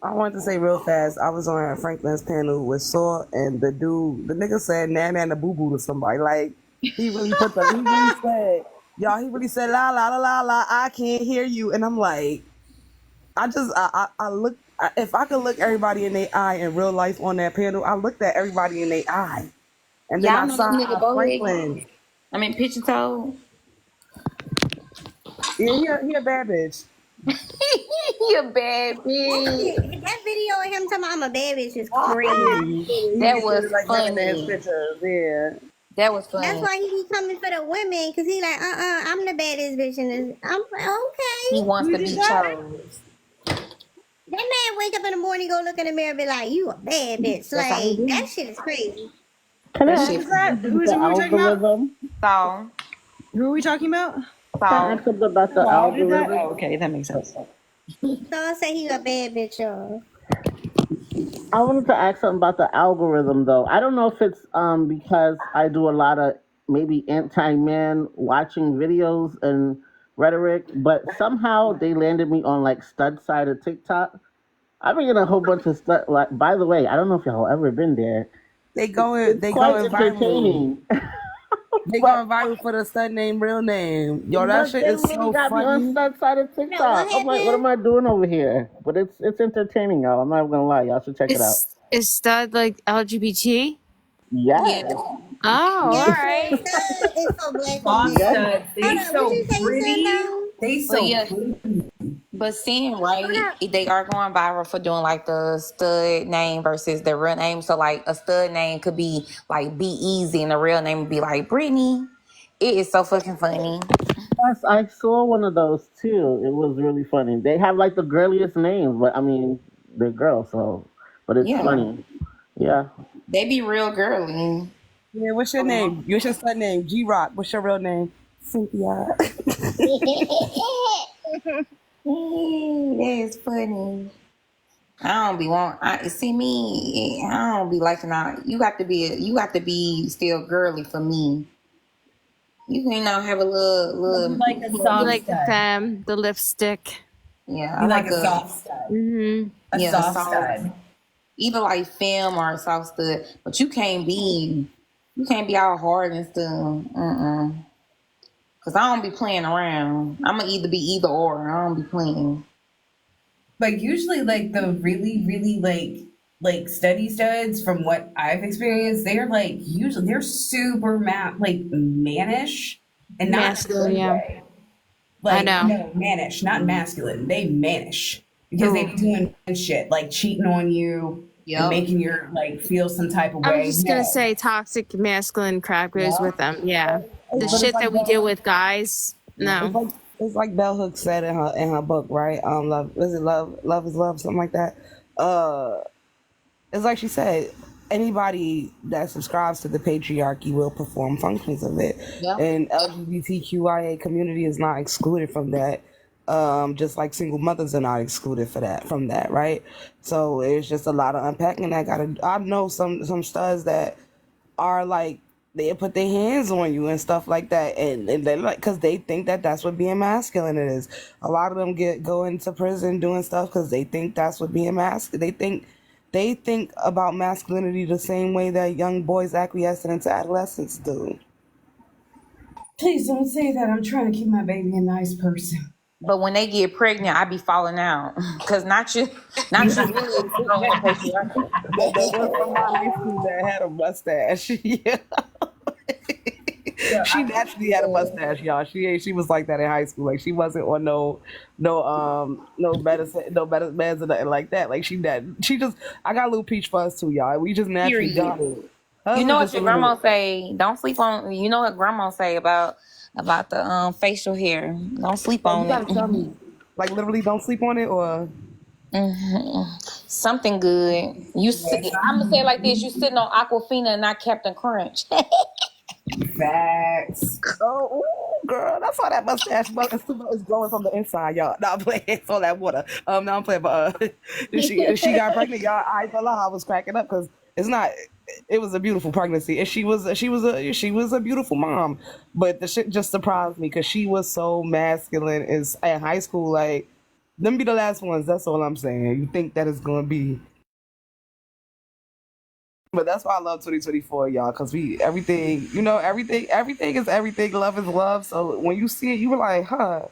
I wanted to say real fast. I was on Franklin's panel with Saw, and the nigga said "nan and the boo boo" to somebody. Like he really said, y'all. He really said "la la la la la." I can't hear you, and I'm like, I look. If I could look everybody in their eye in real life on that panel, I looked at everybody in their eye, and then Y'all I know this nigga saw Boy? Franklin. I mean, Pigeon Toe. Yeah, he a bad bitch. You a bad bitch. That video of him talking about I'm a bad bitch is Yeah, crazy. he That be was sending like women in his funny. pictures. Yeah. That was That's funny. why he be coming for the women, cause he like, I'm the baddest bitch in this. I'm like, He okay. wants Who to did be that? chose. That man wake up in the morning, go look in the mirror, and be like, you a bad bitch. That's how he Like that do. shit is crazy. Can That I Who ask shit is that? funny. Who something is about it? the Who are we talking about? algorithm? So, Who are we talking about? Can I so ask something about the Saul did that? algorithm? Oh, okay, that makes sense. So I say he a bad bitch, y'all. I wanted to ask something about the algorithm though. I don't know if it's because I do a lot of maybe anti-man watching videos and rhetoric, but somehow they landed me on like stud side of TikTok. I've been getting a whole bunch of stuff. Like, by the way, I don't know if y'all ever been there. They It's quite going viral. entertaining. They But going viral for the stud name, real name. Yo, that but shit they is really so got me on funny. stud side of No, what TikTok. I'm like, what happened? am I doing over here? But it's entertaining, y'all. I'm not even gonna lie. Y'all should check it out. Is stud like LGBT? yeah. Yes. Oh, all Yeah, so right. stud is so black for Boss Yes. men. studs, Hold they up, what so you say you said pretty. though? They But so yeah, pretty. but seeing Hold right, up. they are going viral for doing like the stud name versus the real name. So like a stud name could be like Be Easy, and the real name would be like Brittany. It is so fucking funny. Yes, I saw one of those too. It was really funny. They have like the girliest names, but I mean, they're girls, so but it's Yeah, funny. Yeah. they be real girly. Yeah, what's your name? What's your stud name? G Rock. What's your real name? Cynthia. That is funny. I don't be want. I see me. I don't be liking out. You got to be. You got to be still girly for me. You can have a You like a You soft little. like the stud. femme, the lipstick. Yeah, I You like like a soft stud. Mm-hmm. A a soft soft, stud. either like film or a soft stud. But you can't be all hard and stuff. Cause I don't be playing around. I'm gonna either be either or. I don't be playing. But usually, like the really, really like steady studs, from what I've experienced, they're like usually they're super like mannish, and not in a Masculine, good yeah. way. I Like know. no mannish, not masculine. They mannish because they Ooh. be doing shit like cheating on you and Yep. making you like feel some type of I was way. just gonna No. say toxic masculine crap goes with Yep. them. Yeah. The But it's shit like that we deal with guys, it's no. like it's like Bell Hooks said in her book, right? Love is it love is love, something like that. Uh, it's like she said, anybody that subscribes to the patriarchy will perform functions of it, Yep. and LGBTQIA community is not excluded from that. Just like single mothers are not excluded from that, right? So it's just a lot of unpacking that I know some studs that are like they put their hands on you and stuff like that, and they like because they think that that's what being masculine is. A lot of them go into prison doing stuff because they think that's what being masculine. They think they think about masculinity the same way that young boys acquiescing into adolescence do. Please don't say that. I'm trying to keep my baby a nice person. But when they get pregnant, I be falling out. Cause not you really controlling patriarchy. There was from my high school that had a mustache. Yeah. Yeah, She I naturally had a mustache, y'all. She was like that in high school. Like she wasn't on no medicine, no meds or nothing like that. Like she just I got a little peach fuzz too, y'all. We just naturally Period. got it. You Hers know was what just a your little. grandma say? Don't sleep on. You know what grandma say about the facial hair? Don't sleep Oh, you on it. gotta tell me. Like literally, don't sleep on it, or Something good. I'm gonna say it like this: you sitting on Aquafina and not Captain Crunch. facts. oh, ooh, girl, that's all that mustache is growing from the inside, y'all. No, I'm playing. It's all that water. No, I'm playing. But she got pregnant, y'all. I ain't gonna lie, I was cracking up because it's not. It was a beautiful pregnancy, and she was a beautiful mom. But the shit just surprised me because she was so masculine in high school. Like them be the last ones. That's all I'm saying. You think that it's gonna be. But that's why I love 2024, y'all, because everything, everything is everything. Love is love. So when you see it, you were like, huh.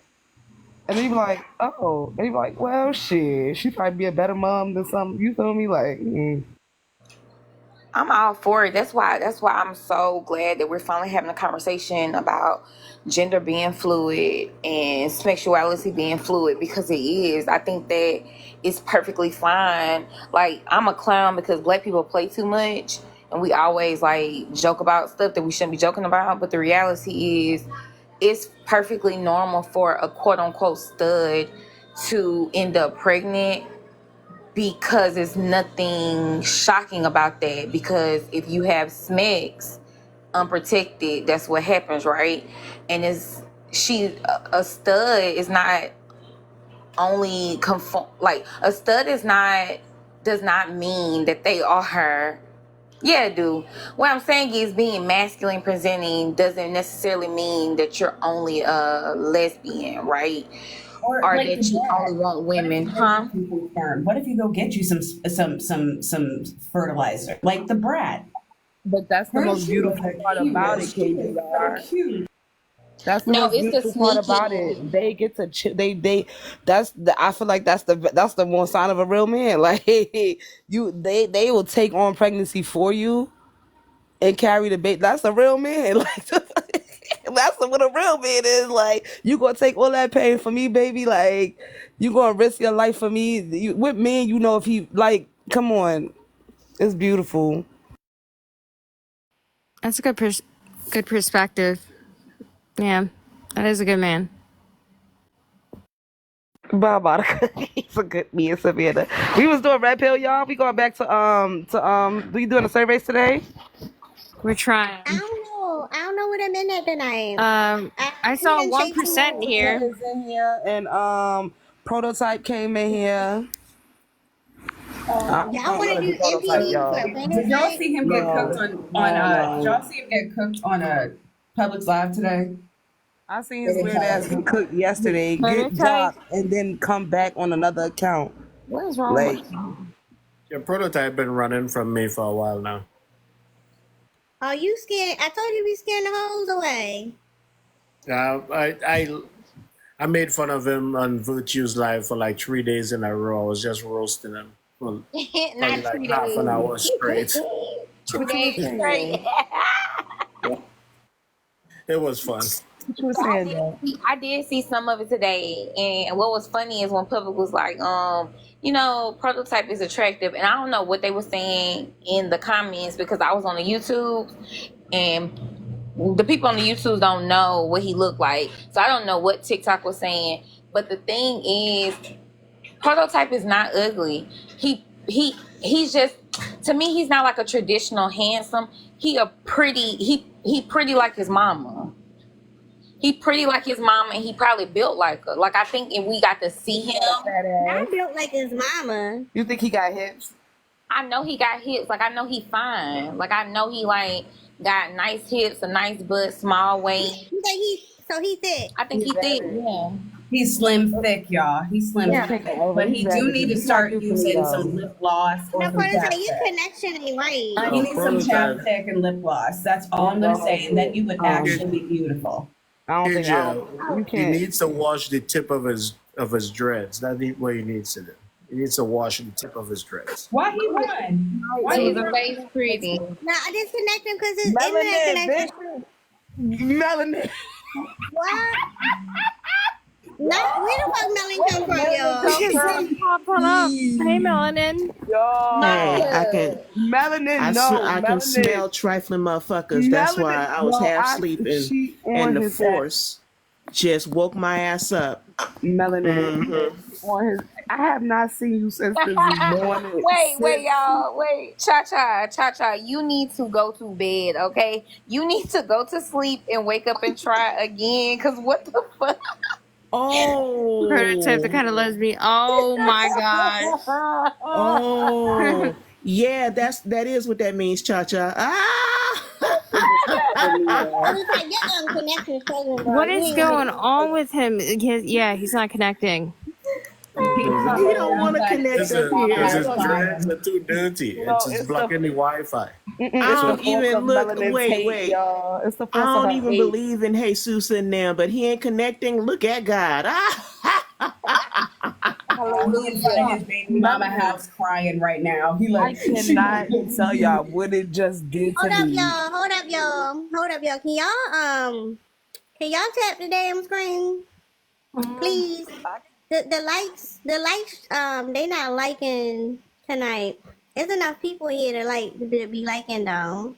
And then you be like, oh. And you be like, well, shit. She probably be a better mom than some. You feel me? Like, I'm all for it. That's why I'm so glad that we're finally having a conversation about gender being fluid and sexuality being fluid, because it is. I think that it's perfectly fine. Like, I'm a clown because black people play too much and we always like joke about stuff that we shouldn't be joking about, but the reality is it's perfectly normal for a quote unquote stud to end up pregnant, because it's nothing shocking about that. Because if you have SMEX unprotected, that's what happens, right? And it's a stud is not only conform, like a stud is not, does not mean that they are her. Yeah, dude. What I'm saying is being masculine presenting doesn't necessarily mean that you're only a lesbian, right? Or Or like the that you only brat. want What if women, you go huh? get you some sperm? What if you go get you some fertilizer? Like the brat. but that's the Her, most she was beautiful the part about it, cutest. She was so KBR. cute. That's the No, most it's the beautiful part about sneaking. it. They get to that's the I feel like that's the more sign of a real man. Like they will take on pregnancy for you and carry the baby. That's a real man. Like that's what a real man is. Like you gonna take all that pain for me, baby. Like you gonna risk your life for me. With men, if he like, come on, it's beautiful. That's a good perspective. Yeah, that is a good man. Bye, Monica. He's a good me and Savannah. We was doing red pill, y'all. We going back to. We doing the surveys today. We're trying. I don't know what I'm in at tonight. I We saw didn't say too 1% much. here. Is in here and prototype came in here. Y'all want to I'm do the prototype, MPD for y'all. a Did y'all prototype? see him get cooked No, on no, did y'all no. see him get cooked on a Publix Live today? I seen They his didn't weird tell ass us. get cooked yesterday, get Prototype. dropped, and then come back on another account. What is wrong with Like, Your prototype been running from me for a while now. Oh, you scared? I told you we scaring the hoes away. I made fun of him on Virtue's Live for like 3 days in a row. I was just roasting him for probably Not like 3 days. half an hour straight. what you 2 days were straight. saying? It was fun. What you were So saying, though? I did see some of it today, and what was funny is when Public was like, prototype is attractive, and I don't know what they were saying in the comments because I was on the YouTube, and the people on the YouTube don't know what he looked like, so I don't know what TikTok was saying. But the thing is, prototype is not ugly. He's just, to me, he's not like a traditional handsome. He pretty like his mama. He pretty like his mama, and he probably built like her. Like, I think if we got to see him, Fat Not ass. built like his mama. You think he got hips? I know he got hips. Like, I know he fine. Like, I know he like got nice hips, a nice butt, small waist. You think so he thick. I think He's he thick. average. Yeah. He's slim thick, y'all. He's slim He's Yeah. thick. taking over. But He's he do need ravaging. to He's not start new to me using some though. lip gloss or No, some prototype, your chapstick. connection ain't right. He needs some Prototype. chapstick and lip gloss. That's all I'm gonna say. And then you would actually be beautiful. Asia, You he can't. needs to wash the tip of his dreads. That's what he needs to do. He needs to wash the tip of his dreads. Why he won? Why So he the face pretty. No, I disconnect him because his internet Melanin, connection. bitch. Melanin. What? Not where the fuck Melon come from, Melanin y'all? come from Pop one up. Hey, Melanin. y'all. Hey, I can Melanin, no, I can melanin. smell trifling motherfuckers. That's Melanin, why I was no, half sleeping, she on and the his ass. force just woke my ass up. Melanin on his. I have not seen you since this morning. Wait, y'all. Wait. Cha-cha. You need to go to bed, okay? You need to go to sleep and wake up and try again. Because what the fuck? Prototype, the Oh, kind of lesbian. Oh my gosh. oh, yeah. That is what that means, Cha Cha. Ah. Prototype, your connection is crazy, bro. What You is ain't gonna going make on with him? He's not connecting. He Because don't want to connect up here. his dreads are too dirty. It's just It's the blocking the Wi-Fi. I it's the don't force even of look. melanin's Wait, hate, wait. y'all. It's the I force of don't her even hate. believe in Jesus in them, but he ain't connecting. Look at God. He in front of his baby mama Melanin. house crying right now. He I like she cannot tell y'all what it just did to Hold up, me. y'all. Hold up, y'all. Hold up, y'all. Can y'all tap the damn screen, please? The likes, they not liking tonight. There's enough people here to be liking though.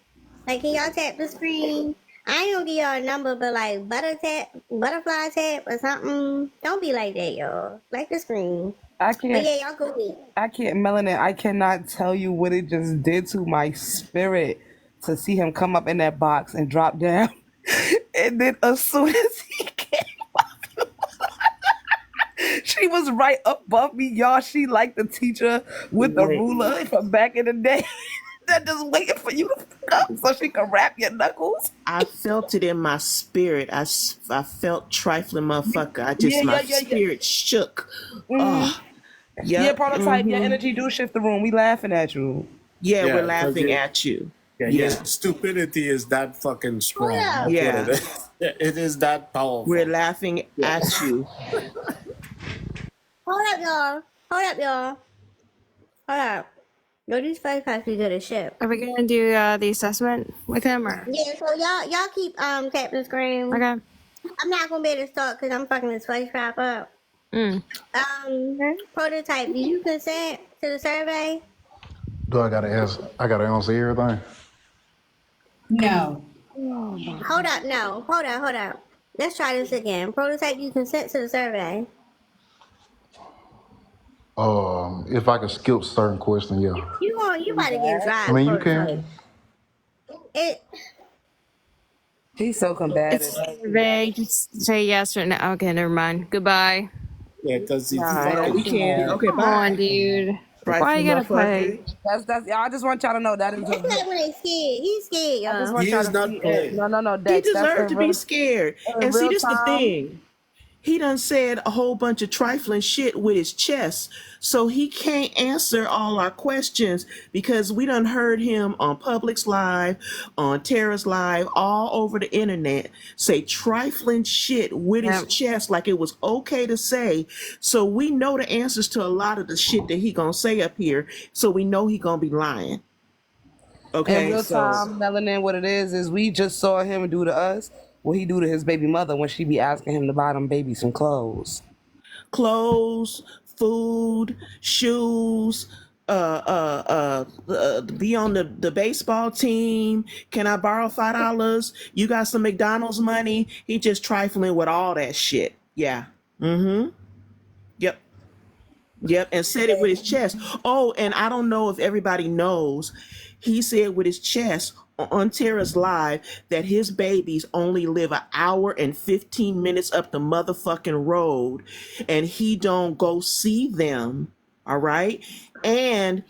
Like, can y'all tap the screen? I ain't gonna give y'all a number, but like butterfly tap or something. Don't be like that, y'all. Like the screen. I But can't. yeah, y'all go ahead. I can't, Melanin. I cannot tell you what it just did to my spirit to see him come up in that box and drop down, and then as soon as he came up, she was right above me, y'all. She like the teacher with the Wait. ruler from back in the day. That just waiting for you to come so she can wrap your knuckles. I felt it in my spirit. I felt trifling motherfucker. Yeah, My yeah, yeah, yeah. spirit shook. Mm-hmm. Oh, Yeah, yep. prototype. Your energy do shift the room. We laughing at you. Yeah, we're Yeah, because laughing at you. your Yeah, stupidity is that fucking Hold strong. up. That's what it yeah. is. It is that We're powerful. laughing at you. Hold up, y'all. Hold up, y'all. Hold up. Yo, these five be good as shit. Are we gonna do the assessment with him or? Yeah, so y'all keep tapping the screen. Okay. I'm not gonna be able to start because I'm fucking this spice crap up. Prototype, do you consent to the survey? Do I gotta answer? I gotta answer everything. no. Hold up, no. Hold up. Let's try this again. Prototype, you consent to the survey. If I could skip certain questions, yeah. You about to get I dry, mean, you prototype. can. It He's so combative. It's vague. Just say yes or no. Okay, never mind. Goodbye. Yeah, because he's Nah, Oh, we fucking. can't. Okay, Come on, bye. dude. Why Trifling you gotta play? motherfucker. That's. I just want y'all to know that is it's like when they scared. He's scared, I just y'all. want He y'all is to not see it. playing. No, He Dex. That's deserved to be scared. in And see, real this the time. thing. He done said a whole bunch of trifling shit with his chest, so he can't answer all our questions because we done heard him on Publix Live, on Terra's Live, all over the internet say trifling shit with his Yep. chest like it was okay to say. So we know the answers to a lot of the shit that he gonna say up here, so we know he gonna be lying. In Okay, real so time, Melanin, what it is we just saw him do to us what he do to his baby mother when she be asking him to buy them baby some clothes. clothes, food, shoes, be on the baseball team. Can I borrow $5? You got some McDonald's money? He just trifling with all that shit. Yeah. Mm-hmm. Yep. Yep, and said it with his chest. Oh, and I don't know if everybody knows, he said with his chest on Tara's Live that his babies only live an hour and 15 minutes up the motherfucking road, and he don't go see them. All right, and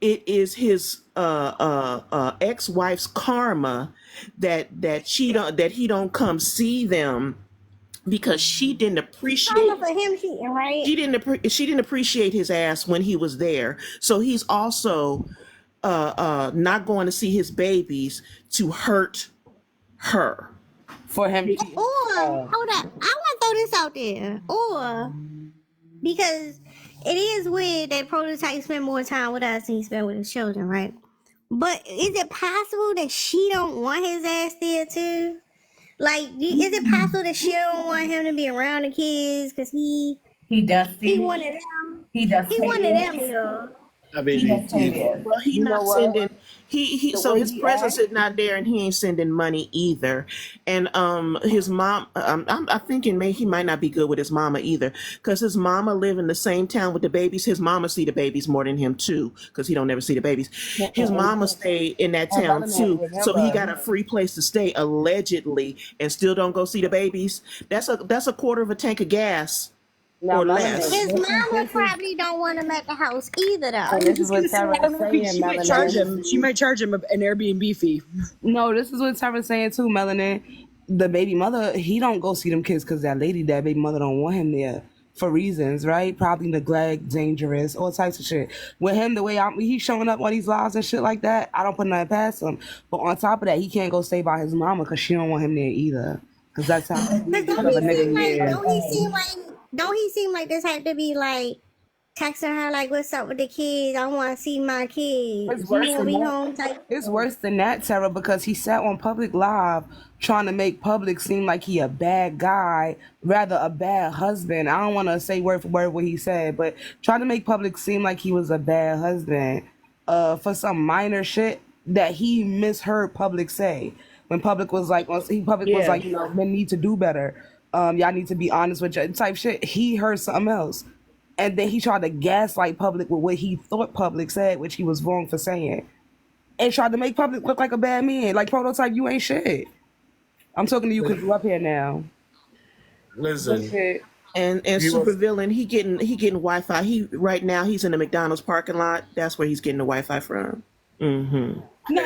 it is his ex-wife's karma that he don't come see them because she didn't Karma appreciate for him cheating, right? she didn't appreciate his ass when he was there. So he's also not going to see his babies to hurt her. For him cheating. Or hold up, I want to throw this out there. Or because it is weird that prototype spend more time with us than he spend with his children, right? But is it possible that she don't want his ass there too? Like, is it possible that she don't want him to be around the kids because He he dusty. wanted them? He does He say wanted them, this. yo. I mean, He does say this. Well, he You know not what? sending he The so way his he presence acts. is not there, and he ain't sending money either. And his mom, I'm thinking maybe he might not be good with his mama either, because his mama live in the same town with the babies. His mama see the babies more than him too, because he don't never see the babies. His mama stay in that And town Melanie, too, so he got remember, a free place to stay allegedly, and still don't go see the babies. That's a quarter of a tank of gas now or Melanin, less. His mama this is, probably don't want him at the house either, I and though. was this is just what gonna say, Sarah I is don't know if saying, she might charge Melanin. him. She might charge him an Airbnb fee. No, this is what Sarah's saying too, Melanin. The baby mother, he don't go see them kids because that baby mother don't want him there for reasons, right? Probably neglect, dangerous, all types of shit. With him, the way he's showing up on these lives and shit like that, I don't put nothing past him. But on top of that, he can't go stay by his mama because she don't want him there either. Because that's how Cause sweet don't of he a nigga seem he like is. don't he seem like this had to be like texting her like what's up with the kids? I want to see my It's kids. You worse gonna than be that. home type. It's worse than that, Sarah, because he sat on public live trying to make public seem like he a bad guy, rather a bad husband. I don't want to say word for word what he said, but trying to make public seem like he was a bad husband, for some minor shit that he misheard public say. When public was like, Yeah. men need to do better. Y'all need to be honest with you type shit. He heard something else. And then he tried to gaslight public with what he thought public said, which he was wrong for saying, and tried to make public look like a bad man. Like prototype, you ain't shit. I'm talking to you because you up here now. But listen, shit. And he super was villain, he getting Wi-Fi. He right now he's in the McDonald's parking lot. That's where he's getting the Wi-Fi from. Mm-hmm.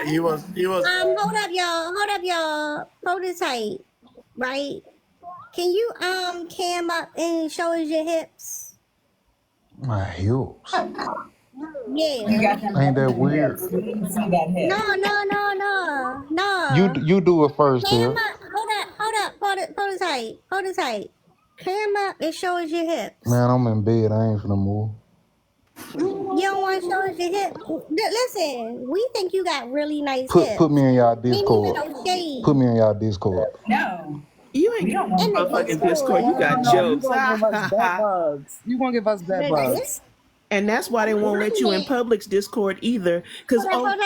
he was Hold up, y'all. Prototype, right? Can you cam up and show us your hips? My hips. You Yeah. got them Ain't that Mexican weird? hips. We need to see that hip. No. You do it first, Cam Tiff. up. Hold up. Prototype. Cam up and show us your hips. Man, I'm in bed. I ain't finna move. You don't want to show us your hips? Listen, we think you got really nice Put me hips. in y'all Ain't even Discord. no Put shade me in y'all Discord. No, You ain't we don't getting in want the no to. motherfucking Discord. Discord. You No, got no, you jokes. gonna give us bed bugs. You gonna give us bed The bugs. And that's why they won't let you in Discord. public's Discord either. Cause Hold on.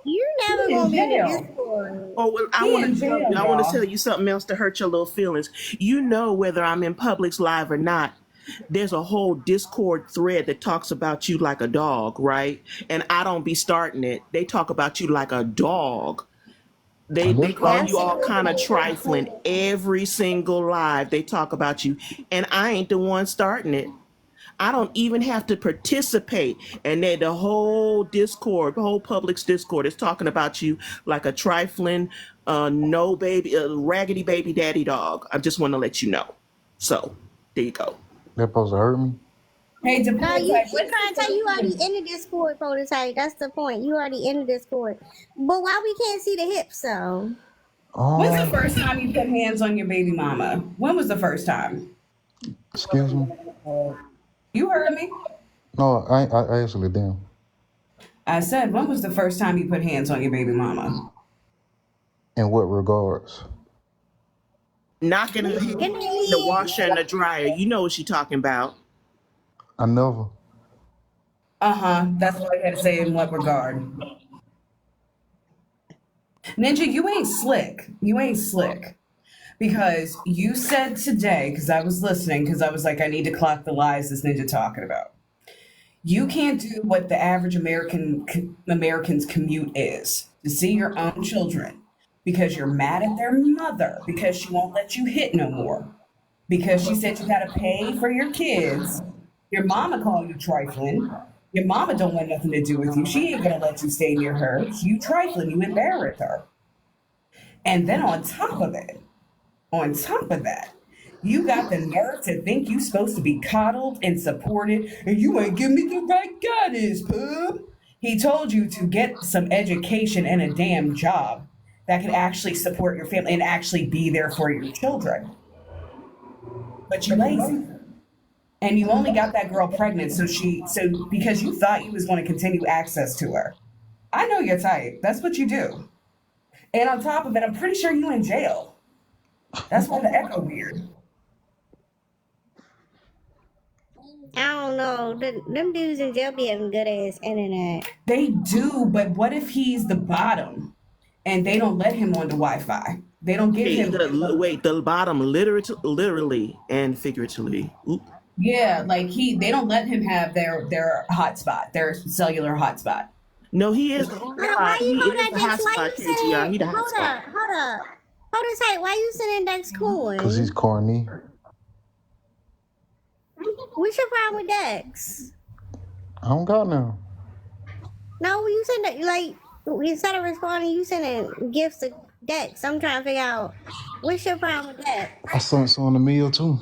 You never He in gonna be in the jail. Discord. well, He in jail, I want to y'all. tell you something else to hurt your little feelings. You know whether I'm in Publix live or not. There's a whole Discord thread that talks about you like a dog, right? And I don't be starting it. They talk about you like a dog. They And they that's call fine. you all kind of trifling every single live. They talk about you, and I ain't the one starting it. I don't even have to participate. And then the whole Discord, the whole Publix Discord is talking about you like a trifling, no baby, raggedy baby daddy dog. I just want to let you know. So there you go. That supposed to hurt me. Hey, No, Deporte, you what's trying the to tell you already first in the Discord prototype. That's the point. You already in the Discord. But why we can't see the hips though? when's the Um, first time you put hands on your baby mama? When was the first time? excuse me. You heard me. No, I actually didn't. I said, when was the first time you put hands on your baby mama? In what regards? Knocking her head Can in the we washer and the dryer. You know what she talking about. I never. Uh-huh. That's what I had to say in what regard. Ninja, you ain't slick. You ain't slick. Because you said today, because I was listening, because I was like, I need to clock the lies this ninja talking about. You can't do what the average American's commute is to see your own children because you're mad at their mother because she won't let you hit no more because she said you got to pay for your kids. Your mama call you trifling. Your mama don't want nothing to do with you. She ain't gonna let you stay near her. You trifling. You embarrass her. And then on top of that, You got the nerve to think you supposed to be coddled and supported, and you ain't give me the right guidance, pup. He told you to get some education and a damn job that could actually support your family and actually be there for your children. But you lazy. And you only got that girl pregnant so because you thought you was going to continue access to her. I know your type. That's what you do. And on top of it, I'm pretty sure you in jail. That's why the echo weird. I don't know. Them dudes in jail be having good ass internet. They do, but what if he's the bottom and they don't let him on the Wi-Fi? They don't give him. Wait, the bottom, literally and figuratively. Oop. Yeah, like they don't let him have their hotspot, their cellular hotspot. No, he is. Why you He hold is that the Dex? Why hotspot, you KTR. He sending? the Hold hotspot. up, hold up. Hold on tight. Why you sending Dex Because he's coin? corny. What's your problem with Dex? I don't got none. No, you send it like instead of responding, you sending gifts to Dex. I'm trying to figure out what's your problem with Dex. I sent some on the meal too.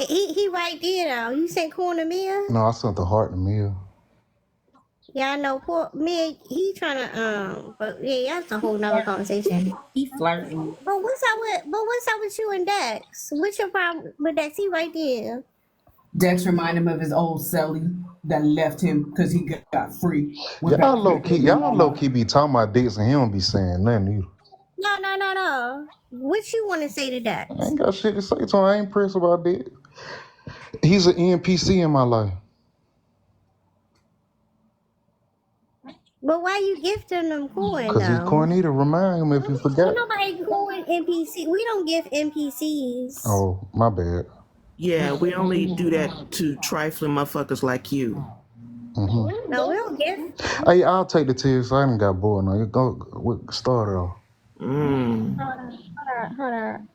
He right there though. You sent corn to Mia? No, I sent the heart in the meal. Yeah, I know. Poor Mia, he trying to but yeah, that's a whole nother conversation. He flirting. But what's up with you and Dex? What's your problem with Dex? He right there. Dex remind him of his old celly that left him because he got free. Went back Y'all to low his key, baby y'all low mama. key be talking about dicks and he don't be saying nothing either. No. What you want to say to Dex? I ain't got shit to say to him. I ain't pressed about that. He's an NPC in my life. But why you gifting them coin Because he's though? corny to remind him if he Ain't forgot. nobody coin NPC. We don't give NPCs. Oh, my bad. Yeah, we only do that to trifling motherfuckers like you. Mm-hmm. No, we don't give. Hey, I'll take the tears. I ain't got bored now. You go start it off. Hold on.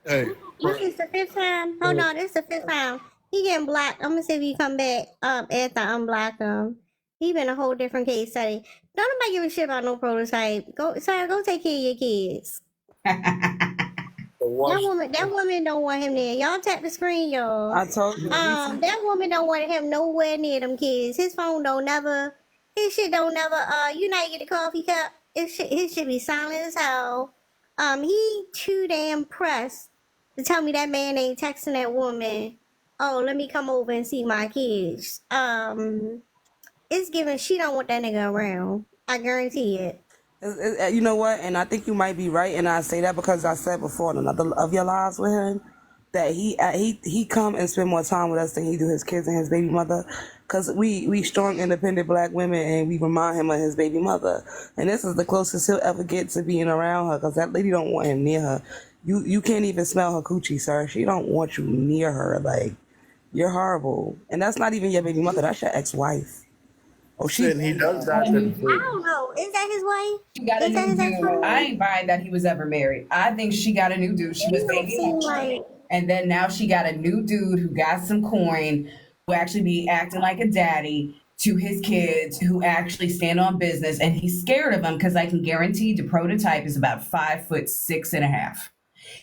Hey, This is the fifth time. Hold on, this is the fifth time. He getting blocked. I'm gonna see if he come back after I unblock him. He been a whole different case study. Don't nobody give a shit about no prototype. Go, sorry, go take care of your kids. That woman don't want him there. Y'all tap the screen, y'all. I told you. That woman don't want him nowhere near them kids. His phone don't never. His shit don't never. You know, you get the coffee cup. His shit be silent as hell. He too damn pressed to tell me that man ain't texting that woman. Oh, let me come over and see my kids. It's given she don't want that nigga around. I guarantee it. You know what? And I think you might be right. And I say that because I said before in another of your lives with him that he come and spend more time with us than he do his kids and his baby mother. Cause we strong, independent black women, and we remind him of his baby mother. And this is the closest he'll ever get to being around her. Cause that lady don't want him near her. You can't even smell her coochie, sir. She don't want you near her. Like, you're horrible. And that's not even your baby mother. That's your ex-wife. Oh, and he does that in I don't know. Is that his wife? She got a Is that new his dude. ex-wife? I ain't buying that he was ever married. I think she got a new dude. She was It don't dating seem him. like. And then now she got a new dude who got some coin, who actually be acting like a daddy to his kids, who actually stand on business. And he's scared of him because I can guarantee the prototype is about 5'6.5".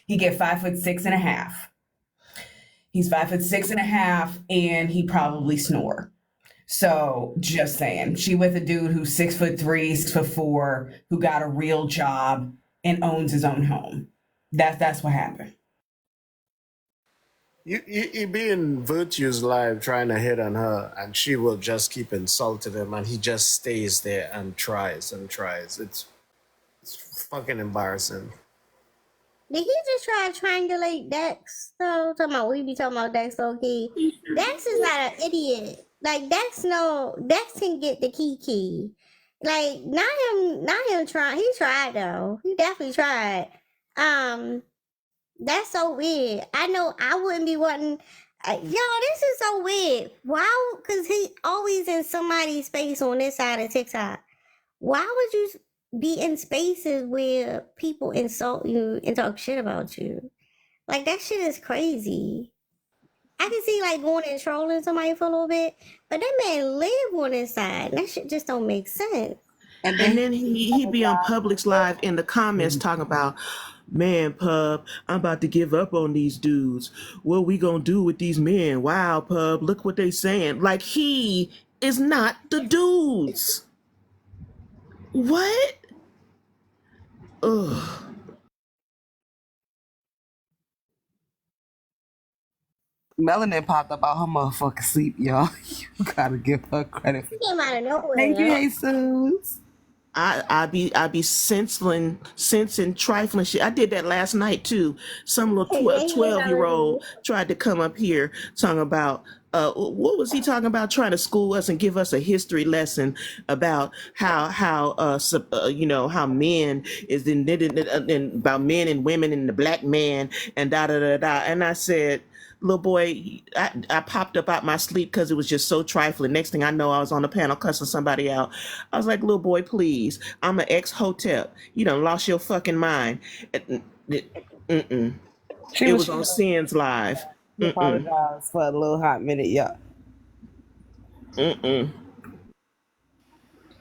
He get 5'6.5". He's 5'6.5", and he probably snore. So just saying, she with a dude who's 6'3", 6'4", who got a real job and owns his own home. That's what happened. You be in Virtue's live trying to hit on her, and she will just keep insulting him, and he just stays there and tries and tries. It's fucking embarrassing. Did he just try to triangulate Dex? So talking about we be talking about Dex okay. Dex is not an idiot. Like Dex can get the key. Like not him trying. He tried though. He definitely tried. That's so weird. I know I wouldn't be wanting. Y'all, this is so weird. Why? Because he always in somebody's space on this side of TikTok. Why would you be in spaces where people insult you and talk shit about you? Like that shit is crazy. I can see like going and trolling somebody for a little bit, but that man live on his side. That shit just don't make sense. And then he be on Publix Live in the comments talking about Man, Pub, I'm about to give up on these dudes. What we gonna do with these men? Wow, Pub, look what they saying. Like he is not the dudes. What? Ugh. Melanin popped up out her motherfucking sleep, y'all. You gotta give her credit. He came out of Thank you, nowhere. Jesus. I be sensing trifling shit. I did that last night too. Some little Hey, there he is 12-year already. old tried to come up here talking about what was he talking about? Trying to school us and give us a history lesson about how men is in about men and women and the black man and da da da da. And I said, little boy, I popped up out my sleep because it was just so trifling. Next thing I know, I was on the panel cussing somebody out. I was like, little boy, please. I'm an ex-hotep. You done lost your fucking mind. Mm-mm. She It was was on Sins Live. she Mm-mm. apologized for a little hot minute, yeah. Mm-mm.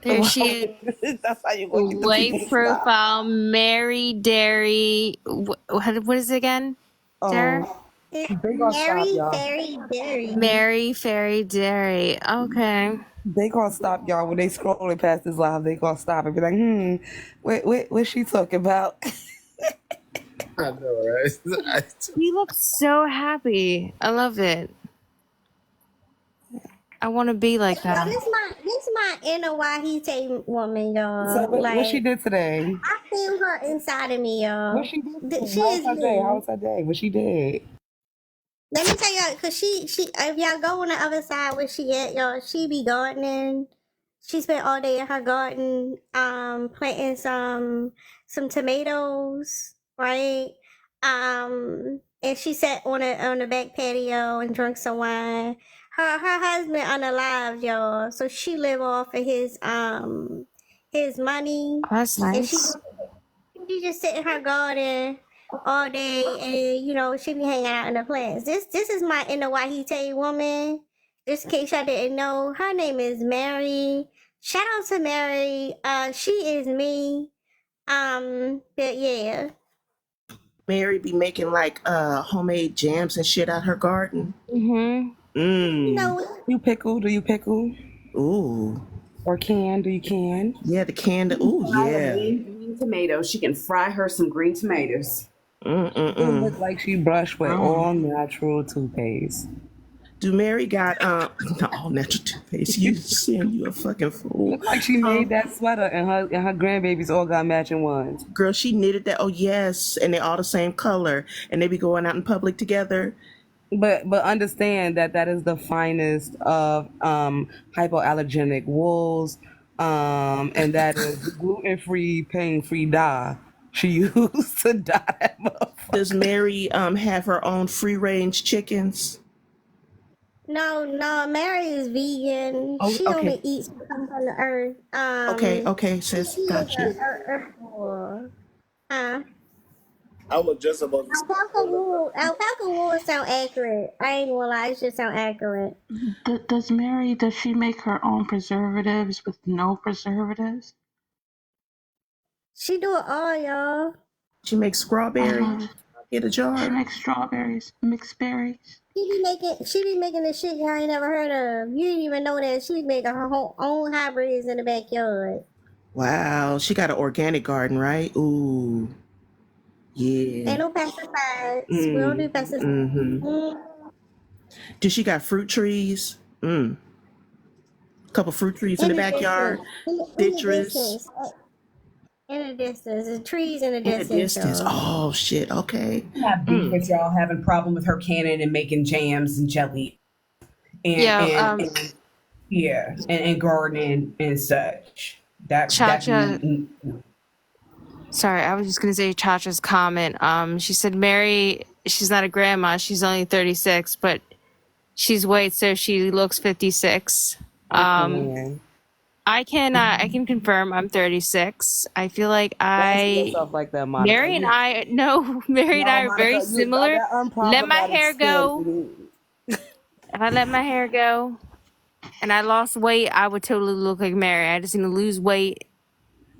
There she is. That's how you gonna get the people White to stop. profile, Mary Dairy. What is it again? Dara? It's They gonna stop Mary y'all. Fairy Dairy. Mary Fairy Dairy. Okay. They gonna stop y'all when they scrolling past this live. They gonna stop and be like, what's she talking about? I know, right? He looks so happy. I love it. I want to be like Yo, that. this my inner Wahite woman, So y'all. what she Like did today? I feel her inside of me, What y'all. she did today? She How was is her day? How me. was her day? What she did? Let me tell y'all, cause she if y'all go on the other side where she at, y'all, she be gardening. She spent all day in her garden, planting some tomatoes, right? And she sat on the back patio and drank some wine. Her husband unalived, y'all, so she live off of his money, Oh, that's and nice. she just sit in her garden all day, and she be hanging out in the plants. This is my inner Wahite woman. Just in case y'all didn't know, her name is Mary. Shout out to Mary. She is me. But yeah. Mary be making like homemade jams and shit out her garden. Mm-hmm. You Mmm. know, You pickle? Do you pickle? Ooh. Or can? Do you can? Yeah, the canned. Ooh, Fry a yeah. green tomato. She can fry her some green tomatoes. It look Mm-mm-mm. like she brushed with Mm. all natural toothpaste. Do Mary got all natural toothpaste? You saying you a fucking fool? Look like she made Um, that sweater, and her grandbabies all got matching ones. Girl, she knitted that. Oh yes, and they all the same color, and they be going out in public together. But understand that that is the finest of hypoallergenic wools, and that is gluten free, pain free dye she used to dye that Does motherfucker. Mary have her own free range chickens? no, Mary is vegan. Oh, She okay, only eats what comes from the earth. okay, okay, sis, She is got you. a herbivore. Huh? I was just about to say Alpaca wool sound accurate. I ain't gonna lie, it just sound accurate. Does she make her own preservatives with no preservatives? She do it all, y'all. She makes I strawberries. love it. Get a She jar. makes strawberries, mixed berries. She be making the shit y'all ain't never heard of. You didn't even know that she be making her own hybrids in the backyard. Wow, she got an organic garden, right? Ooh, yeah. Ain't no pesticides. We don't do Mm, pesticides. mm-hmm. Mm. Does she got fruit trees? Couple fruit trees in In the the backyard. distance. In the Citrus distance. In the distance. The trees in the in the distance, distance. y'all. Oh shit. Okay. Have beef with y'all having problem with her canning and making jams and jelly and Yeah, yeah and gardening and such. That Chacha. Sorry, I was just gonna say Chacha's comment. She said Mary, she's not a grandma. She's only 36, but she's white, so she looks 56. I'm playing. I can confirm I'm 36. I feel like Don't see yourself like that, Monica. Mary and I, no, Mary and No, I are very Monica, similar. that Let my unproblematic hair skin. go. If I let my hair go and I lost weight, I would totally look like Mary. I just need to lose weight,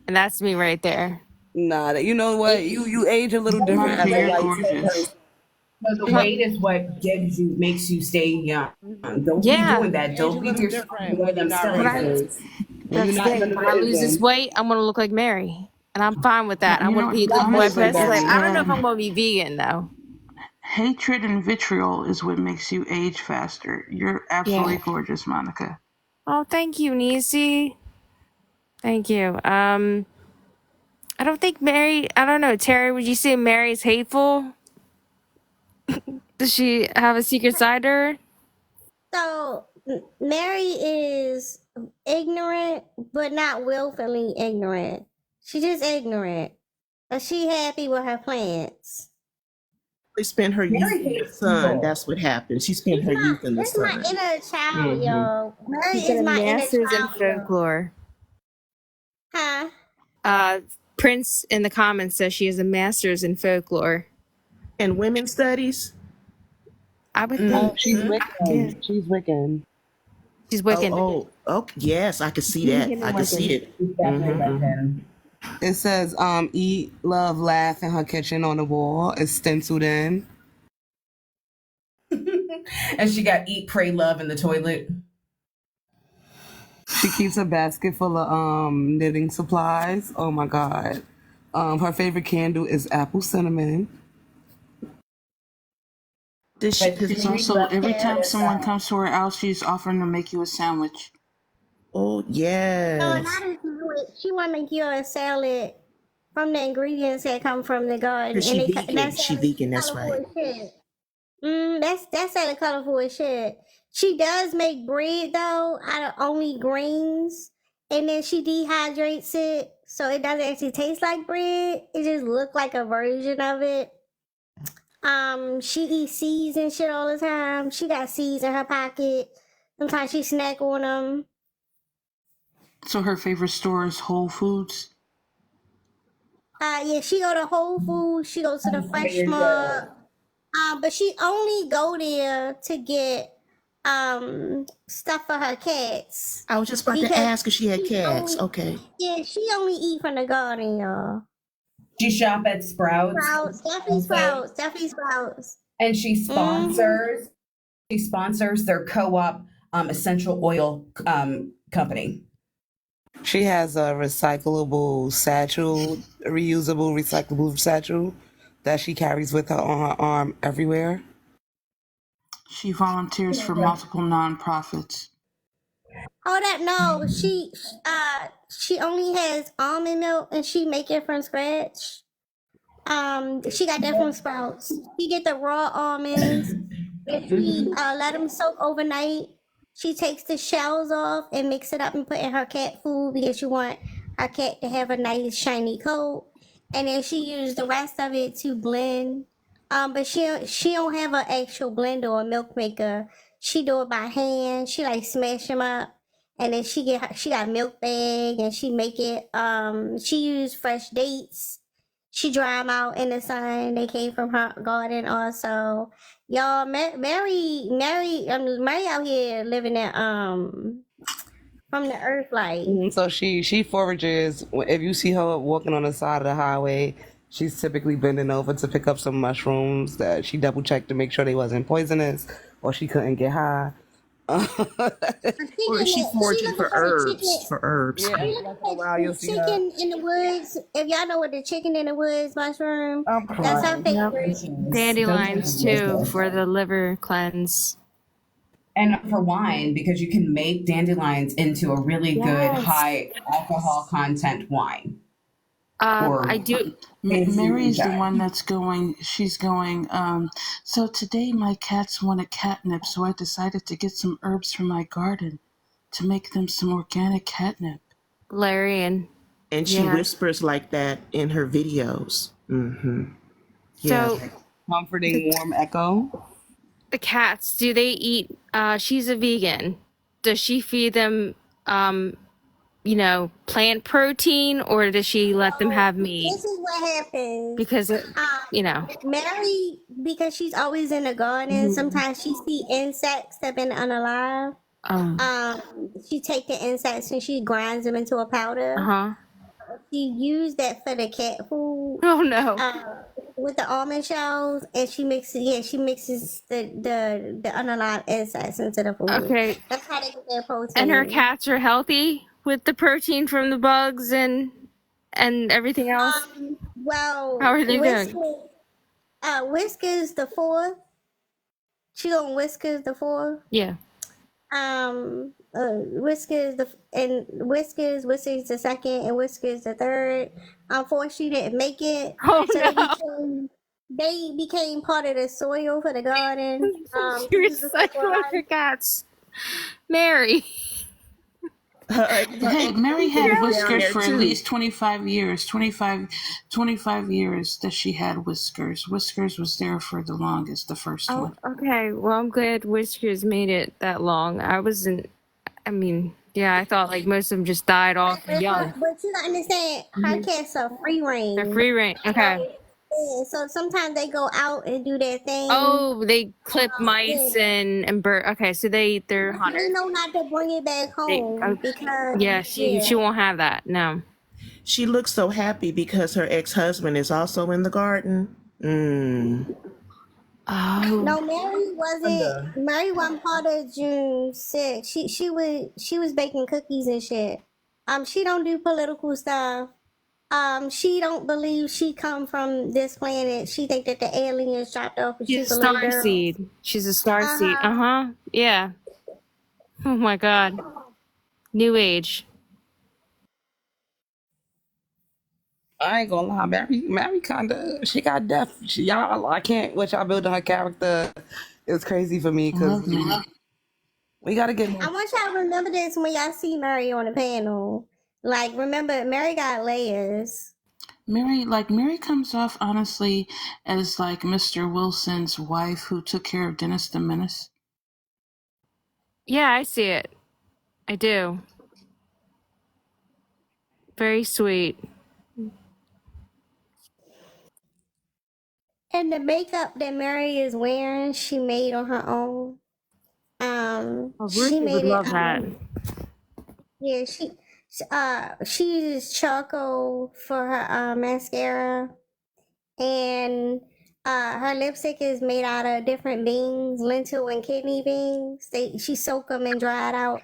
and that's me right there. Nah, you know what? You age a little different Monica, as a you're light skinned gorgeous. person. So the Huh? weight is what makes you stay young. Don't be Yeah, doing that. You age a Don't leave little your skin different more when you're them not when I silicones. racist. When you're that's the not thing. none of When the I lose this isms. weight, I'm gonna look like Mary, and I'm fine with that. I'm You gonna know, be lose my honestly, breast. Like Boysenberry. I don't know if I'm gonna be vegan though. hatred and vitriol is what makes you age faster. You're absolutely Yeah. gorgeous, Monica. Oh, thank you, Nisi. Thank you. I don't think Mary. I don't know, Terry. Would you say Mary's hateful? Does she have a secret side to her? So Mary is ignorant, but not willfully ignorant. She's just ignorant, but she happy with her plants. She spent her youth Mary in the hates sun. people. That's what happened. She spent her youth in the This is my sun. inner child, Hmm. yo. Mary She got is a my inner master's in child, yo. folklore. Huh? Prince in the comments says she has a master's in folklore. And women's studies. I would No, think. she's Yeah, Wiccan. She's Wiccan. she's Oh, Wiccan. oh, yes, I could see that. Vegan I and could see Wiccan. it. He's definitely like Mm-hmm. him. It says, eat, love, laugh in her kitchen on the wall. It's stenciled in. And she got eat, pray, love in the toilet. She keeps a basket full of knitting supplies. Oh my god. Her favorite candle is apple cinnamon. Does But She's she she, also, loves every hair time this someone comes to her house, she's offering to make you a sandwich. oh, No, yes. not a salad. She want to make you a salad from the ingredients that come from the garden, Because and she that vegan. She salad vegan, that's colorful right. as shit. That salad colorful as shit. She does make bread though out of only greens, and then she dehydrates it so it doesn't actually taste like bread. It just look like a version of it. She eats seeds and shit all the time. She got seeds in her pocket. Sometimes she snack on them. So her favorite store is Whole Foods. Yeah, she go to Whole Foods. She goes to the Fresh There you go. Mart. But she only go there to get stuff for her cats I was just about to because ask if she had she cats. only Okay. yeah she only eat from the garden, y'all. She shop at Sprouts also, Sprouts, definitely Sprouts. and Mm-hmm. she sponsors their co-op essential oil company. She has a recyclable satchel, reusable recyclable satchel that she carries with her on her arm everywhere. She volunteers for multiple nonprofits. Oh, that no, she only has almond milk and she make it from scratch. She got that from Sprouts. She get the raw almonds. If she let them soak overnight, she takes the shells off and mix it up and put in her cat food because she want her cat to have a nice shiny coat. And then she used the rest of it to blend. But she don't have an actual blender or milk maker. She do it by hand. She like smash them up, and then she got a milk bag and she make it. She used fresh dates. She dry them out in the sun. They came from her garden also. Y'all, Mary out here living at from the earth life. So she forages. If you see her walking on the side of the highway, she's typically bending over to pick up some mushrooms that she double checked to make sure they wasn't poisonous or she couldn't get high. Or is she She foraging looking for for the herbs? chicken. For herbs. Yeah, She every looking once in a for while you'll the see her. chicken in the woods. If y'all know what the chicken in the woods mushroom, I'm that's her crying. Yep. favorite. Those are Dandelions too delicious. for the liver cleanse. And for wine, because you can make dandelions into a really good Yes. high alcohol content wine I or do. fancy Mary's the one moonshine. that's going, she's going, so today my cats wanted catnip, so I decided to get some herbs from my garden to make them some organic catnip. Valerian. And she Yeah. whispers like that in her videos. Mm-hmm. Yeah. So the, Comforting warm echo. the cats, do they eat? She's a vegan. Does she feed them, plant protein, or does she let them So have meat? this is what happens. Because Mary, because she's always in the garden. Sometimes she see insects that been unalive. uh She take the insects and she grinds them into a powder. huh. she used that for the cat food. Oh no. With the almond shells, and she mixes the underlying insects into the food. Okay. That's how they get their protein. And her cats are healthy with the protein from the bugs and everything else. Well, How are they doing? Whiskers the fourth. She on Whiskers the fourth. Yeah. Whiskers the second, and Whiskers the third. Unfortunately, didn't make it. Oh So no. they became part of the soil for the garden. You To use the recycling her cats. Mary. Hey, Mary had down whiskers there for at too. least 25 years. 25 years that she had whiskers. Whiskers was there for the longest, the first Oh, one. okay. Well, I'm glad Whiskers made it that long. I thought like most of them just died off young. But you gotta understand, her cats are free range. They're free range. Okay. So sometimes they go out and do their thing. Oh, they clip mice and bird. Okay, so they're They hunters. know not to bring it back home because Yeah, she won't have that. No. She looks so happy because her ex-husband is also in the garden. Oh. No, Mary wasn't. Mary wasn't part of June 6th. She was baking cookies and shit. She don't do political stuff. She don't believe she come from this planet. She think that the aliens dropped off and She's she's a a little star girl. seed. She's a star seed. Yeah. Oh my God. New age. I ain't gonna lie, Mary kinda, she got deaf. Y'all, I can't, what y'all building her character is crazy for me because we gotta get I want y'all to remember this when y'all see Mary on the panel. Like, remember, Mary got layers. Mary comes off honestly as like Mr. Wilson's wife who took care of Dennis the Menace. Yeah, I see it. I do. Very sweet. And the makeup that Mary is wearing, she made on her own. She Ruthie would made it. love that. Yeah, she uses charcoal for her mascara, and her lipstick is made out of different beans, lentil and kidney beans. She soak them and dry it out.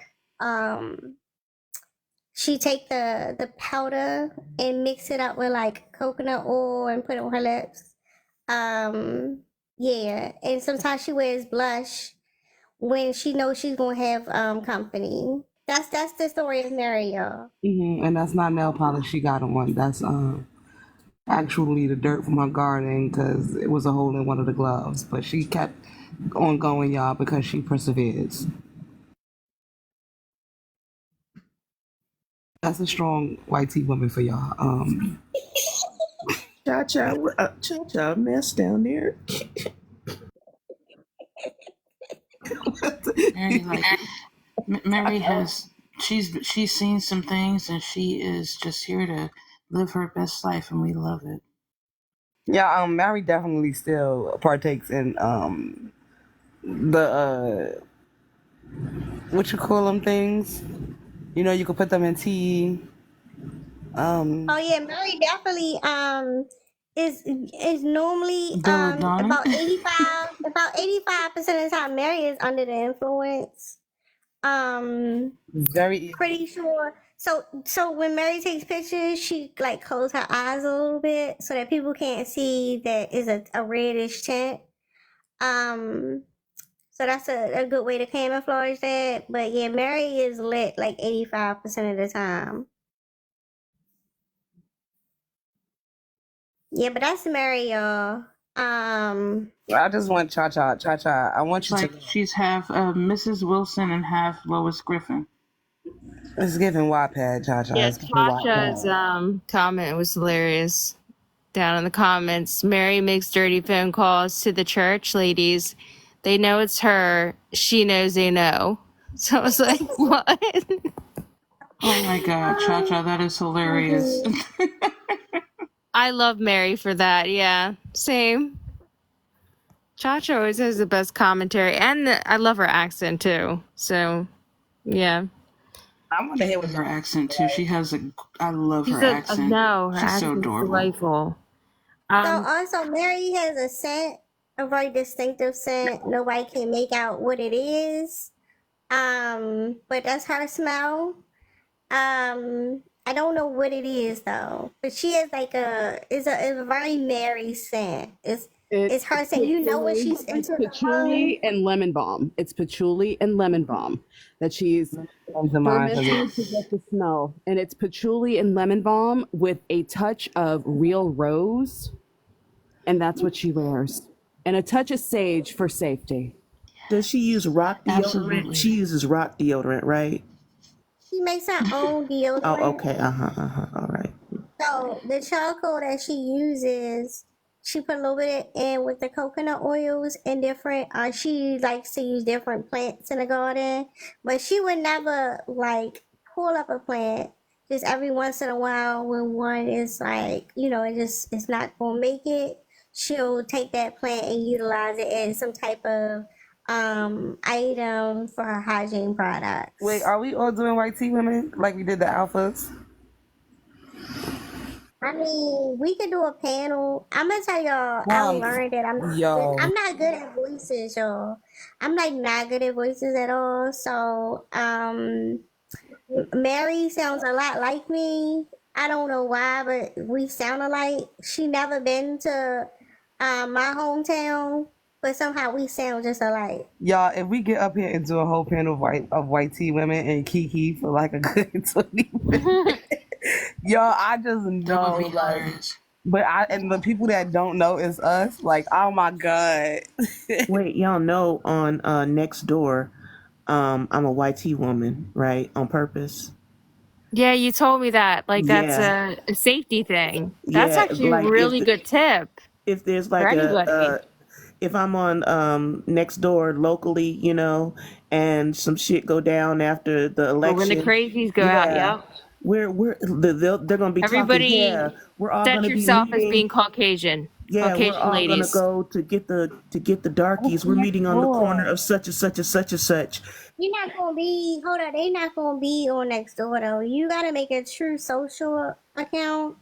She take the powder and mix it up with like coconut oil and put it on her lips. Yeah, and sometimes she wears blush when she knows she's gonna have company. That's the story of Mary, y'all. and that's not nail polish she got on. That's actually the dirt from her garden because it was a hole in one of the gloves. But she kept on going, y'all, because she perseveres. That's a strong white tea woman for y'all. Cha-cha mess down there. Mary has she's seen some things and she is just here to live her best life and we love it. Yeah, Mary definitely still partakes in the what you call them things. You know, you can put them in tea. Oh yeah, Mary definitely is normally Belladonna? about 85% of the time Mary is under the influence. Very easy. Pretty sure. So when Mary takes pictures, she like close her eyes a little bit so that people can't see that is a reddish tint. So that's a good way to camouflage that. But yeah, Mary is lit like 85% of the time. Yeah, but that's Mary, y'all. I just want Cha. I want you like to. She's half Mrs. Wilson and half Lois Griffin. It's giving Wattpad, Cha. Yeah, It's giving Tasha's Wattpad. comment was hilarious. Down in the comments, Mary makes dirty phone calls to the church ladies. They know it's her. She knows they know. So I was like, what? Oh my God, Cha, that is hilarious. I love Mary for that. Yeah, same. Chacha always has the best commentary, and I love her accent too. So, yeah. I want to hear with her accent too. She has a. I love She's her a accent. no. Her She's so accent's adorable. delightful. So also Mary has a scent, a very distinctive scent. Nobody can make out what it is. But that's her smell. I don't know what it is though. But she is like a very Mary scent. It's her scent. You know when she's It's into the room. patchouli and lemon balm. It's patchouli and lemon balm that she's Comes to mind because fermented to get the smell. And it's patchouli and lemon balm with a touch of real rose. And that's what she wears. And a touch of sage for safety. Does she use rock deodorant? absolutely. She uses rock deodorant, right? She makes her own Oh, deodorant. okay. All right. So the charcoal that she uses, she put a little bit in with the coconut oils and different. She likes to use different plants in the garden, but she would never like pull up a plant. Just every once in a while, when one is like, it's not gonna make it. She'll take that plant and utilize it as some type of item for her hygiene Wait, products. are we all doing white tea women like we did the alphas? I mean, we could do a panel. I'm gonna tell y'all, I Um, learned that yo, I'm not good at voices, y'all. I'm like not good at voices at all. So, Mary sounds a lot like me. I don't know why, but we sound alike. She never been to my hometown, but somehow we sound just alike. y'all, if we get up here and do a whole panel of white tea women and Kiki for like a good 20 minutes, y'all, I just That would know be like, hilarious. but and the people that don't know is us. Like, oh my god, Wait, y'all know on next door, I'm a YT woman, right? On purpose. Yeah, you told me that. Like that's Yeah, a safety thing. That's yeah. actually a Like really good tip if there's for like anybody. if I'm on next door locally, and some shit go down after the Or when the election, crazies go out. yeah, Yep. they're gonna be talking. Yeah, Everybody we're all set gonna be yourself as meeting. being Caucasian. Yeah, we're Caucasian all gonna ladies. go to get the darkies. what's We're next meeting on the corner door? of such and such and such and such. You're not gonna be, hold on, they not gonna be on next door though. You gotta make a true social account.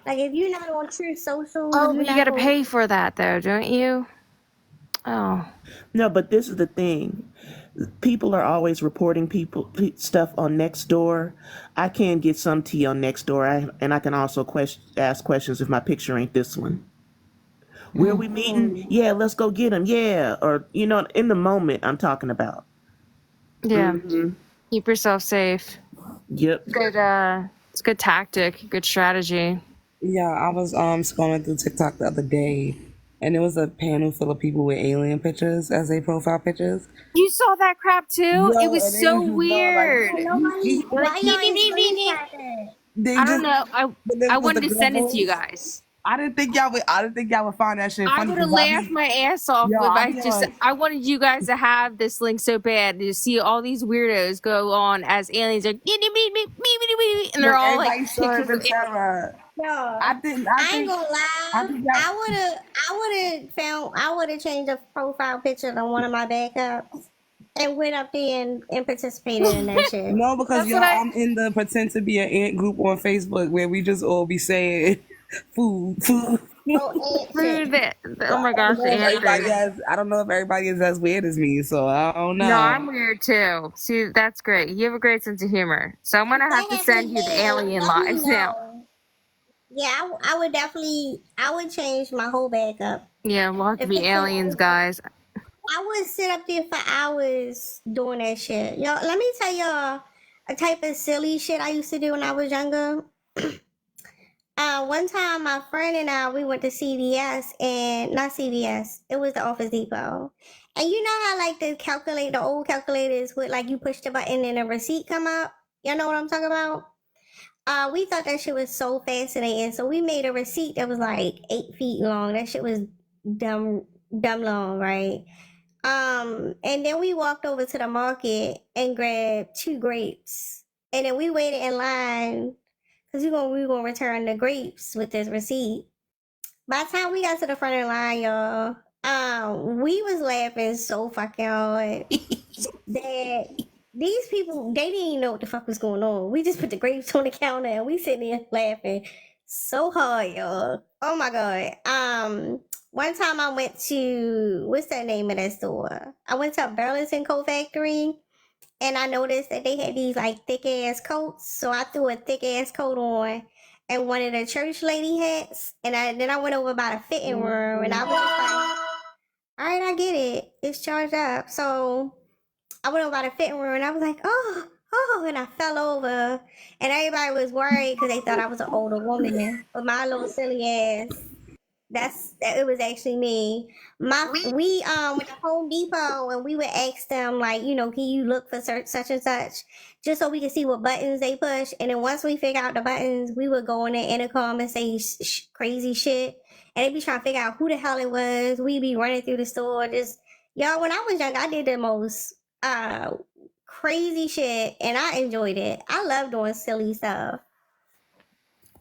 Like if you're not on True Social, Oh, you're but you not gotta gonna. pay for that though, don't you? Oh. No, but this is the thing. People are always reporting stuff on Nextdoor. I can get some tea on Nextdoor, and I can also ask questions if my picture ain't this one. Where we meeting? Yeah, let's go get them. Yeah, or in the moment I'm talking about. Yeah. Keep yourself safe. Yep. Good it's a good tactic, good strategy. Yeah, I was scrolling through TikTok the other day, and there was a panel full of people with alien pictures as their profile pictures. You saw that crap too? It Yo, was and they was so just going like, Yeah, weird. nobody. They're like, Why "Nee, y'all nee, ain't nee, nee, nee." screenshot that? they I don't just know. I with wanted the to girl send it to you voice. guys. I didn't think y'all would. I didn't think y'all would find that shit I funny would have because I laughed be, my ass off yo, if I I be just on. I wanted you guys to have this link so bad to see all these weirdos go on as aliens like "Nee, nee, nee, nee, nee, nee, nee, nee," and they're Look, all like everybody saw it pictures of with aliens. Sarah. No, I think. I I ain't think. gonna I lie. think y'all. I would have changed the profile picture on one of my backups and went up there and participated in that shit. No, because That's what y'all, I I'm in the pretend to be an ant group on Facebook where we just all be saying food, food. Oh, ant shit. through So oh my gosh, the answers. I don't know if everybody is as weird as me, so I don't No, I'm know. weird too. See, that's great. You have a great sense of humor. So I'm If gonna have that to happens send you the again, alien let me lives now. know. Yeah, I would definitely. I would change my whole backup. Yeah, we'll have to If be aliens, guys. I would sit up there for hours doing that shit. Y'all, let me tell y'all a type of silly shit I used to do when I was younger. One time my friend and I we went to CVS and not CVS, it was the Office Depot. And you know how like the old calculators would like you push the button and a receipt come up? Y'all know what I'm talking about? We thought that shit was so fascinating. So we made a receipt that was like 8 feet long. That shit was dumb dumb long, right? And then we walked over to the market and grabbed 2 grapes. And then we waited in line because we gonna return the grapes with this receipt. By the time we got to the front of the line, y'all, we was laughing so fucking hard that these people, they didn't even know what the fuck was going on. We just put the grapes on the counter and we sitting there laughing so hard, y'all. Oh my god. One time I went to, what's that name of that store? I went to a Burlington Coat Factory and I noticed that they had these like thick ass coats. So I threw a thick ass coat on and one of the church lady hats. And then I went over by the fitting room and I was just like, all right, I get it. It's charged up. So I went over by the fitting room and I was like, oh, and I fell over. And everybody was worried because they thought I was an older woman. But my little silly ass, it was actually me. We went to Home Depot and we would ask them like, can you look for such and such, just so we could see what buttons they push. And then once we figure out the buttons, we would go on the intercom and say crazy shit. And they'd be trying to figure out who the hell it was. We'd be running through the store, just y'all. When I was young, I did the most crazy shit, and I enjoyed it. I love doing silly stuff.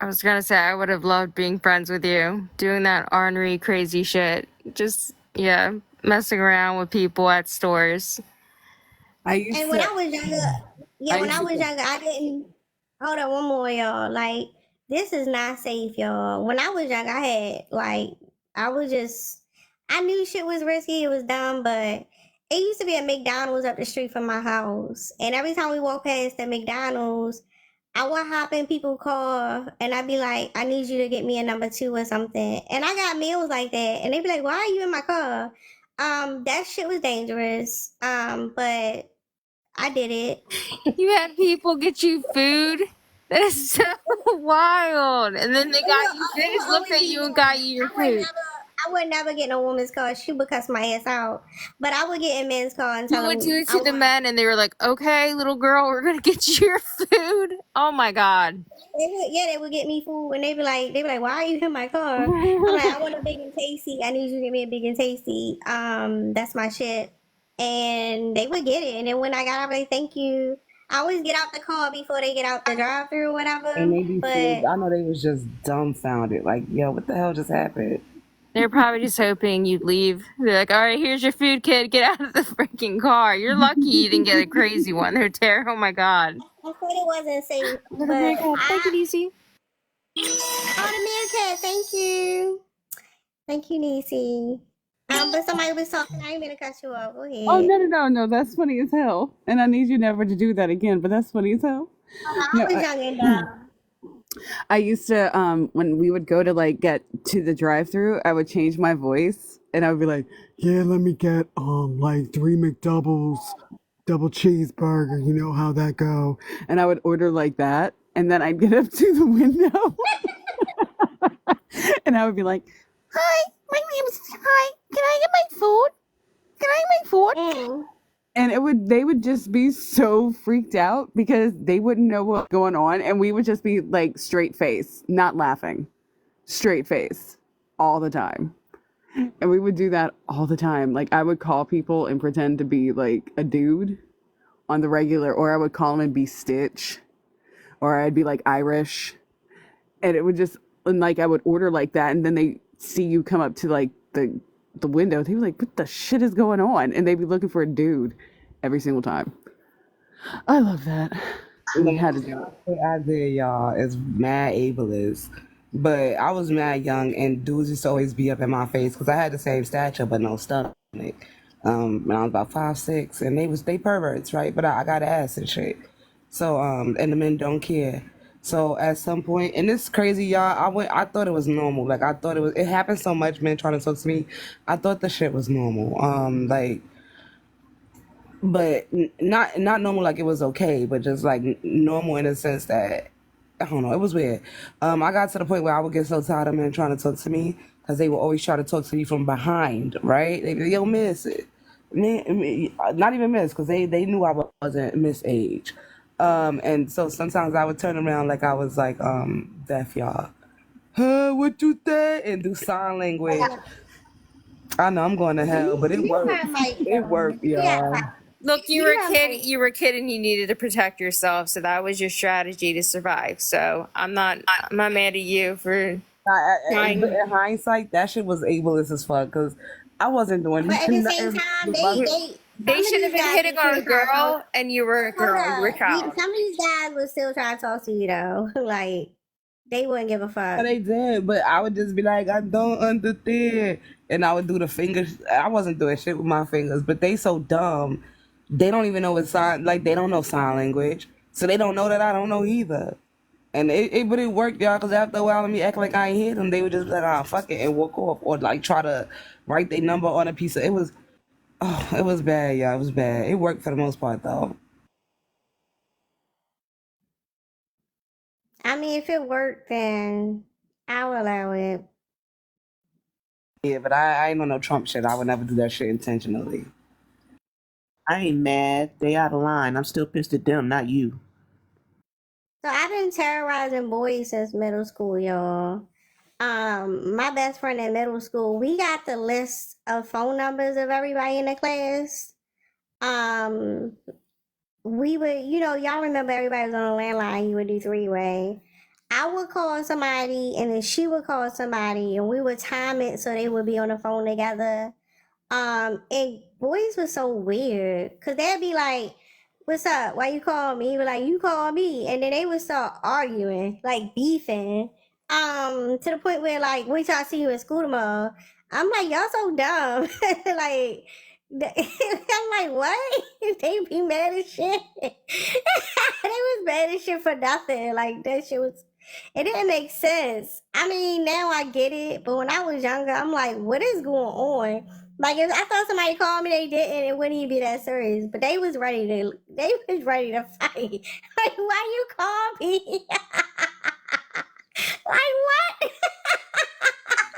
I was gonna say I would have loved being friends with you, doing that ornery, crazy shit. Just yeah, messing around with people at stores. I used And when to. I was younger, I when used I was to. younger, I didn't. Hold on, one more, y'all. Like, this is not safe, y'all. When I was young, I had like, I was just, I knew shit was risky. It was dumb, but it used to be a McDonald's up the street from my house, and every time we walk past the McDonald's, I would hop in people's car, and I'd be like, I need you to get me a number two or something. And I got meals like that, and they'd be like, why are you in my car? That shit was dangerous. But I did it. You had people get you food. That is so wild. And then they It would just looked always at be you and men. got you your food. I would never get in a woman's car. She would cuss my ass out. But I would get in men's car and You tell would do them it I to the want. men and they were like, okay, little girl, we're gonna get you your food. Oh my god. They would get me food, and they be like, why are you in my car? I'm like, I want a big and tasty. I need you to get me a big and tasty. That's my shit. And they would get it, and then when I got out, like, thank you. I always get out the car before they get out the drive-through or And whatever. they be But filled. I know they was just dumbfounded. Like, yo, what the hell just happened? They're probably just hoping you'd leave. They're like, all right, here's your food, kid. Get out of the freaking car. You're lucky you didn't get a crazy one. They're terrible. Oh my god. I said it wasn't safe. Oh my But god. Thank you, DC. oh, the meerkat, thank you. Thank you, Niecy. But somebody was talking. I ain't gonna cut you off. Go Oh ahead. no, no, no, no! That's funny as hell, and I need you never to do that again. But that's funny as hell. I No, was young and dumb. I used to when we would go to like get to the drive-through, I would change my voice and I would be like, "Yeah, let me get like 3 McDoubles, double cheeseburger, you know how that go." And I would order like that, and then I'd get up to the window and I would be like, "Hi, my name's Hi. Can I get my food? Can I get my food?" Mm. And they would just be so freaked out because they wouldn't know what's going on, and we would just be like straight face, not laughing, straight face all the time. And we would do that all the time. Like I would call people and pretend to be like a dude on the regular, or I would call them and be Stitch, or I'd be like Irish, and it would just, and like I would order like that, and then they see you come up to like the window, they'd be like, "What the shit is going on?" And they'd be looking for a dude every single time. I love that. We had to do it. What I did, y'all, is mad ableist. But I was mad young, and dudes used to always be up in my face because I had the same stature but no stomach. When I was about 5'6", and they perverts, right? But I got ass and shit. So and the men don't care. So at some point, and this crazy, y'all, I thought it was normal. Like I thought it happened so much. Men trying to talk to me, I thought the shit was normal. But not normal like it was okay, but just like normal in the sense that I don't know, it was weird. I got to the point where I would get so tired of men trying to talk to me because they would always try to talk to me from behind, right? They be like, yo, miss it. Not even miss, because they knew I wasn't miss age. And so sometimes I would turn around like I was like deaf, y'all. What you say? And do sign language. I know I'm going to hell, but it You worked. have like It worked, y'all. Look, you have like you were a kid and you needed to protect yourself, so that was your strategy to survive. So I'm not mad at you for But trying. in hindsight, that shit was ableist as fuck because I wasn't doing but at the same nothing time with my. They Some of should have these been guys hitting will on still a try to talk. girl, and you were a Hold girl. You were a up. child. Some of these guys will still try to talk to you though. Like they wouldn't give a Yeah, fuck. they did, but I would just be like, I don't understand. And I would do the fingers. I wasn't doing shit with my fingers, but they so dumb. They don't even know what sign, like, they don't know sign language. So they don't know that I don't know either. And but it worked, y'all, because after a while of me acting like I ain't hear them, they would just be like, oh, fuck it, and walk off. Or, like, try to write their number on a piece of, it was bad, y'all. It was bad. It worked for the most part, though. I mean, if it worked, then I'll allow it. Yeah, but I ain't on no Trump shit. I would never do that shit intentionally. I ain't mad. They out of line. I'm still pissed at them, not you. So I've been terrorizing boys since middle school, y'all. My best friend in middle school, we got the list of phone numbers of everybody in the class. Um, we would, y'all remember everybody was on a landline. You would do three-way. I would call somebody, and then she would call somebody, and we would time it so they would be on the phone together. And boys were so weird because they'd be like, "What's up? Why you call me?" He was like, "You call me," and then they would start arguing, like beefing. To the point where like, "Wait till I see you in school tomorrow." I'm like, "Y'all so dumb." Like, I'm like, "What?" They be mad as shit. They was mad as shit for nothing. Like that shit was. It didn't make sense. I mean, now I get it, but when I was younger, I'm like, "What is going on?" Like if I thought somebody called me, they didn't. It wouldn't even be that serious. But they was ready to. They was ready to fight. Like why you call me? Like what?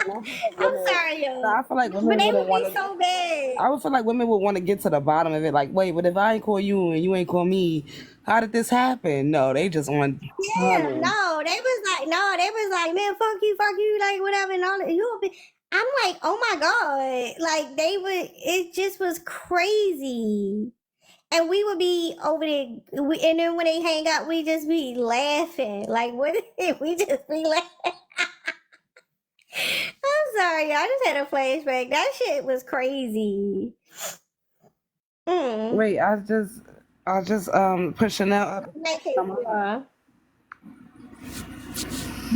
And I feel like I'm women, sorry, no, yo. I feel like But women they wouldn't would be want to. so bad. I would feel like women would want to get to the bottom of it. Like, wait, but if I ain't call you and you ain't call me, how did this happen? No, they just want Yeah, honey. no, they was like, no, they was like, man, fuck you, like whatever, and all that. You'll be. I'm like, oh my god, like they would. It just was crazy. And we would be over there, and then when they hang out, we just be laughing. Like, what? We just be laughing. I'm sorry, I just had a flashback. That shit was crazy. Mm. Wait, I just put Chanel up. That case, Come up. yeah.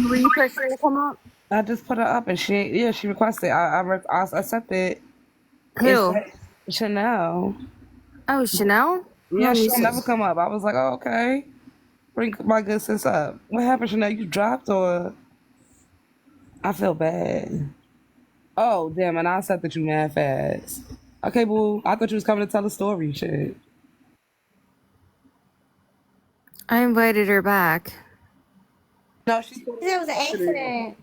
Were you pushing to come up? I just put her up and she requested. I accepted. It's Who? Chanel. Oh, Chanel. Yeah, Let me she'll see. never come up. I was like, oh, okay. Bring my good sis up. What happened, Chanel? You dropped or? I feel bad. Oh, damn, and I accepted you mad fast. Okay, boo. I thought you was coming to tell a story. Shit. I invited her back. No, she It was an accident.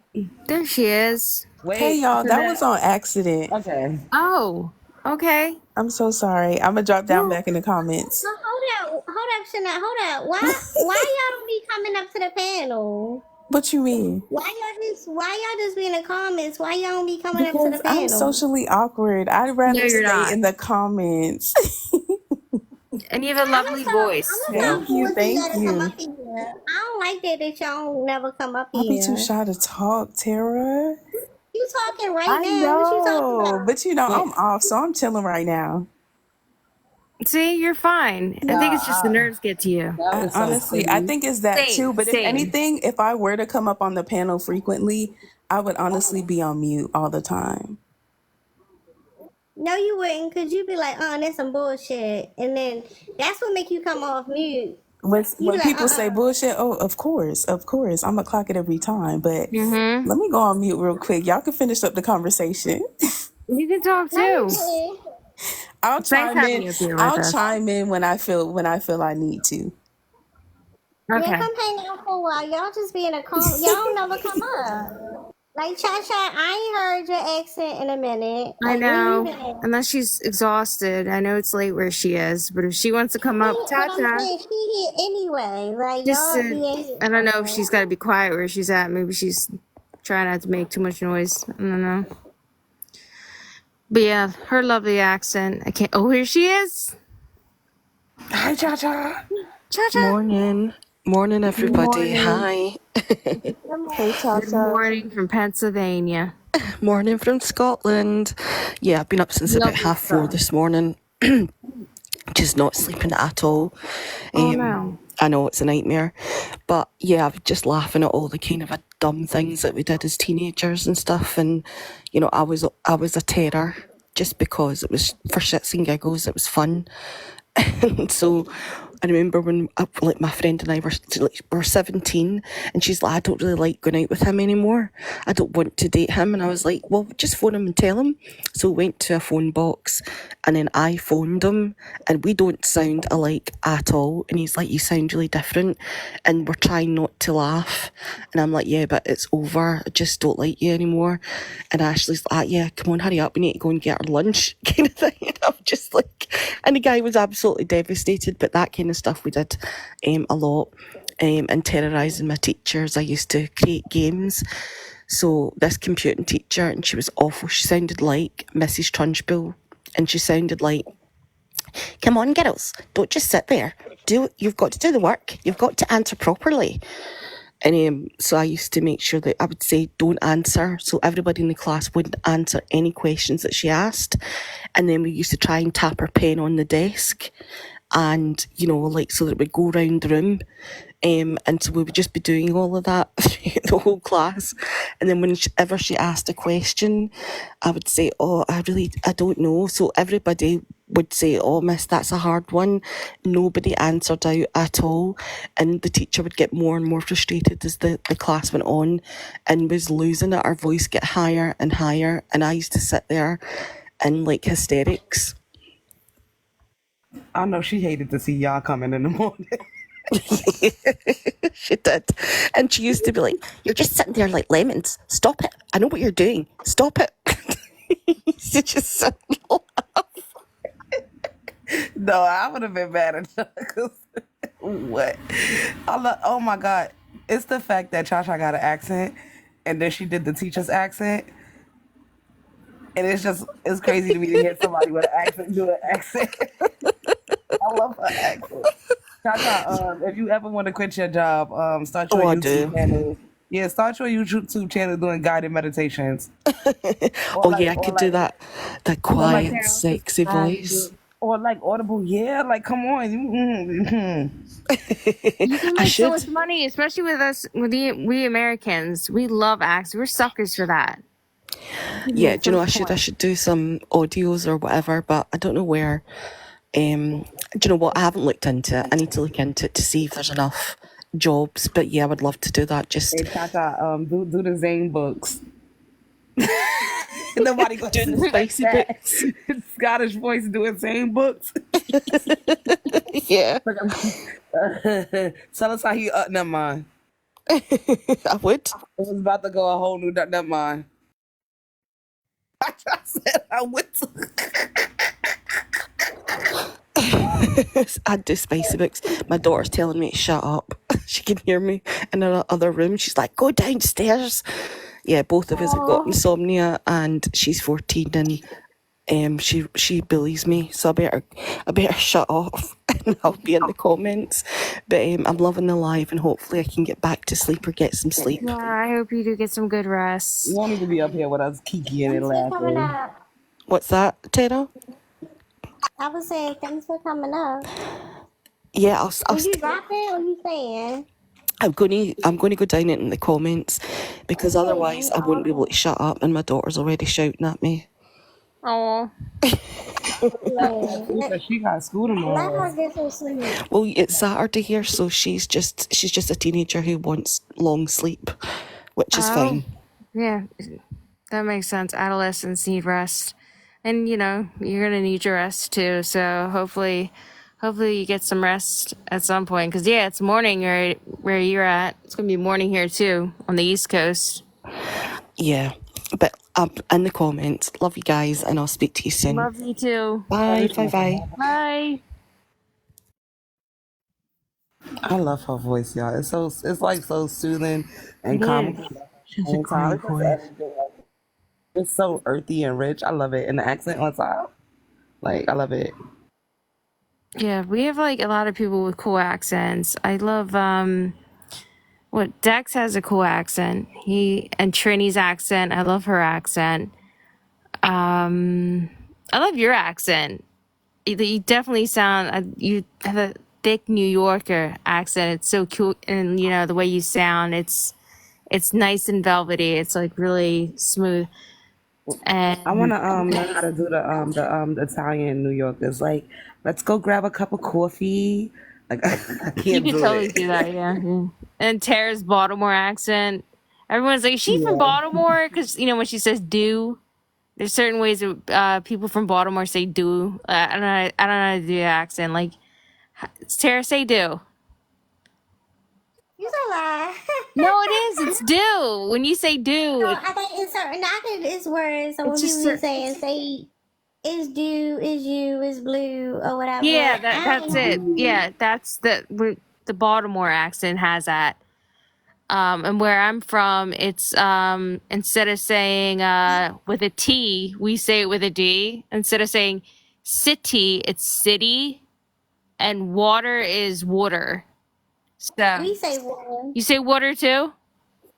There she is. Hey wait. y'all, that Chanel. was on accident. Okay. Oh, okay. I'm so sorry. I'm gonna drop down No, back in the comments. Hold up, Shana, hold up. Why y'all don't be coming up to the panel? What you mean? Why y'all just be in the comments? Why y'all don't be coming up to the Because I'm panel? socially awkward. I'd no, rather you're stay not. in the comments. And you have a lovely I'm voice. gonna start Thank you, forcing thank y'all to come you. up here. I don't like that y'all don't never come up I'll be too here. shy to talk, Tara. You talking right I now? What you talking know, about? but I'm off, so I'm chilling right now. See, you're fine. I think it's just the nerves get to you. That was so I funny. think it's that too. Same, But if same. anything, if I were to come up on the panel frequently, I would honestly be on mute all the time. No, you wouldn't, cause you'd be like, that's some bullshit, and then that's what make you come off mute. You be When like, people say bullshit, oh, of course, I'm gonna clock it every time. But Mm-hmm. let me go on mute real quick. Y'all can finish up the conversation. You can talk no, you too. didn't. I'll It's nice chime having in. you up here with I'll us. chime in when I feel I need to. Yeah, Okay. come hang out for a while. Y'all just be in a y'all don't never come up. Like Cha Cha, I ain't heard your accent in a minute. I Like where you know. been at? Unless she's exhausted. I know it's late where she is, but if she wants to come up, But I'm ta-ta. saying she here anyway. Like Just, y'all be in here I don't know if she's somewhere. got to be quiet where she's at. Maybe she's trying not to make too much noise. I don't know. But yeah, her lovely accent. I can't. Oh, here she is. Hi, Cha Cha. Cha-cha. Morning. Morning, Good everybody. morning. Hi. Hey, Cha Good Cha. morning from Pennsylvania. Morning from Scotland. Yeah, I've been up since about Lovely 4:30 stuff. this morning. just not sleeping at all. Oh no. I know it's a nightmare, but yeah, I was just laughing at all the kind of dumb things that we did as teenagers and stuff. And you know, I was a terror just because it was for shits and giggles. It was fun. And so I remember when like my friend and I were 17, and she's like, I don't really like going out with him anymore. I don't want to date him. And I was like, well, just phone him and tell him. So we went to a phone box, and then I phoned him, and we don't sound alike at all. And he's like, you sound really different. And we're trying not to laugh. And I'm like, yeah, but it's over. I just don't like you anymore. And Ashley's like, yeah, come on, hurry up. We need to go and get our lunch kind of thing. And I'm just like, and the guy was absolutely devastated. But that kind of stuff we did a lot. And terrorising my teachers. I used to create games. So this computing teacher, and she was awful. She sounded like Mrs. Trunchbull. And she sounded like, come on, girls, don't just sit there. You've got to do the work. You've got to answer properly. And so I used to make sure that I would say, don't answer. So everybody in the class wouldn't answer any questions that she asked. And then we used to try and tap her pen on the desk. And, you know, like, so that it would go round the room. And so we would just be doing all of that the whole class. And then whenever she asked a question, I would say, oh, I don't know. So everybody would say, oh, miss, that's a hard one. Nobody answered out at all. And the teacher would get more and more frustrated as the class went on and was losing it. Our voice get higher and higher. And I used to sit there in like hysterics. I know she hated to see y'all coming in the morning. She did. And she used to be like, you're just sitting there like lemons. Stop it. I know what you're doing. Stop it. She just sit and laugh. No, I would have been mad at her. What? Oh my God. It's the fact that Cha-Cha got an accent, and then she did the teacher's accent. And it's crazy to me to hear somebody with an accent do an accent. I love her accent. Cha-Cha, if you ever want to quit your job, start your YouTube channel. Yeah, start your YouTube channel doing guided meditations. I could do that quiet, sexy voice. Or like Audible, yeah, like come on. You can make so much money, especially with us, we Americans. We love acts. We're suckers for that. Yeah, do you know, I should do some audios or whatever, but I don't know where. Do you know what? I haven't looked into it. I need to look into it to see if there's enough jobs. But yeah, I would love to do that. Just hey, Tata, do the Zane books. Nobody gonna do the spicy books. Scottish voice doing Zane books. Yeah. Tell us how you never mind. I would. It was about to go a whole new never mind. I said I would. I'd do spicy books. My daughter's telling me to shut up. She can hear me in the other room. She's like, go downstairs. Yeah, both of us have got insomnia, and she's 14, and she bullies me. So I better shut off, and I'll be in the comments. But I'm loving the live, and hopefully I can get back to sleep or get some sleep. Yeah, I hope you do get some good rest. You won't need to be up here with us kikiing and laughing. What's that, Tara? I was saying thanks for coming up. Yeah, I'll you drop it or you saying? I'm going to go down it in the comments, because otherwise I won't be able to shut up, and my daughter's already shouting at me. Oh. She got school tomorrow. Let her get some sleep. Well, it's Saturday here, so she's just a teenager who wants long sleep, which is fine. Yeah, that makes sense. Adolescents need rest, and you know you're gonna need your rest too. So hopefully you get some rest at some point. Because yeah, it's morning where you're at. It's gonna be morning here too on the East Coast. Yeah, but in the comments, love you guys, and I'll speak to you soon. Love you too. Bye. Bye. I love her voice, y'all. It's like so soothing and calming. She's a great voice. It's so earthy and rich. I love it. And the accent on top, like I love it. Yeah, we have like a lot of people with cool accents. I love Dex has a cool accent. And Trini's accent. I love her accent. I love your accent. You definitely sound. You have a thick New Yorker accent. It's so cute, and you know the way you sound. It's nice and velvety. It's like really smooth. I want And to learn how to do the Italian New Yorkers. Like, let's go grab a cup of coffee. Like, I you can't could do totally it. do that, yeah. And Tara's Baltimore accent. Everyone's like, is she from Yeah. Baltimore? Because you know when she says "do," there's certain ways that people from Baltimore say "do." I don't know. I don't know how to do the accent. Like, Tara, say "do." You so lie. No, it is. It's "do." When you say No, "do," I think it's certain. I think it's words. So it's when just people be saying, say, "Is do," "is you," "is blue," or yeah. whatever, I That's don't it. know. Yeah, that's the Baltimore accent has that. And where I'm from, it's instead of saying with a T, we say it with a D. Instead of saying city, it's city, and water is water. So We say one. you say water too?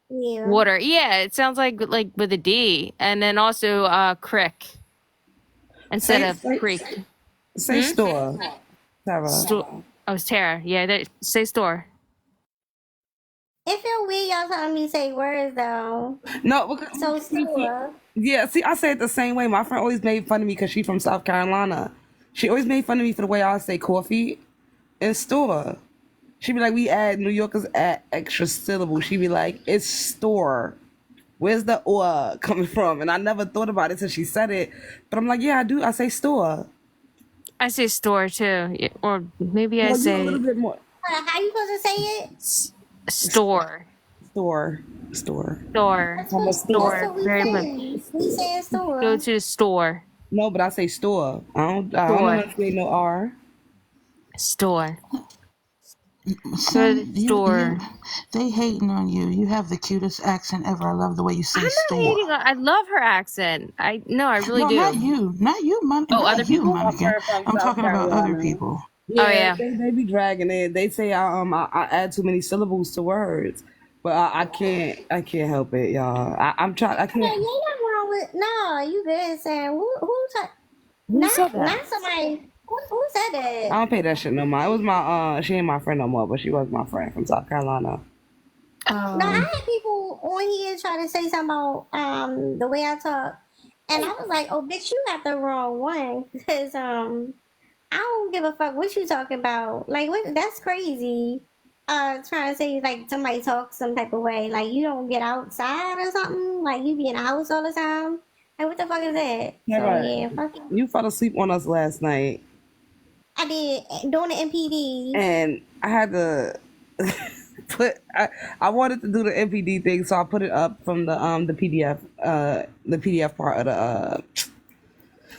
Yeah. Water. Yeah, it sounds like with a D. And then also crick instead Say, of say, creek. say store, Sarah. Oh, it's Tara. Yeah, say store. It feel weird y'all telling me say words though. No, because So store. yeah, see, I say it the same way. My friend always made fun of me because she's from South Carolina. She always made fun of me for the way I say coffee and store. She'd be like, we add New Yorkers add extra syllable. She'd be like, it's store. Where's the coming from? And I never thought about it till she said it. But I'm like, yeah, I do. I say store. I say store too. Yeah, or maybe I Well, you a little say bit more How you supposed to say it? store. store, store. Store. I'm a That's store. Store. what we Very much. say. We say Go store. to the store. No, but I say store. I don't Store. enunciate no R. Store. Go to Sin, the you, store. they hating on you. You have the cutest accent ever. I love the way you I'm say not store. hating on. I love her accent. I really No, not do. you, Oh, other not you, people? My Monica. friend from I'm South talking about other Carolina. people. Oh Yeah, yeah. they be dragging it. They say I add too many syllables to words, but I can't help it, y'all. I'm trying. I Yeah, can't. you ain't nothing wrong with no. You good, Sam? Who said that? Not somebody. Who said I that? don't pay that shit no mind. It was my she ain't my friend no more, but she was my friend from South Carolina. No, I Um. had people on here trying to say something about the way I talk, and I was like, "Oh, bitch, you got the wrong one." Because I don't give a fuck what you talking about. Like, what? That's crazy. Trying to say like somebody talks some type of way. Like you don't get outside or something. Like you be in the house all the time. Like what the fuck is that? Yeah, So right. yeah, fuck it. You fell asleep on us last night, I did doing the MPD. and I had to put. I wanted to do the MPD thing, so I put it up from the PDF part of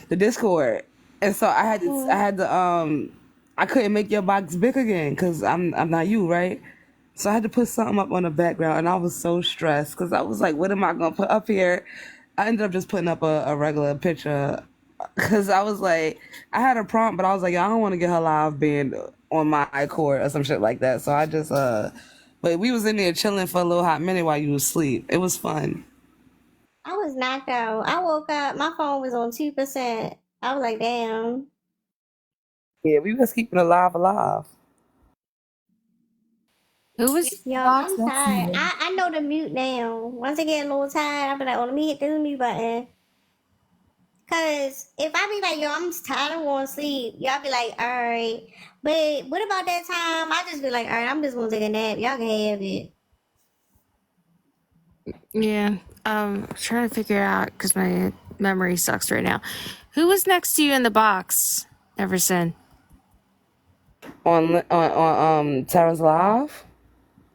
the Discord, and so I couldn't make your box big again because I'm not you, right? So I had to put something up on the background, and I was so stressed because I was like, what am I gonna put up here? I ended up just putting up a regular picture because I was like, I had a prompt, but I was like, I don't want to get her live band on my iCord or some shit like that. So I just but we was in there chilling for a little hot minute while you was asleep. It was fun. I was knocked out. I woke up. My phone was on 2%. I was like, damn. Yeah, we was keeping alive. Who was in the Yo, box I'm next to tired. you? I know the mute now. Once I get a little tired, I'll be like, oh, let me hit this mute button. Cause if I be like, yo, I'm tired, I want to sleep, y'all be like, all right. But what about that time? I just be like, all right, I'm just gonna take a nap. Y'all can have it. Yeah. I'm trying to figure out because my memory sucks right now. Who was next to you in the box, Everson? On Tara's live.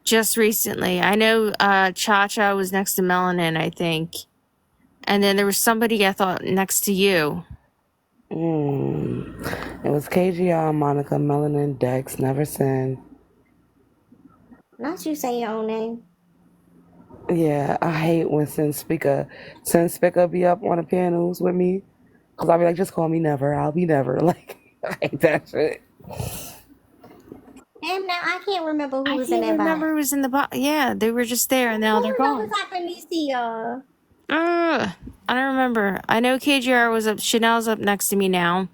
Just recently. I know Cha Cha was next to Melanin, I think. And then there was somebody I thought next to you. It was KGR, Monica, Melanin, Dex, Neverson. Not you say your own name. Yeah, I hate when Sin Speaker be up on the panels with me. Cause I'll be like, just call me Never. I'll be Never. Like, I hate that shit. Damn, now I can't remember who I was in can't that box. remember who was in the box. Yeah, they were just there and now Who they're was on gone. the top of me see y'all? I don't remember. I know KGR was up. Chanel's up next to me now.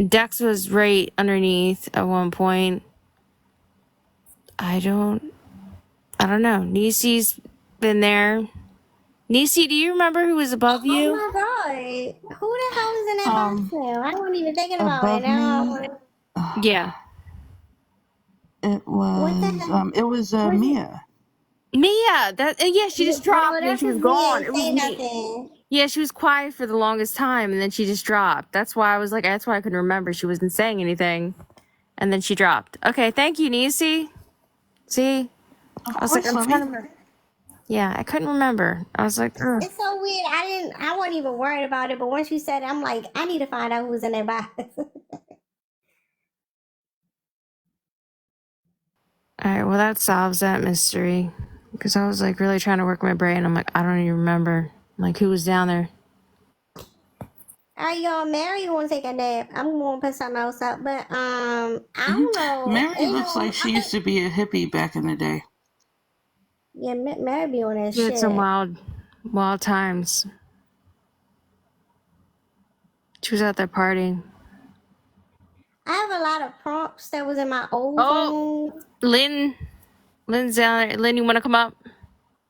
Dex was right underneath at one point. I don't know. Nisi's been there. Nisi, do you remember who was above Oh you? my god. Who the hell is in that box now? I wasn't even thinking about it Above me, now. Yeah. it What the was hell? Where's it? Mia. Mia, yeah, she just Oh, dropped and then that's she was because Mia gone. ain't It was say me. nothing. Yeah, she was quiet for the longest time and then she just dropped. That's why I couldn't remember. She wasn't saying anything. And then she dropped. Okay, thank you, Nisi. See? Of I was like, course, I'm trying Lovey. to remember. Yeah, I couldn't remember. I was like, ugh. It's so weird. I wasn't even worried about it, but once you said it, I'm like, I need to find out who's in that box. Alright, well that solves that mystery. Because I was like really trying to work my brain. I'm like, I don't even remember. Like who was down there. Alright, y'all, Mary gonna take a nap. I'm gonna put something else up, but I don't know. Mary looks like she used to be a hippie back in the day. Yeah, Mary be on that She had some shit. wild times. She was out there partying. I have a lot of prompts that was in my old Oh, phone. Lynn's down there. Lynn, you want to come up?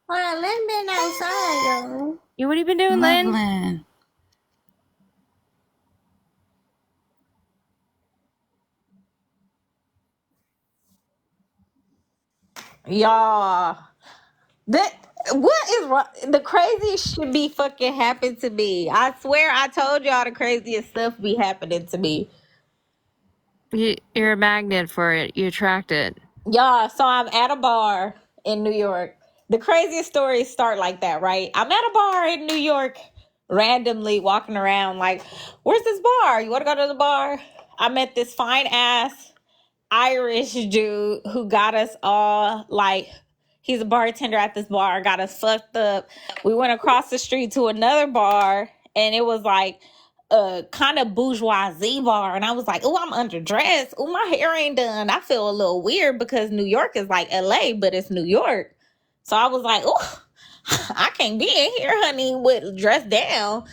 Hold on, Lynn been outside, y'all. What have you been doing, Lynn? Loveland. Y'all, that what is wrong? The craziest should be fucking happened to me. I swear I told y'all the craziest stuff be happening to me. You're a magnet for it. You attract it. Y'all, so I'm at a bar in New York. The craziest stories start like that, right? I'm at a bar in New York, randomly walking around like, where's this bar? You want to go to the bar? I met this fine ass Irish dude who got us all like, he's a bartender at this bar, got us fucked up. We went across the street to another bar and it was like a kind of bourgeoisie bar. And I was like, oh, I'm underdressed. Oh, my hair ain't done. I feel a little weird because New York is like LA, but it's New York. So I was like, oh, I can't be in here, honey, with dressed down.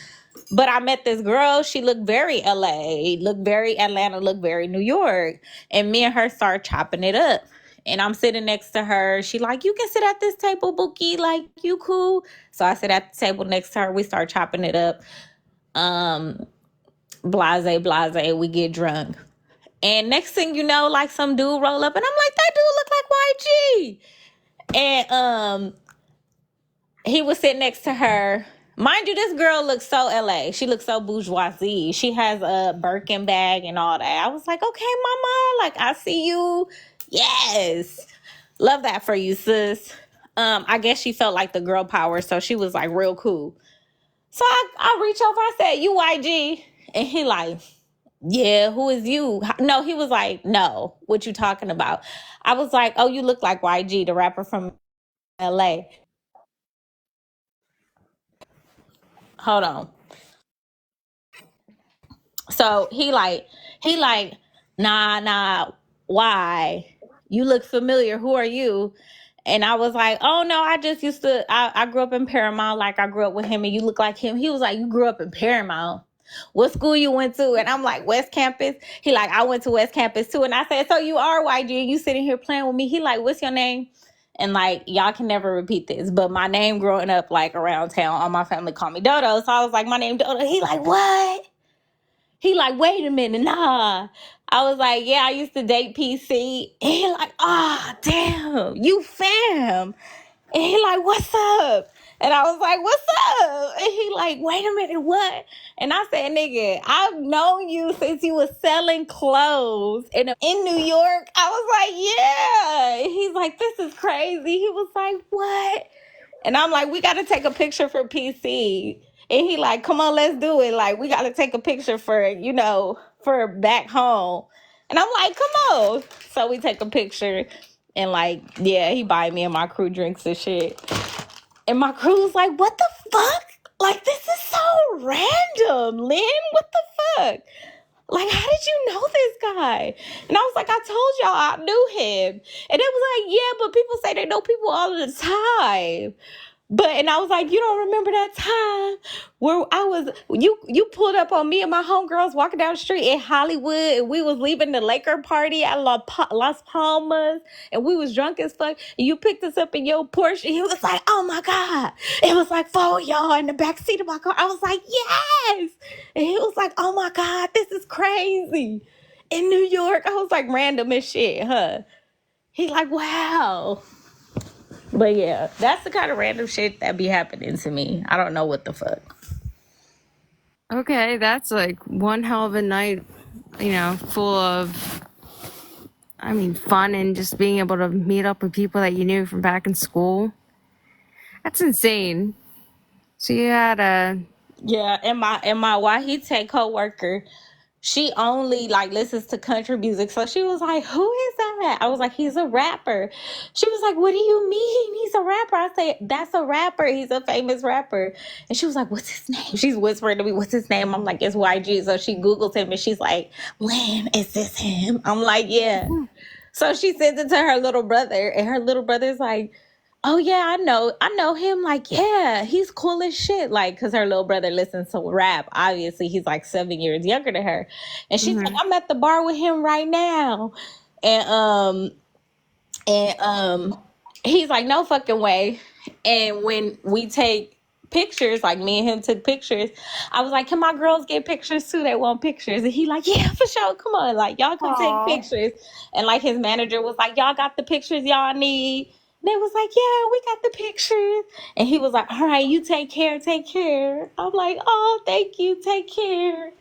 But I met this girl. She looked very LA, looked very Atlanta, looked very New York. And me and her started chopping it up. And I'm sitting next to her. She like, you can sit at this table, Bookie. Like, you cool. So I sit at the table next to her. We start chopping it up. Blase. We get drunk. And next thing you know, like some dude roll up and I'm like, that dude look like YG. And he was sitting next to her. Mind you, this girl looks so LA. She looks so bourgeoisie. She has a Birkin bag and all that. I was like, okay, mama, like I see you. Yes. Love that for you, sis. I guess she felt like the girl power, so she was like real cool. So I reach over, I said, you YG? And he like, yeah, who is you? No, he was like, no, what you talking about? I was like, oh, you look like YG, the rapper from LA. Hold on. So he like, nah, why? You look familiar. Who are you? And I was like, oh no, I just used to, I grew up in Paramount. Like I grew up with him and you look like him. He was like, you grew up in Paramount. What school you went to? And I'm like, West Campus. He like, I went to West Campus too. And I said, so you are YG. You sitting here playing with me. He like, what's your name? And like, y'all can never repeat this, but my name growing up, like around town, all my family called me Dodo. So I was like, my name Dodo. He like, what? He like, wait a minute, nah. I was like, yeah, I used to date PC. And he like, ah, damn, you fam. And he like, what's up? And I was like, what's up? And he like, wait a minute, what? And I said, nigga, I've known you since you was selling clothes in New York. I was like, yeah. And he's like, this is crazy. He was like, what? And I'm like, we got to take a picture for PC. And he like, come on, let's do it. Like, we got to take a picture for, for back home. And I'm like, come on. So we take a picture and like, yeah, he buy me and my crew drinks and shit. And my crew was like, what the fuck? Like, this is so random, Lynn. What the fuck? Like, how did you know this guy? And I was like, I told y'all I knew him. And it was like, yeah, but people say they know people all the time. But and I was like, you don't remember that time where you pulled up on me and my homegirls walking down the street in Hollywood and we was leaving the Laker party at Las Palmas and we was drunk as fuck and you picked us up in your Porsche and he was like, oh my God. It was like 4 y'all in the back seat of my car. I was like, yes. And he was like, oh my God, this is crazy. In New York. I was like, random as shit, huh? He like, wow. But yeah, that's the kind of random shit that be happening to me. I don't know what the fuck. Okay, that's like one hell of a night, full of, fun and just being able to meet up with people that you knew from back in school. That's insane. So you had a. Yeah, and my Wahite coworker, she only like listens to country music. So she was like, who is that? I was like, he's a rapper. She was like, what do you mean he's a rapper? I said, that's a rapper. He's a famous rapper. And she was like, what's his name? She's whispering to me, what's his name? I'm like, it's YG. So she Googles him and she's like, Lynn, is this him? I'm like, yeah. So she sends it to her little brother and her little brother's like, oh yeah, I know him. Like, yeah, he's cool as shit. Like, cause her little brother listens to rap. Obviously, he's like 7 years younger than her, and she's like, I'm at the bar with him right now, and he's like, no fucking way. And when we take pictures, like me and him took pictures, I was like, can my girls get pictures too? They want pictures. And he like, yeah, for sure. Come on, like y'all come take pictures. And like his manager was like, y'all got the pictures y'all need. And they was like, yeah, we got the pictures. And he was like, all right, you take care, take care. I'm like, oh, thank you, take care.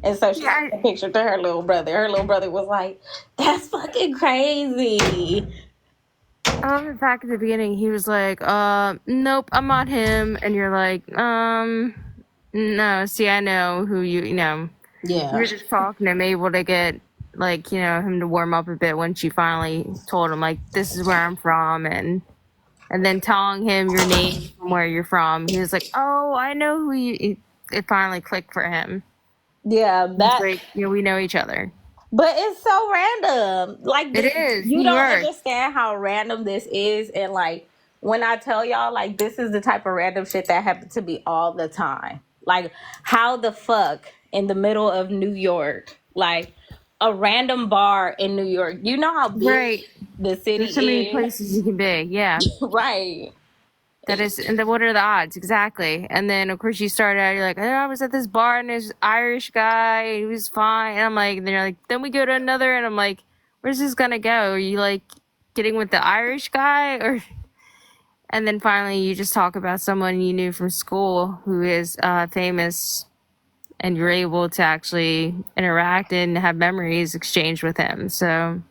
And so she sent a picture to her little brother. Her little brother was like, that's fucking crazy. I love the fact at the beginning he was like, nope, I'm not him. And you're like, no, see, I know who Yeah. You're just talking to him, able to get, like, him to warm up a bit when she finally told him, like, this is where I'm from. And then telling him your name from where you're from. He was like, oh, I know who you, it finally clicked for him. Yeah, He's that. like, we know each other. But it's so random. Like It is you New don't York. understand how random this is, and like when I tell y'all, like this is the type of random shit that happens to me all the time. Like how the fuck in the middle of New York, like a random bar in New York. You know how big Right. the city There's so many is, places you can be. Yeah. right? That is, and what are the odds? Exactly. And then, of course, you start out, you're like, oh, I was at this bar and this Irish guy, he was fine. And I'm like, and then you're like, then we go to another, and I'm like, where's this gonna go? Are you like getting with the Irish guy? And then finally, you just talk about someone you knew from school who is famous, and you're able to actually interact and have memories exchanged with him. So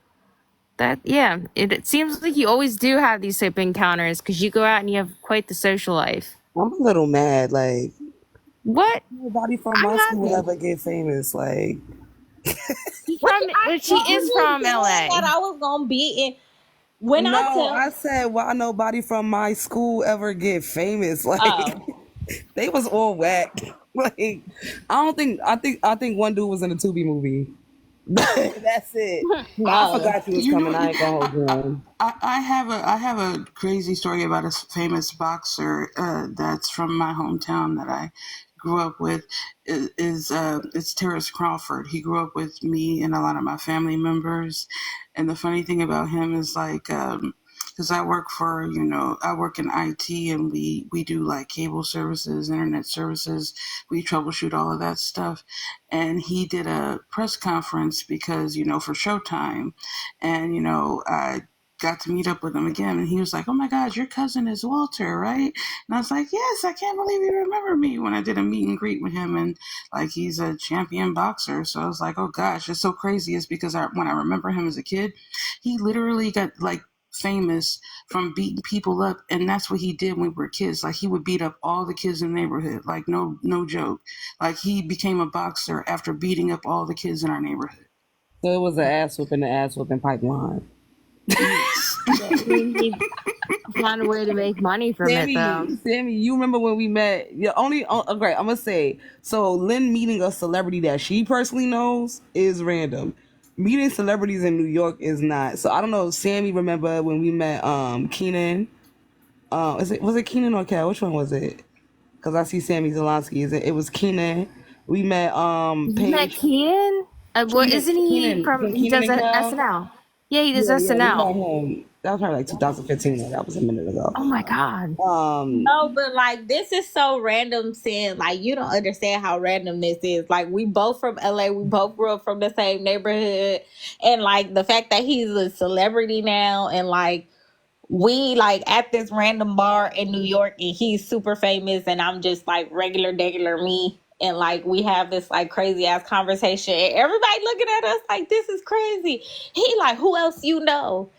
it seems like you always do have these type of encounters because you go out and you have quite the social life. I'm a little mad. Like, What? nobody from I'm my school happy. ever get famous. Like, She's Wait, from. I She told is you from then that LA. I was gonna be in. When I no, tell, I said, why nobody from my school ever get famous? Like, oh. they was all whack. Like, I think one dude was in a Tubi movie. That's it. I No. forgot you was You know, coming. I ain't gonna hold you on. I have a crazy story about a famous boxer that's from my hometown that I grew up with. It's Terrence Crawford. He grew up with me and a lot of my family members, and the funny thing about him is like. Because I work in IT and we do like cable services, internet services. We troubleshoot all of that stuff. And he did a press conference because, for Showtime. And, I got to meet up with him again. And he was like, oh my God, your cousin is Walter, right? And I was like, yes, I can't believe you remember me when I did a meet and greet with him. And like, he's a champion boxer. So I was like, oh gosh, it's so crazy. It's because when I remember him as a kid, he literally got like, famous from beating people up, and that's what he did when we were kids. Like he would beat up all the kids in the neighborhood, like no joke. Like he became a boxer after beating up all the kids in our neighborhood. So it was an ass whooping pipeline. Yes. He found a way to make money from it, though. Sammy, you remember when we met? Yeah, only. Okay, I'm gonna say. So Lynn meeting a celebrity that she personally knows is random. Meeting celebrities in New York is not. So I don't know. Sammy, remember when we met Keenan? Was it Keenan or Kel? Which one was it? Because I see Sammy Zelensky. It was Keenan. We met You met Paige. Keenan? What isn't he from? He Keenan does and Kel. SNL. Yeah, he does Yeah, we SNL. met him. That was probably like 2015. Though. That was a minute ago. Oh my god. No, but like this is so random saying like you don't understand how random this is. Like we both from LA, we both grew up from the same neighborhood. And like the fact that he's a celebrity now and like we like at this random bar in New York and he's super famous and I'm just like regular me and like we have this like crazy ass conversation and everybody looking at us like this is crazy. He like who else you know?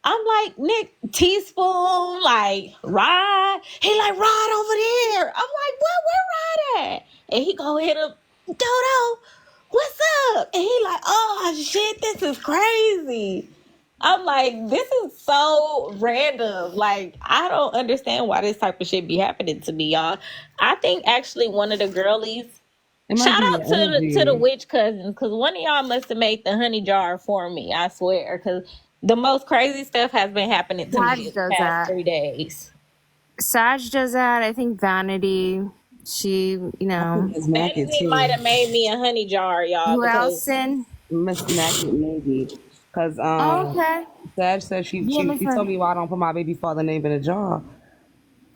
I'm like Nick Teaspoon, like Rod. He like Rod over there. I'm like what? Where Rod at? And he go hit him, Dodo. What's up? And he like oh shit, this is crazy. I'm like, this is so random. Like, I don't understand why this type of shit be happening to me, y'all. I think actually one of the girlies, It might shout be out your to the energy. witch cousins, because one of y'all must have made the honey jar for me. I swear, because the most crazy stuff has been happening to me Sag in the does past that. 3 days. Sag does that. I think Vanity. She, I think Miss Mackett Vanity might too. have made me a honey jar, y'all, who because else in? Miss Mackett maybe. Cause Oh, okay. Sag said Yeah, Miss she told me why I don't put my baby father name in a jar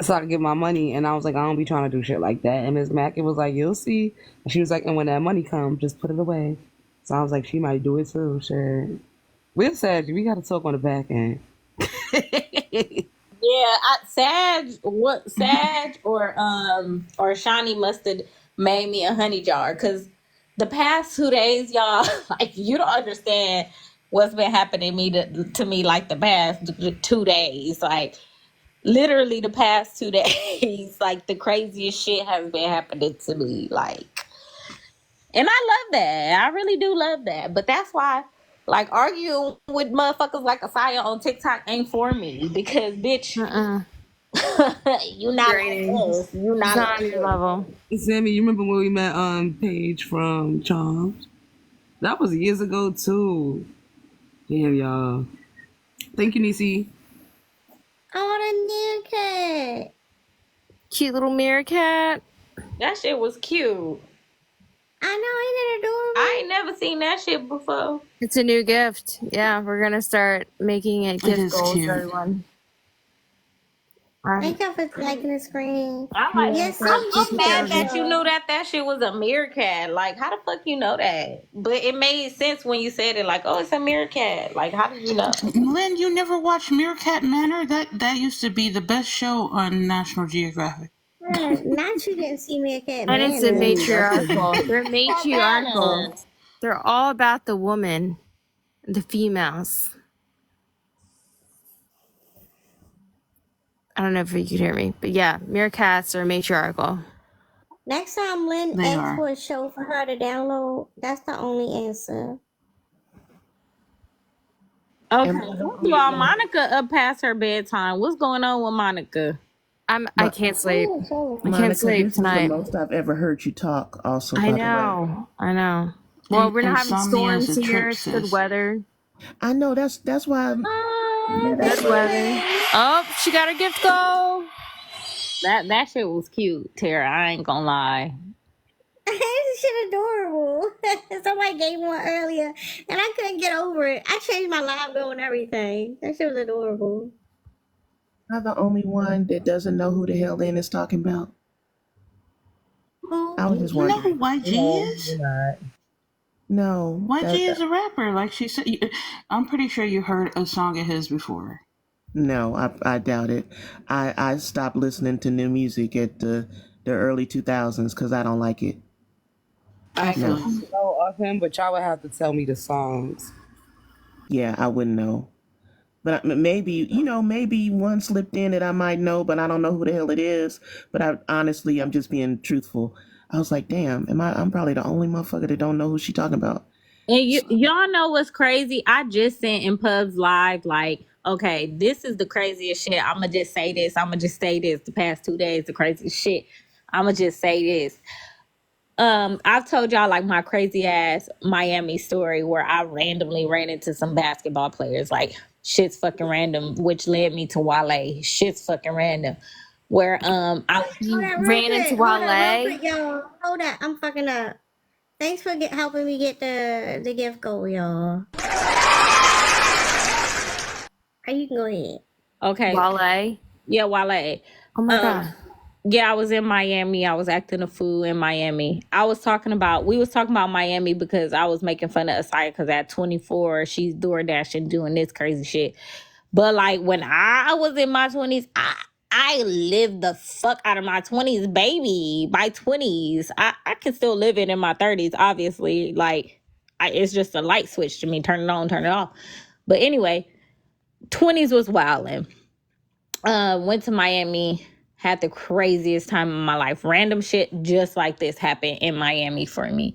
so I can get my money. And I was like, I don't be trying to do shit like that. And Miss Mackett was like, you'll see. And she was like, and when that money comes, just put it away. So I was like, she might do it too. Shit. We're Sag. We got to talk on the back end. yeah, Sag or Shawnee must have made me a honey jar because the past 2 days, y'all, like you don't understand what's been happening to me like the past 2 days, like literally the past 2 days, like the craziest shit has been happening to me, like, and I love that. I really do love that, but that's why. Like arguing with motherfuckers like Asaya on TikTok ain't for me because bitch, you not like Draining. us. You It's not not like on your us. level. Sammy, you remember when we met Paige from Charms? That was years ago too. Damn y'all. Thank you, Nisi. Oh, the new cat. Cute little meerkat. That shit was cute. I know, ain't it I ain't adorable? never seen that shit before. It's a new gift. Yeah, we're gonna start making it It gift is goals, cute. everyone. Thank y'all for liking the screen. I'm like, Yeah, Yes, start Sage I'm taking care mad of it. that you special. knew that shit was a meerkat. Like, how the fuck you know that? But it made sense when you said it. Like, oh, it's a meerkat. Like, how did you know? Lynn, you never watched Meerkat Manor? That used to be the best show on National Geographic. Not you didn't see me at Cat And it's a Manor. matriarchal. They're Havana. matriarchal. They're all about the woman, the females. I don't know if you could hear me, but yeah, meerkats are matriarchal. Next time Lynn They asks are. for a show for her to download, that's the only answer. Okay, And first of all, Monica up past her bedtime. What's going on with Monica? I can't sleep. Oh, I can't Monica, sleep this is the tonight. most I've ever heard you talk, also, I by the way. know. I know. Well, we're not having Insomnia is storms a here. trip, It's good sis. weather. I know that's why oh, yeah, baby, that's Good why weather. Oh, she got her gift goal. That shit was cute, Tara. I ain't gonna lie. this shit adorable. Somebody gave one earlier, and I couldn't get over it. I changed my live goal and everything. That shit was adorable. I'm the only one that doesn't know who the hell Lynn is talking about. Who? I was just You know who wondering. YG No, is? you're not. No, YG that is a rapper. Like she said, I'm pretty sure you heard a song of his before. no, I doubt it. I stopped listening to new music at the early 2000s because I don't like it. I I feel No, you. know of him, but y'all would have to tell me the songs. yeah, I wouldn't know. But maybe, maybe one slipped in that I might know, but I don't know who the hell it is. But I'm just being truthful. I was like, damn, I'm probably the only motherfucker that don't know who she talking about. And y'all know what's crazy? I just sent in Pubs Live, like, okay, this is the craziest shit. I'ma just say this. I'ma just say this. The past 2 days, the craziest shit. I'ma just say this. I've told y'all like my crazy ass Miami story where I randomly ran into some basketball players. Like Shit's fucking random, which led me to Wale. Shit's fucking random. Where I Hold that real Ran into quick. Hold that real Wale. quick, y'all. Hold that. I'm fucking up. Thanks for helping me get the gift goal, y'all. You can go ahead. okay. Wale. Yeah, Wale. Oh my god. Yeah, I was in Miami. I was acting a fool in Miami. We was talking about Miami because I was making fun of Asaya because at 24, she's door dashing doing this crazy shit. But like when I was in my 20s, I lived the fuck out of my 20s, baby. My 20s. I can still live it in my 30s, obviously. Like it's just a light switch to me. Turn it on, turn it off. But anyway, 20s was wildin'. Went to Miami, had the craziest time of my life. Random shit just like this happened in Miami for me.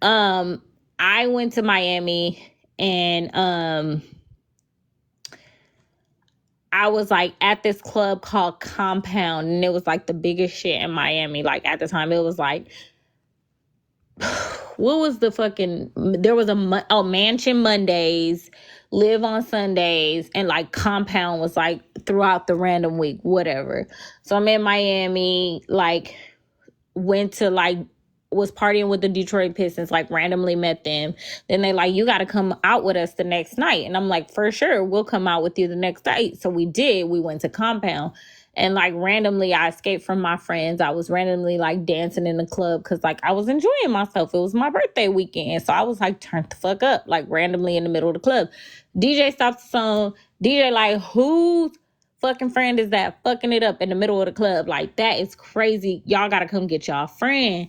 I went to Miami and I was like at this club called Compound, and it was like the biggest shit in Miami. Like at the time, it was like what was the fucking, there was a Mansion Mondays, Live on Sundays, and like Compound was like throughout the random week, whatever. So I'm in Miami, like went to like was partying with the Detroit Pistons, like randomly met them. Then they like, you got to come out with us the next night. And I'm like, for sure, we'll come out with you the next night. So we did. We went to Compound. And like randomly, I escaped from my friends. I was randomly like dancing in the club because like I was enjoying myself. It was my birthday weekend. So I was like turned the fuck up, like randomly in the middle of the club. DJ stopped the song. DJ like, whose fucking friend is that fucking it up in the middle of the club? Like that is crazy. Y'all gotta come get y'all friend.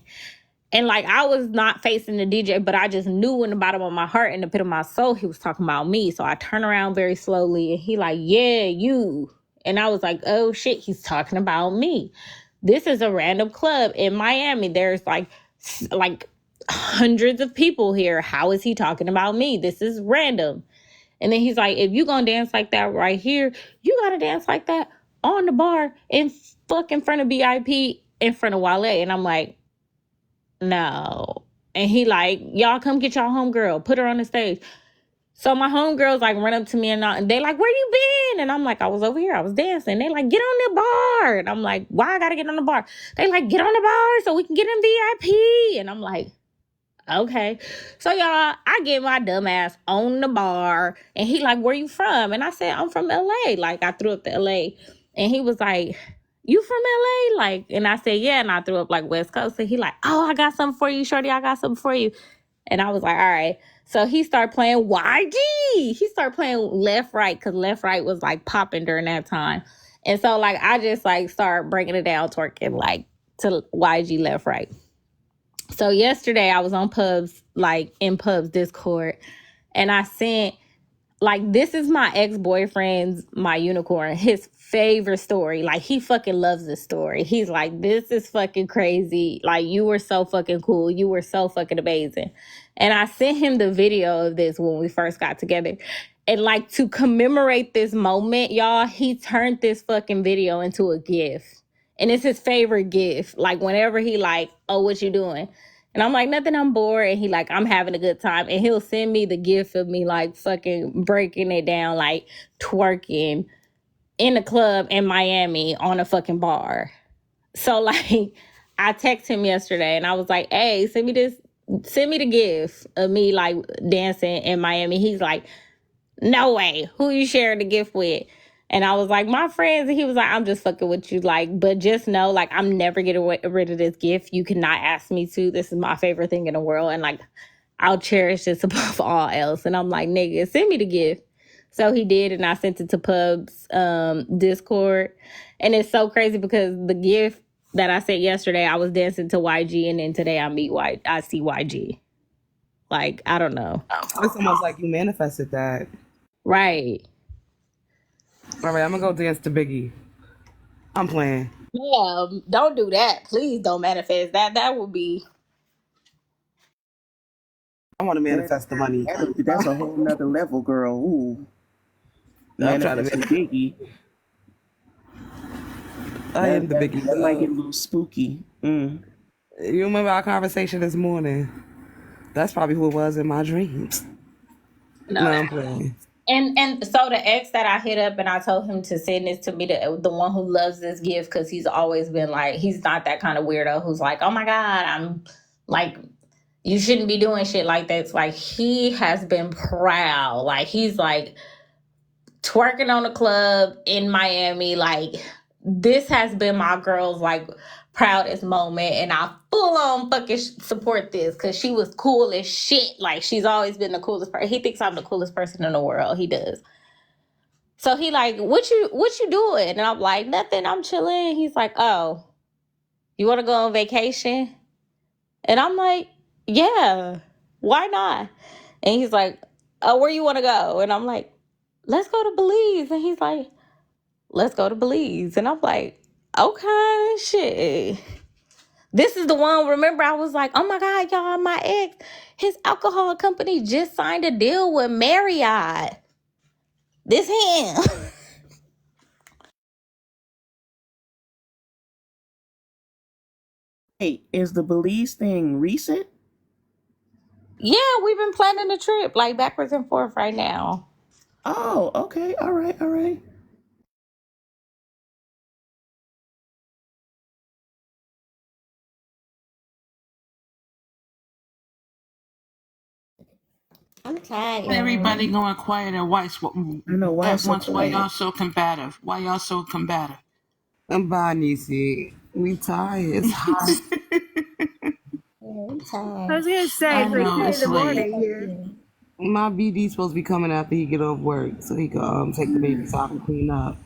And like I was not facing the DJ, but I just knew in the bottom of my heart, in the pit of my soul, he was talking about me. So I turned around very slowly and he like, yeah, you. And I was like, oh shit, he's talking about me. This is a random club in Miami. There's like hundreds of people here. How is he talking about me? This is random. And then he's like, if you gonna dance like that right here, you gotta dance like that on the bar in fucking front of BIP in front of Wale. And I'm like, no. And he like, y'all come get y'all homegirl, put her on the stage. So my homegirls like run up to me and they like, where you been? And I'm like, I was over here, I was dancing. They like, get on the bar. And I'm like, why I gotta get on the bar? They like, get on the bar so we can get in VIP. And I'm like, okay. So y'all, I get my dumb ass on the bar and he like, where you from? And I said, I'm from LA. Like I threw up the LA. And he was like, you from LA? Like, and I said, yeah. And I threw up like West Coast. And he like, oh, I got something for you, shorty. I got something for you. And I was like, all right. So he started playing YG. He started playing Left Right because Left Right was like popping during that time. And so like I just like started breaking it down, twerking like to YG Left Right. So yesterday I was on Pubs, like in Pubs Discord, and I sent like, this is my ex-boyfriend's My Unicorn, his favorite story. Like he fucking loves this story. He's like, this is fucking crazy. Like you were so fucking cool. You were so fucking amazing. And I sent him the video of this when we first got together. And like to commemorate this moment, y'all, he turned this fucking video into a GIF. And it's his favorite GIF. Like whenever he like, oh, what you doing? And I'm like, nothing, I'm bored. And he like, I'm having a good time. And he'll send me the GIF of me like fucking breaking it down, like twerking in a club in Miami on a fucking bar. So like I texted him yesterday and I was like, hey, send me the GIF of me like dancing in Miami. He's like, no way. Who you sharing the gift with? And I was like, my friends. And he was like, I'm just fucking with you. Like, but just know, like, I'm never getting rid of this gift. You cannot ask me to. This is my favorite thing in the world. And like, I'll cherish this above all else. And I'm like, nigga, send me the gift. So he did. And I sent it to Pub's Discord. And it's so crazy because the gift that I sent yesterday, I was dancing to YG. And then today I see YG. Like, I don't know. It's almost like you manifested that. Right. All right, I'm gonna go dance to Biggie. I'm playing. Yeah, don't do that. Please don't manifest that. That would be I want to manifest the money. That's a whole nother level, girl. Ooh. I'm trying to Manifesting Biggie. I am the Biggie. That might get a little spooky. You remember our conversation this morning? That's probably who it was in my dreams. No, I'm playing. And so the ex that I hit up and I told him to send this to me, the one who loves this gift, because he's always been like, he's not that kind of weirdo who's like, oh my God, I'm like, you shouldn't be doing shit like that. It's like he has been proud. Like he's like twerking on the club in Miami. Like this has been my girl's like proudest moment, and I full on fucking support this because she was cool as shit. Like she's always been the coolest person. He thinks I'm the coolest person in the world. He does. So he like, what you doing? And I'm like, nothing. I'm chilling. He's like, oh, you want to go on vacation? And I'm like, yeah, why not? And he's like, oh, where you want to go? And I'm like, let's go to Belize. And he's like, let's go to Belize. And I'm like, okay, shit. This is the one, remember, I was like, oh my God, y'all, my ex, his alcohol company just signed a deal with Marriott. This him. Hey, is the Belize thing recent? Yeah, we've been planning a trip like backwards and forth right now. Oh, okay. All right, all right. I'm tired, Everybody y'all. going quiet at once. I know why At it's so once. Why y'all quiet. so combative? Why y'all so combative? I'm bye, Nisi. We tired. It's hot. Yeah, I'm I tired. was gonna say I it's like know 10 in it's the late. morning here. My BD's supposed to be coming after he get off work, so he can take the baby so I can clean up.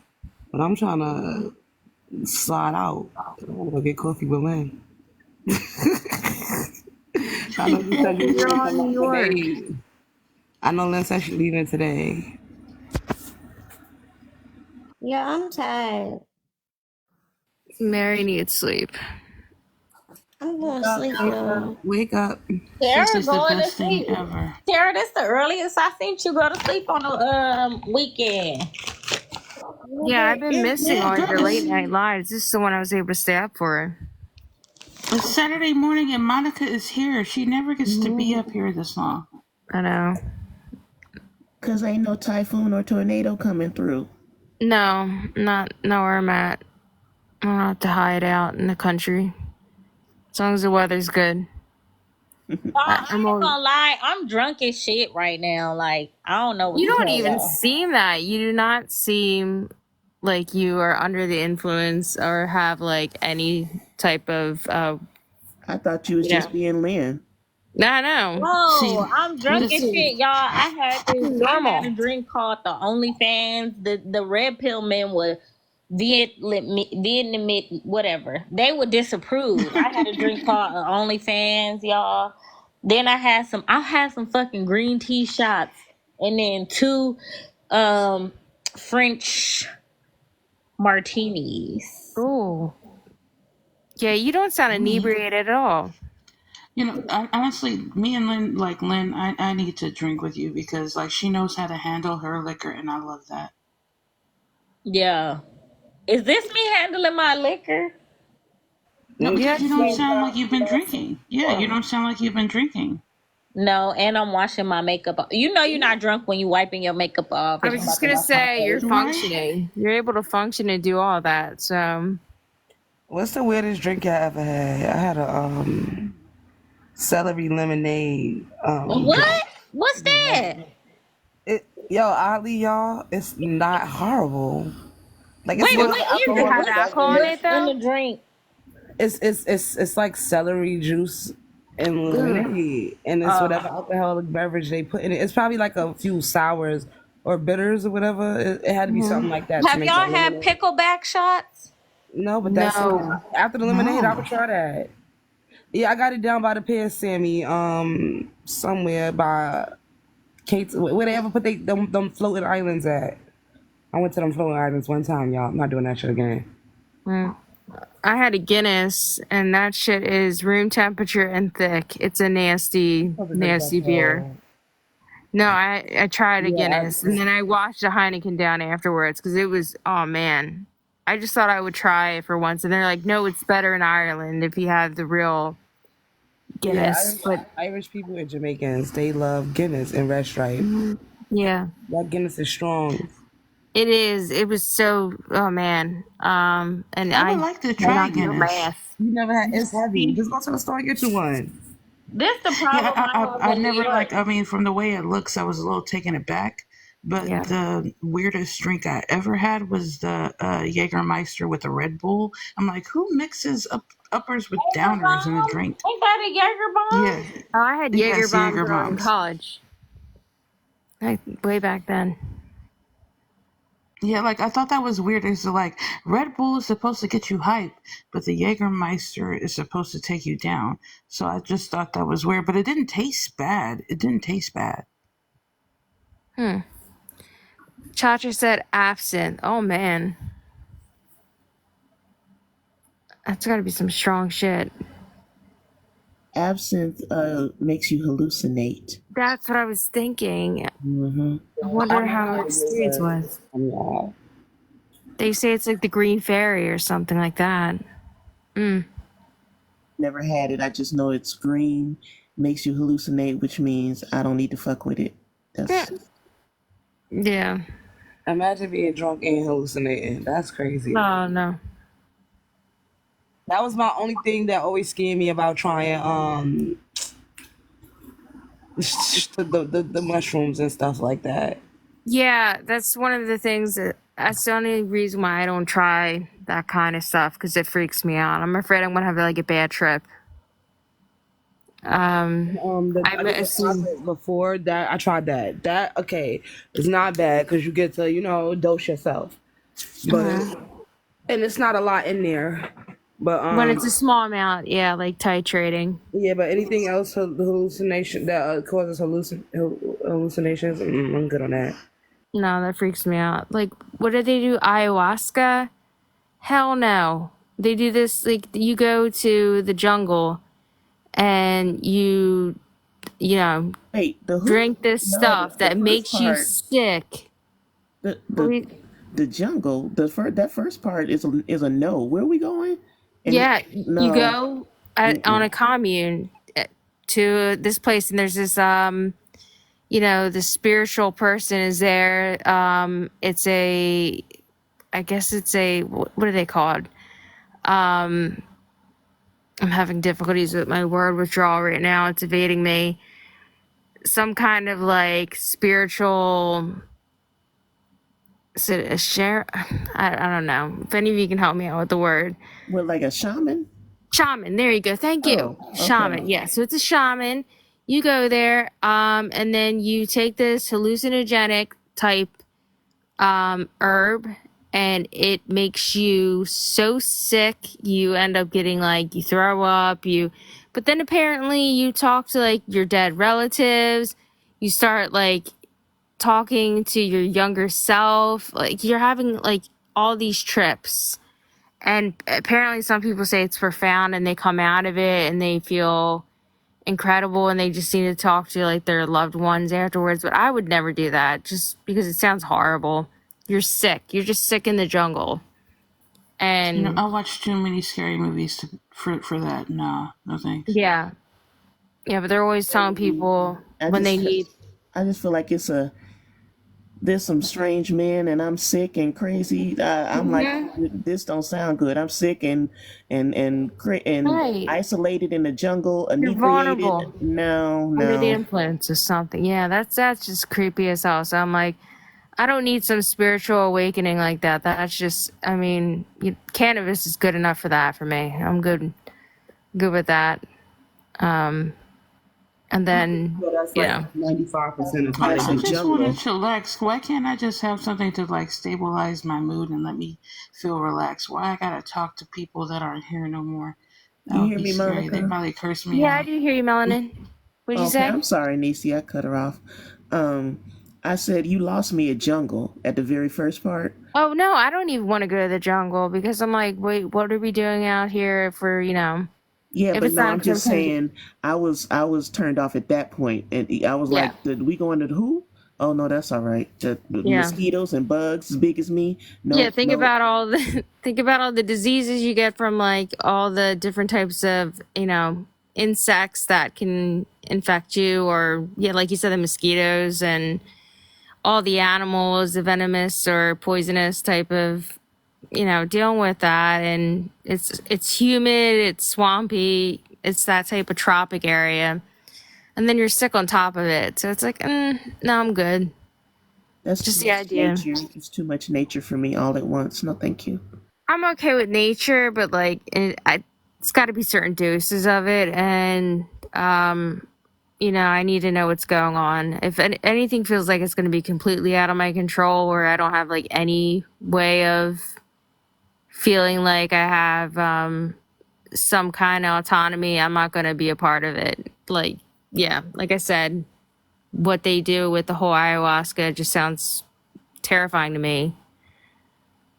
But I'm trying to slide out. I want to go get coffee with Lynn. I know you said you Because were you're leaving all in New York. today. I know Lynn said she's leaving today. Yeah, I'm tired. Mary needs sleep. I'm going Wake to up, sleep, Tara. y'all. Wake up. This Sarah is the going to best thing sleep. ever. Sarah, this the earliest I seen you go to sleep on the weekend. Yeah, I've been missing Yeah, all girl. your late night lives. This is the one I was able to stay up for. It's Saturday morning and Monica is here. She never gets to be up here this long. I know. Cause ain't no typhoon or tornado coming through. No, not where I'm at. I don't have to hide out in the country. As long as the weather's good. I I'm ain't all, gonna lie, I'm drunk as shit right now. Like I don't know what you to don't tell even y'all. seem that. You do not seem like you are under the influence or have like any type of, I thought you was you know. just being Lynn. No, no. See, No, I'm drunk You as this shit, seem y'all. I had a normal. drink called the OnlyFans. The red pill men were Vietnamese, whatever. They would disapprove. I had a drink called OnlyFans, y'all. Then I had some fucking green tea shots, and then two um French martinis. Oh. Yeah, you don't sound inebriated at all. honestly, me and Lynn, like Lynn, I need to drink with you because like she knows how to handle her liquor, and I love that. Yeah. Is this me handling my liquor? No, And because Yeah, you don't she, sound like you've been drinking. Yeah, you don't sound like you've been drinking. No, and I'm washing my makeup off. You know you're not drunk when you wiping your makeup off I and was I'm just about to gonna wash my say you're face. Right? functioning. You're able to function and do all that. So what's the weirdest drink I ever had? I had a celery lemonade drink. What? What's that? Oddly, y'all, it's not horrible. Like it's Wait, what still what an is does it it? alcoholic have alcohol in it beverage. What's in though? the drink? It's like celery juice and Ugh. lemonade, and it's whatever alcoholic beverage they put in it. It's probably like a few sours or bitters or whatever. It had to be something like that to Have make y'all that had lemonade. pickleback shots? No, but that's it. No. After the lemonade, I would No. try that. Yeah, I got it down by the Pier Sammy, somewhere by Kate, where they ever put them floating islands at. I went to them floating islands one time, y'all. I'm not doing that shit again. Mm. I had a Guinness, and that shit is room temperature and thick. It's a nasty, Supposed to drink that nasty beer. cold. No, I tried a Yeah, Guinness, and then I washed a Heineken down afterwards because it was, oh man. I just thought I would try it for once, and they're like, no, it's better in Ireland if you have the real yeah. Guinness. But Irish people and Jamaicans, they love Guinness and Red Stripe. Yeah, That Guinness is strong. it is. It was so. Oh man. And I would I like to try cannot do Guinness. math. You never had. It's heavy. Just go to the store and get you one. This the Yeah, problem I have I in New never York. like. I mean, from the way it looks, I was a little taken aback. But Yeah. the weirdest drink I ever had was the Jägermeister with the Red Bull. I'm like, who mixes uppers with Jaeger downers in a bomb? drink? Ain't that a Jaeger Yeah, bomb? Oh, I had Jaeger yes, bombs Jaeger when I was in bombs. college. Like way back then. Yeah, like I thought that was weird. It's like Red Bull is supposed to get you hype, but the Jägermeister is supposed to take you down. So I just thought that was weird, but it didn't taste bad. It didn't taste bad. Chacha said absinthe. Oh man. That's gotta be some strong shit. Absinthe makes you hallucinate. That's what I was thinking. Hmm. I wonder how her experience was. Yeah. They say it's like the Green Fairy or something like that. Never had it. I just know it's green, makes you hallucinate, which means I don't need to fuck with it. That's Yeah. Imagine being drunk and hallucinating. That's crazy. Oh no. That was my only thing that always scared me about trying the mushrooms and stuff like that. Yeah, that's one of the things that's the only reason why I don't try that kind of stuff because it freaks me out. I'm afraid I'm gonna have like a bad trip. I'm I did the assuming. chocolate before that. I tried that. That okay, it's not bad because you get to dose yourself, but and it's not a lot in there. But When it's a small amount, yeah, like titrating. yeah, but anything else hallucination that causes hallucinations, I'm good on that. No, that freaks me out. Like, what do they do? Ayahuasca? Hell no. They do this, like, you go to the jungle and wait, the who? drink this No, stuff the that first makes you part, sick. the What the we- the jungle. That first part is a no. Where are we going? And Yeah, you no, go on a mm-mm. commune to this place, and there's this, the spiritual person is there. I guess it's what are they called? I'm having difficulties with my word withdrawal right now. It's evading me. Some kind of like spiritual. Is it a share? I don't know. If any of you can help me out with the word. What, like a shaman? Shaman. There you go. Thank you. Oh, okay. Shaman. Yeah. So it's a shaman. You go there, and then you take this hallucinogenic type herb, and it makes you so sick you end up getting like you throw up. But then apparently you talk to like your dead relatives. You start like talking to your younger self. Like you're having like all these trips. And apparently some people say it's profound and they come out of it and they feel incredible and they just need to talk to like their loved ones afterwards. But I would never do that just because it sounds horrible. You're sick. You're just sick in the jungle. And I watch too many scary movies for that. No, no thanks. yeah. Yeah, but they're always telling people I when they just need. I just feel like there's some strange men and I'm sick and crazy. I'm like, this don't sound good. I'm sick and Right. isolated in the jungle, You're inebriated. vulnerable. No, Under the no. influence of something. Yeah, that's just creepy as hell. So I'm like, I don't need some spiritual awakening like that. That's just, I mean, cannabis is good enough for that for me. I'm good with that. And then, So that's like 95% of how I, they I do. just want to chillax. Why can't I just have something to like stabilize my mood and let me feel relaxed? Why I gotta talk to people that aren't here no more? That You would hear be me, scary. They Monica? probably curse me yeah, I out. do hear you, Melanin. What'd you Okay, say? I'm sorry, Nisi. I cut her off. I said you lost me at jungle at the very first part. Oh, no, I don't even want to go to the jungle because I'm like, wait, what are we doing out here if we're, Yeah, if but it's no, not I'm because I'm just trying to. saying I was turned off at that point, and I was Yeah. like, "Did we go into the who? Oh no, that's all right. The Yeah. mosquitoes and bugs as big as me. Yeah, No, no. think about all the diseases you get from like all the different types of, insects that can infect you or yeah, like you said, the mosquitoes and all the animals, the venomous or poisonous type of, dealing with that. And it's humid, it's swampy, it's that type of tropic area. And then you're sick on top of it. So it's like, no, I'm good. That's Just too the much idea. nature. It's too much nature for me all at once. No, thank you. I'm okay with nature, but like it's got to be certain doses of it, and I need to know what's going on. If anything feels like it's going to be completely out of my control, or I don't have like any way of feeling like I have some kind of autonomy, I'm not going to be a part of it. Like, yeah, like I said, what they do with the whole ayahuasca just sounds terrifying to me.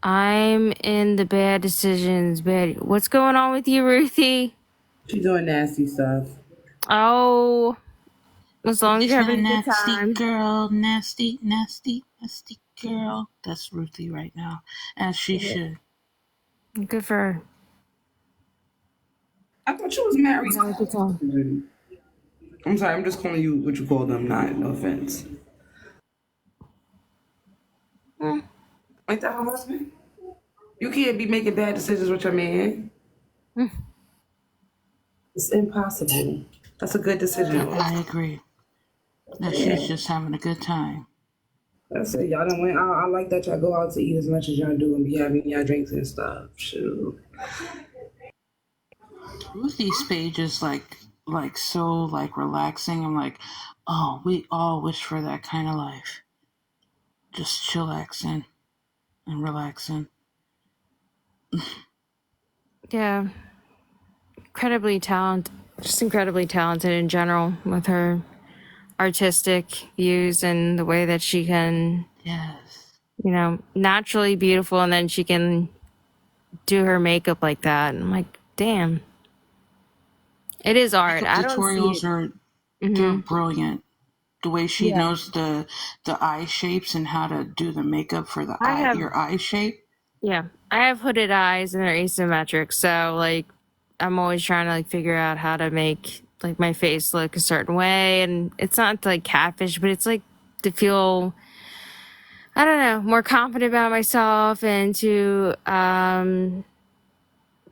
I'm in the bad decisions, bad. What's going on with you, Ruthie? She's doing nasty stuff. Oh, as long as She's you're been a having a good nasty time. girl, nasty, nasty, nasty girl. That's Ruthie right now, as she should. Good for her. I thought she was married. She's having a good time. I'm sorry, I'm just calling you what you call them, not no offense. Mm. Ain't that her husband? You can't be making bad decisions with your man. Mm. It's impossible. That's a good decision. I agree. That she's just having a good time. That's it. Y'all don't win. I like that y'all go out to eat as much as y'all do and be having y'all drinks and stuff. Shoot. Ruthie's page is like so like relaxing. I'm like, oh, we all wish for that kind of life. Just chillaxing and relaxing. Yeah. Incredibly talented in general with her artistic views and the way that she can, Yes. naturally beautiful, and then she can do her makeup like that. And I'm like, damn. It is art. Makeup I don't see tutorials it. are they're Mm-hmm. brilliant. The way she Yeah. knows the eye shapes and how to do the makeup for the I have your eye shape. Yeah, I have hooded eyes and they're asymmetric, so like I'm always trying to like figure out how to make like my face look a certain way, and it's not like catfish, but it's like to feel, I don't know, more confident about myself and to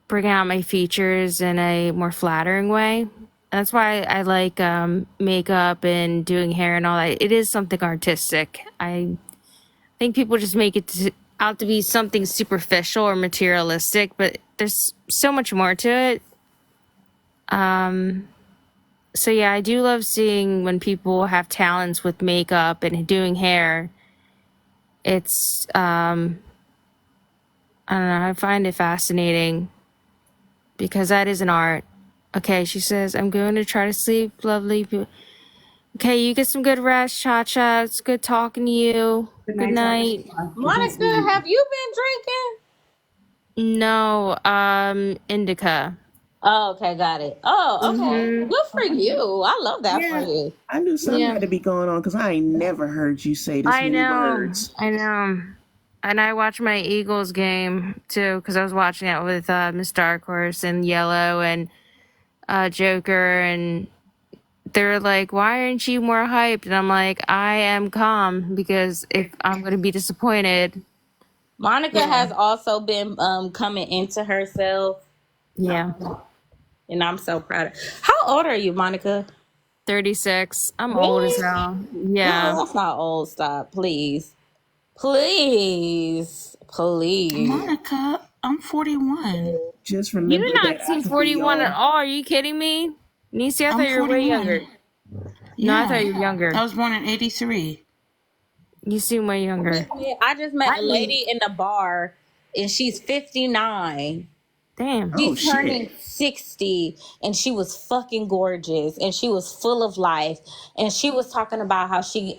bring out my features in a more flattering way. That's why I like makeup and doing hair and all that. It is something artistic. I think people just make it out to be something superficial or materialistic, but there's so much more to it. So yeah, I do love seeing when people have talents with makeup and doing hair. It's I don't know, I find it fascinating because that is an art. Okay, she says, I'm going to try to sleep, lovely. Okay, you get some good rest, Cha Cha. It's good talking to you. Good Good night, Tasha. night. Get some Monica, sleep. have you been drinking? No, indica. Oh, okay, got it. Oh, okay. Mm-hmm. Good for you. I love that for Yeah, you. I knew something Yeah. had to be going on because I ain't never heard you say this I many know. words. I know. And I watched my Eagles game too because I was watching it with Miss Dark Horse and Yellow and Joker, and they're like, "Why aren't you more hyped?" And I'm like, "I am calm because if I'm going to be disappointed, Monica yeah, has also been coming into herself, yeah." and I'm so proud of her. How old are you, Monica? 36. I'm old as Really? hell. Yeah. Girl, that's not old. Stop, please. Please. Please. Monica, I'm 41. Just You do remember not that seem I could be 41 at y'all. all. Are you kidding me? Nisi, I I'm thought you were way 41. younger. No, I thought Yeah. you were younger. I was born in 83. You seem way younger. I just met I a mean, lady in the bar, and she's 59. damn. Oh She's shit. turning 60, and she was fucking gorgeous, and she was full of life, and she was talking about how she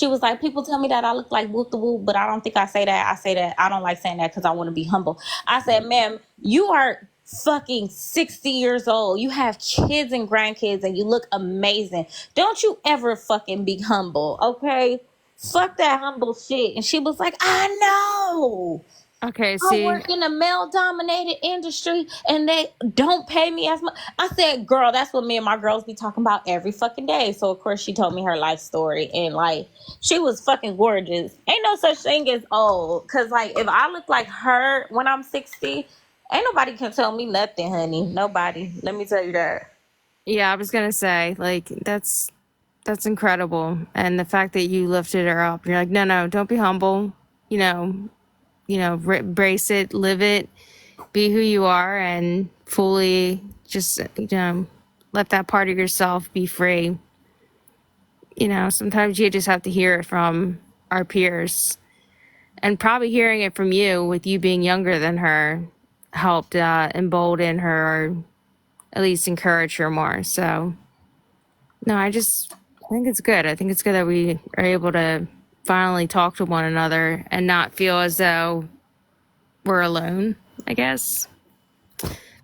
was like, people tell me that I look like whoop the whoop, but I don't think I say that. I say that I don't like saying that because I want to be humble. I said, ma'am, you are fucking 60 years old. You have kids and grandkids, and you look amazing. Don't you ever fucking be humble, okay? Fuck that humble shit. And she was like, I know. Okay, I see, work in a male dominated industry and they don't pay me as much. I said, girl, that's what me and my girls be talking about every fucking day. So, of course, she told me her life story. And, like, she was fucking gorgeous. Ain't no such thing as old. Because, like, if I look like her when I'm 60, ain't nobody can tell me nothing, honey. Nobody. Let me tell you that. yeah, I was gonna say, like, that's incredible, and the fact that you lifted her up, you're like, no, no, don't be humble, you know, brace it, live it, be who you are, and fully just, let that part of yourself be free. Sometimes you just have to hear it from our peers, and probably hearing it from you, with you being younger than her, helped embolden her, or at least encourage her more. So no, I think it's good. I think it's good that we are able to finally talk to one another and not feel as though we're alone, I guess.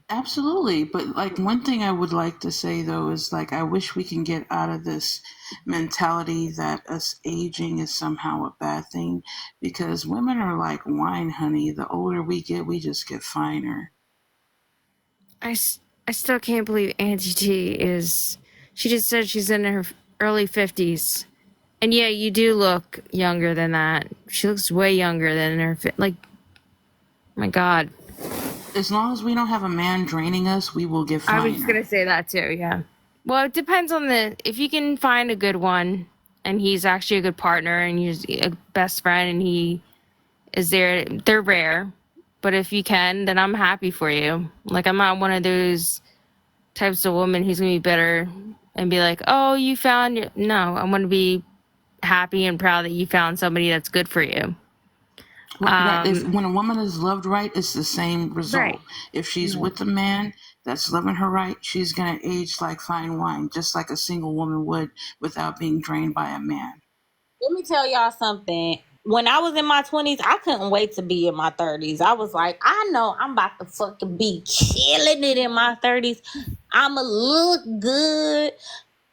Absolutely. But like one thing I would like to say though is like I wish we can get out of this mentality that us aging is somehow a bad thing, because women are like wine, honey. The older we get, we just get finer. I still can't believe Auntie T she just said she's in her early 50s. And yeah, you do look younger than that. She looks way younger than her, like, my God. As long as we don't have a man draining us, we will get I was just finer. gonna say that too, yeah. Well, it depends on if you can find a good one and he's actually a good partner and he's a best friend and he is there, they're rare. But if you can, then I'm happy for you. Like, I'm not one of those types of women who's gonna be bitter and be like, oh, you found your... No, I want to be happy and proud that you found somebody that's good for you. Right. If when a woman is loved right, it's the same Right. result. If she's with a man that's loving her right, she's gonna age like fine wine, just like a single woman would, without being drained by a man. Let me tell y'all something. When I was in my 20s, I couldn't wait to be in my 30s. I was like, I know I'm about to fucking be killing it in my 30s. I'ma look good.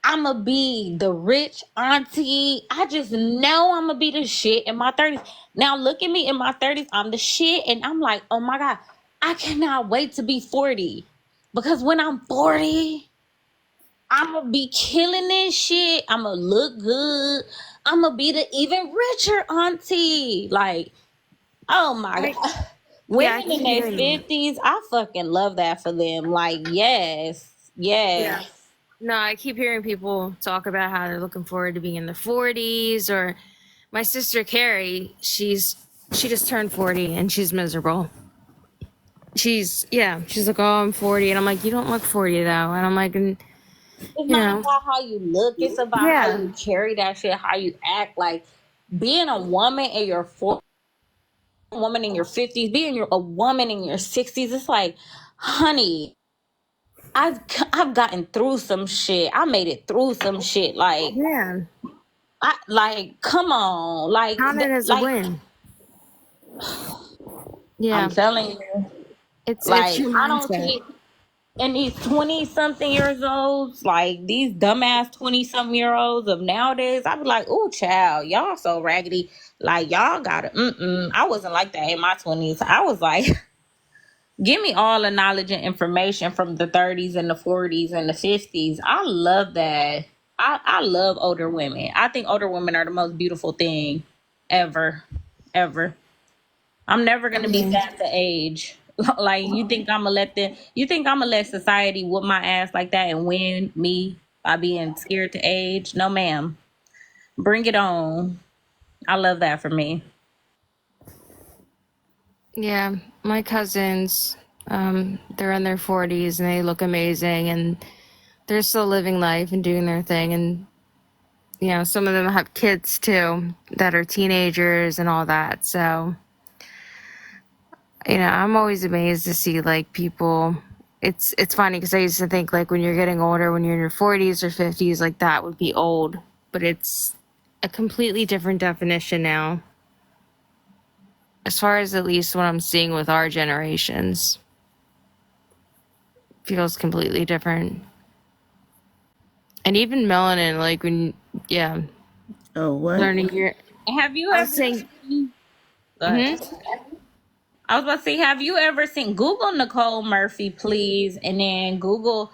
I'ma be the rich auntie. I just know I'ma be the shit in my 30s. Now look at me in my 30s. I'm the shit. And I'm like, oh my God, I cannot wait to be 40. Because when I'm 40, I'ma be killing this shit. I'ma look good. I'ma be the even richer auntie. Like, oh my God. Yeah, I Women in keep their hearing you. 50s, I fucking love that for them. Like, yes. Yeah. Yes. No, I keep hearing people talk about how they're looking forward to being in the 40s. Or my sister Carrie, she just turned 40 and she's miserable. She's like, oh, I'm 40, and I'm like, you don't look 40 though, and I'm like, and It's you not know, about how you look, it's about how yeah, you carry that shit, how you act. Like, being a woman in your 40s, woman in your 50s, being a woman in your 60s, it's like, honey, I've gotten through some shit. I made it through some shit. Like, yeah, I like, come on, count it as a like win. I'm Yeah, telling you, it's like, your I don't mindset. care. And these 20 something years olds, like these dumbass 20 something year olds of nowadays, I be like, oh, child, y'all so raggedy. Like, y'all gotta, I wasn't like that in my 20s. I was like, give me all the knowledge and information from the 30s and the 40s and the 50s. I love that. I love older women. I think older women are the most beautiful thing ever, ever. I'm never gonna be sad to age. Like, you think I'm gonna let society whoop my ass like that and win me by being scared to age? No, ma'am. Bring it on. I love that for me. Yeah, my cousins, they're in their 40s and they look amazing, and they're still living life and doing their thing, and some of them have kids too that are teenagers and all that. So I'm always amazed to see, like, people. It's funny because I used to think, like, when you're getting older, when you're in your 40s or 50s, like, that would be old, but it's a completely different definition now, as far as at least what I'm seeing with our generations. Feels completely different. And even melanin, like, when, yeah, Oh, what? learning your... Have you I was ever saying... seen? Go ahead. Hmm? I was about to say, have you ever seen Google Nicole Murphy, please, and then Google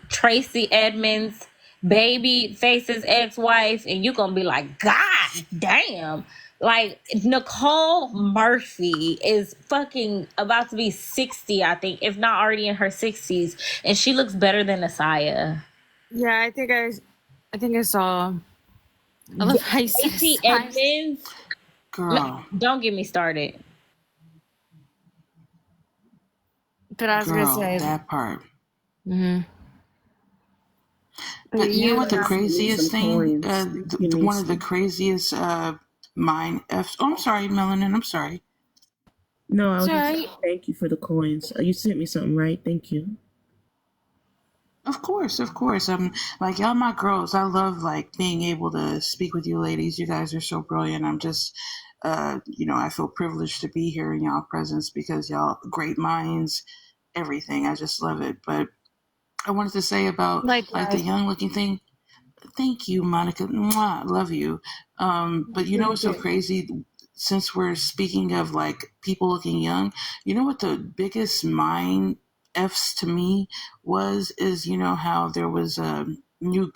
Tracy Edmonds, baby face's ex-wife, and you're gonna be like, God damn. Like Nicole Murphy is fucking about to be 60, I think, if not already in her 60s, and she looks better than Asaya. Yeah, I think I saw. I love how you said Tracy size. Edmonds, Girl, don't get me started. But I was gonna girl, say, that part. mm-hmm. But But you know you, what the I need some craziest thing? coins. Give me One of the some. craziest mind F's. Oh, I'm sorry, Melanin. I'm sorry. No, I was just sorry. saying thank you for the coins. You sent me something, right? Thank you. Of course, of course. Like y'all, my girls. I love like being able to speak with you, ladies. You guys are so brilliant. I'm just, I feel privileged to be here in y'all presence because y'all great minds, everything. I just love it. But I wanted to say about like the Likewise. young looking thing. Thank you, Monica. Mwah, love you. But you know what's so crazy? Since we're speaking of like people looking young, you know what the biggest mind f's to me was is you know how there was a new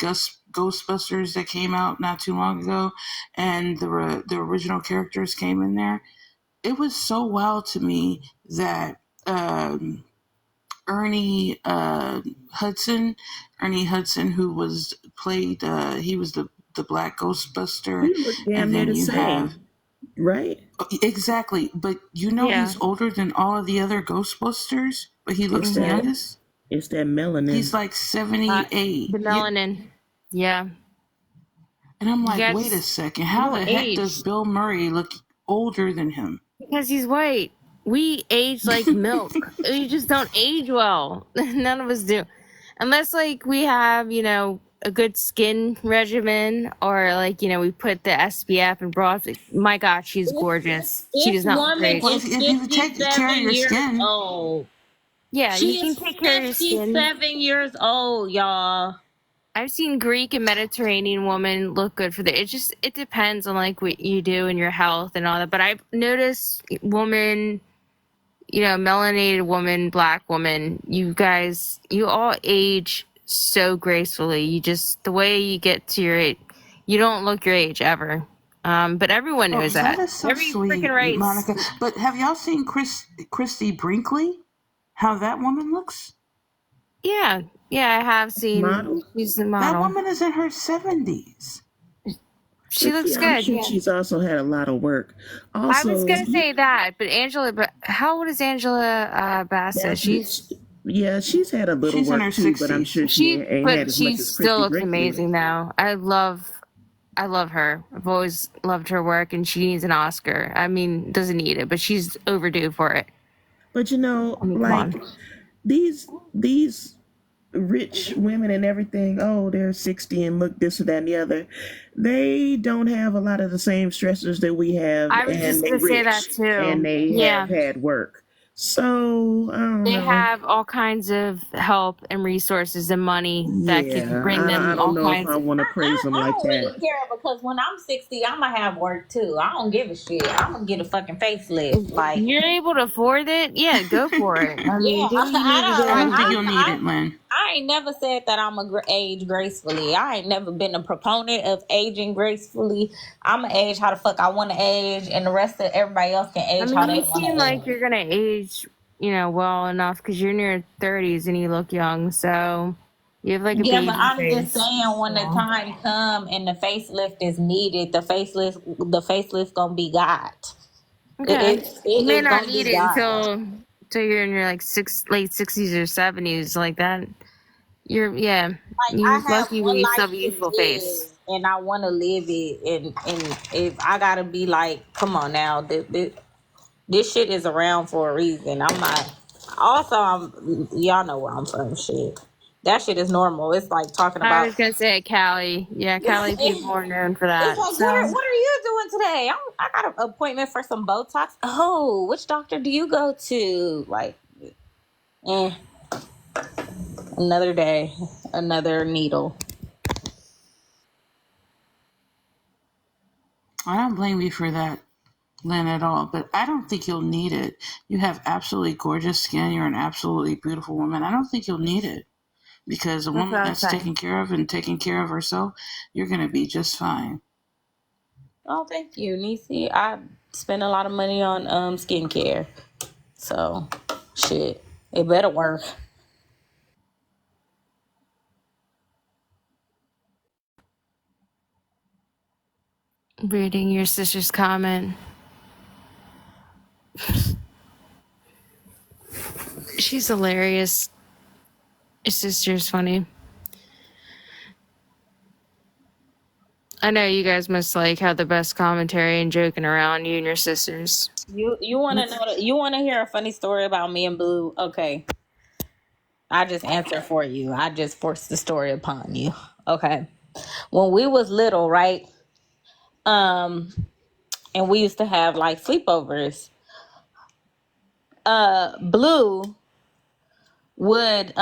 Ghostbusters that came out not too long ago, and the original characters came in there. It was so wild to me that. Ernie Hudson, Ernie Hudson, who was played, he was the Black Ghostbuster, We look damn and near then the you have same, right? exactly, but you know Yeah. he's older than all of the other Ghostbusters, but he looks It's the that Mm-hmm. youngest. it's that melanin. He's like 78. The melanin. Yeah. And I'm You like, wait a guys, second, you how don't the heck does age Bill Murray look older than him? because he's white. We age like milk. We just don't age well. None of us do. Unless like we have, a good skin regimen or like, we put the SPF and broth. My God, she's gorgeous. She This does not look woman her Well, age. is if you take care of 57 your years skin, old. Yeah, you She can is take care of your skin. 57 years old, y'all. I've seen Greek and Mediterranean women look good for the. It depends on like what you do and your health and all that. But I've noticed women, melanated woman, black woman, you guys, you all age so gracefully. You just the way you get to your age, you don't look your age ever. But everyone oh, knows that that. is so Every freaking sweet, race. Monica. But have y'all seen Christy Brinkley? How that woman looks? Yeah, yeah, I have seen. Model. She's the That model. woman is in her 70s. She But see, looks I'm good. sure Yeah. she's also had a lot of work. I was Also, gonna say that, but Angela, but how old is Angela Bassett? Bassett, yeah, she's had a little She's in her work too, but I'm 60s. sure she ain't had But as much she as still Christy looks Brinkley. amazing though. I love her. I've always loved her work, and she needs an Oscar. I mean, doesn't need it, but she's overdue for it. But I mean, come like on. these rich women and everything, oh, they're 60 and look this or that and the other. They don't have a lot of the same stressors that we have, I was and just they gonna say that rich and too. they have Yeah, had work. So I don't they know. have all kinds of help and resources and money that can Yeah, bring I them don't all know if I kinds of. want to praise them I like don't that. really care because when I'm 60, I'm gonna have work too. I don't give a shit. I'm gonna get a fucking facelift. If Like, you're able to afford it, yeah, go for it. I yeah, mean, do what you I need to don't I like. don't think do. you'll need it, Lynn. I ain't never said that I'm a age gracefully. I ain't never been a proponent of aging gracefully. I'm gonna age how the fuck I want to age, and the rest of everybody else can I age how mean, they you want seem to like age. you're gonna age, well enough because you're in your 30s and you look young. So you have like a Yeah, but baby I'm just face. saying when the So. time come and the facelift is needed, the facelift gonna be got. It, Okay, it, you it may is not gonna be need it God. until you're in your like late 60s or 70s like that. Yeah, Like I you have lucky when one you still life have a to youthful face. live, and I want to live it. And if I gotta be like, come on now, this shit is around for a reason. I'm not. Also, y'all know where I'm from. Shit, that shit is normal. It's like talking I about. was gonna say Cali. Yeah, Cali people are known for It's that. like, So what are you doing today? I got an appointment for some Botox. Oh, which doctor do you go to? Like, eh, another day, another needle. I don't blame you for that. Lynn, at all. But I don't think you'll need it. You have absolutely gorgeous skin. You're an absolutely beautiful woman. I don't think you'll need it because a That's what woman I was that's saying. taken care of and taking care of herself, you're going to be just fine. Oh, thank you, Nisi. I spend a lot of money on skincare. So shit. It better work. Reading your sister's comment. She's hilarious. Your sister's funny. I know you guys must like have the best commentary and joking around, you and your sisters. You wanna you wanna hear a funny story about me and Blue? Okay. I just answer for you. I just forced the story upon you. Okay. When we was little, right? Um, and we used to have like sleepovers. Blue would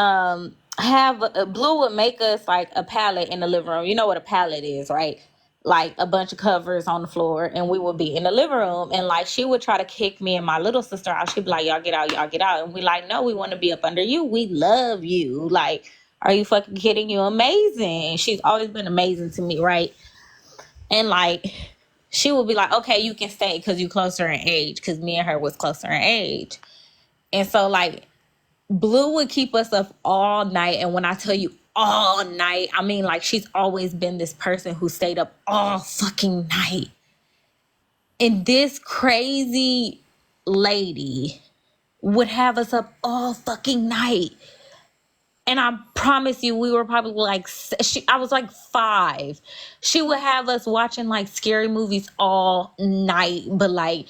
have Blue would make us like a pallet in the living room. You know what a pallet is, right? Like a bunch of covers on the floor, and we would be in the living room, and like she would try to kick me and my little sister out. She'd be like, y'all get out," and we like, "No, we want to be up under you. We love you. Like, are you fucking kidding? You amazing." She's always been amazing to me, right? And like she would be like, "Okay, you can stay because you closer in age," because me and her was closer in age. And so like Blue would keep us up all night. And when I tell you all night, I mean like she's always been this person who stayed up all fucking night. And this crazy lady would have us up all fucking night. And I promise you, we were probably like, I was like 5. She would have us watching like scary movies all night, but like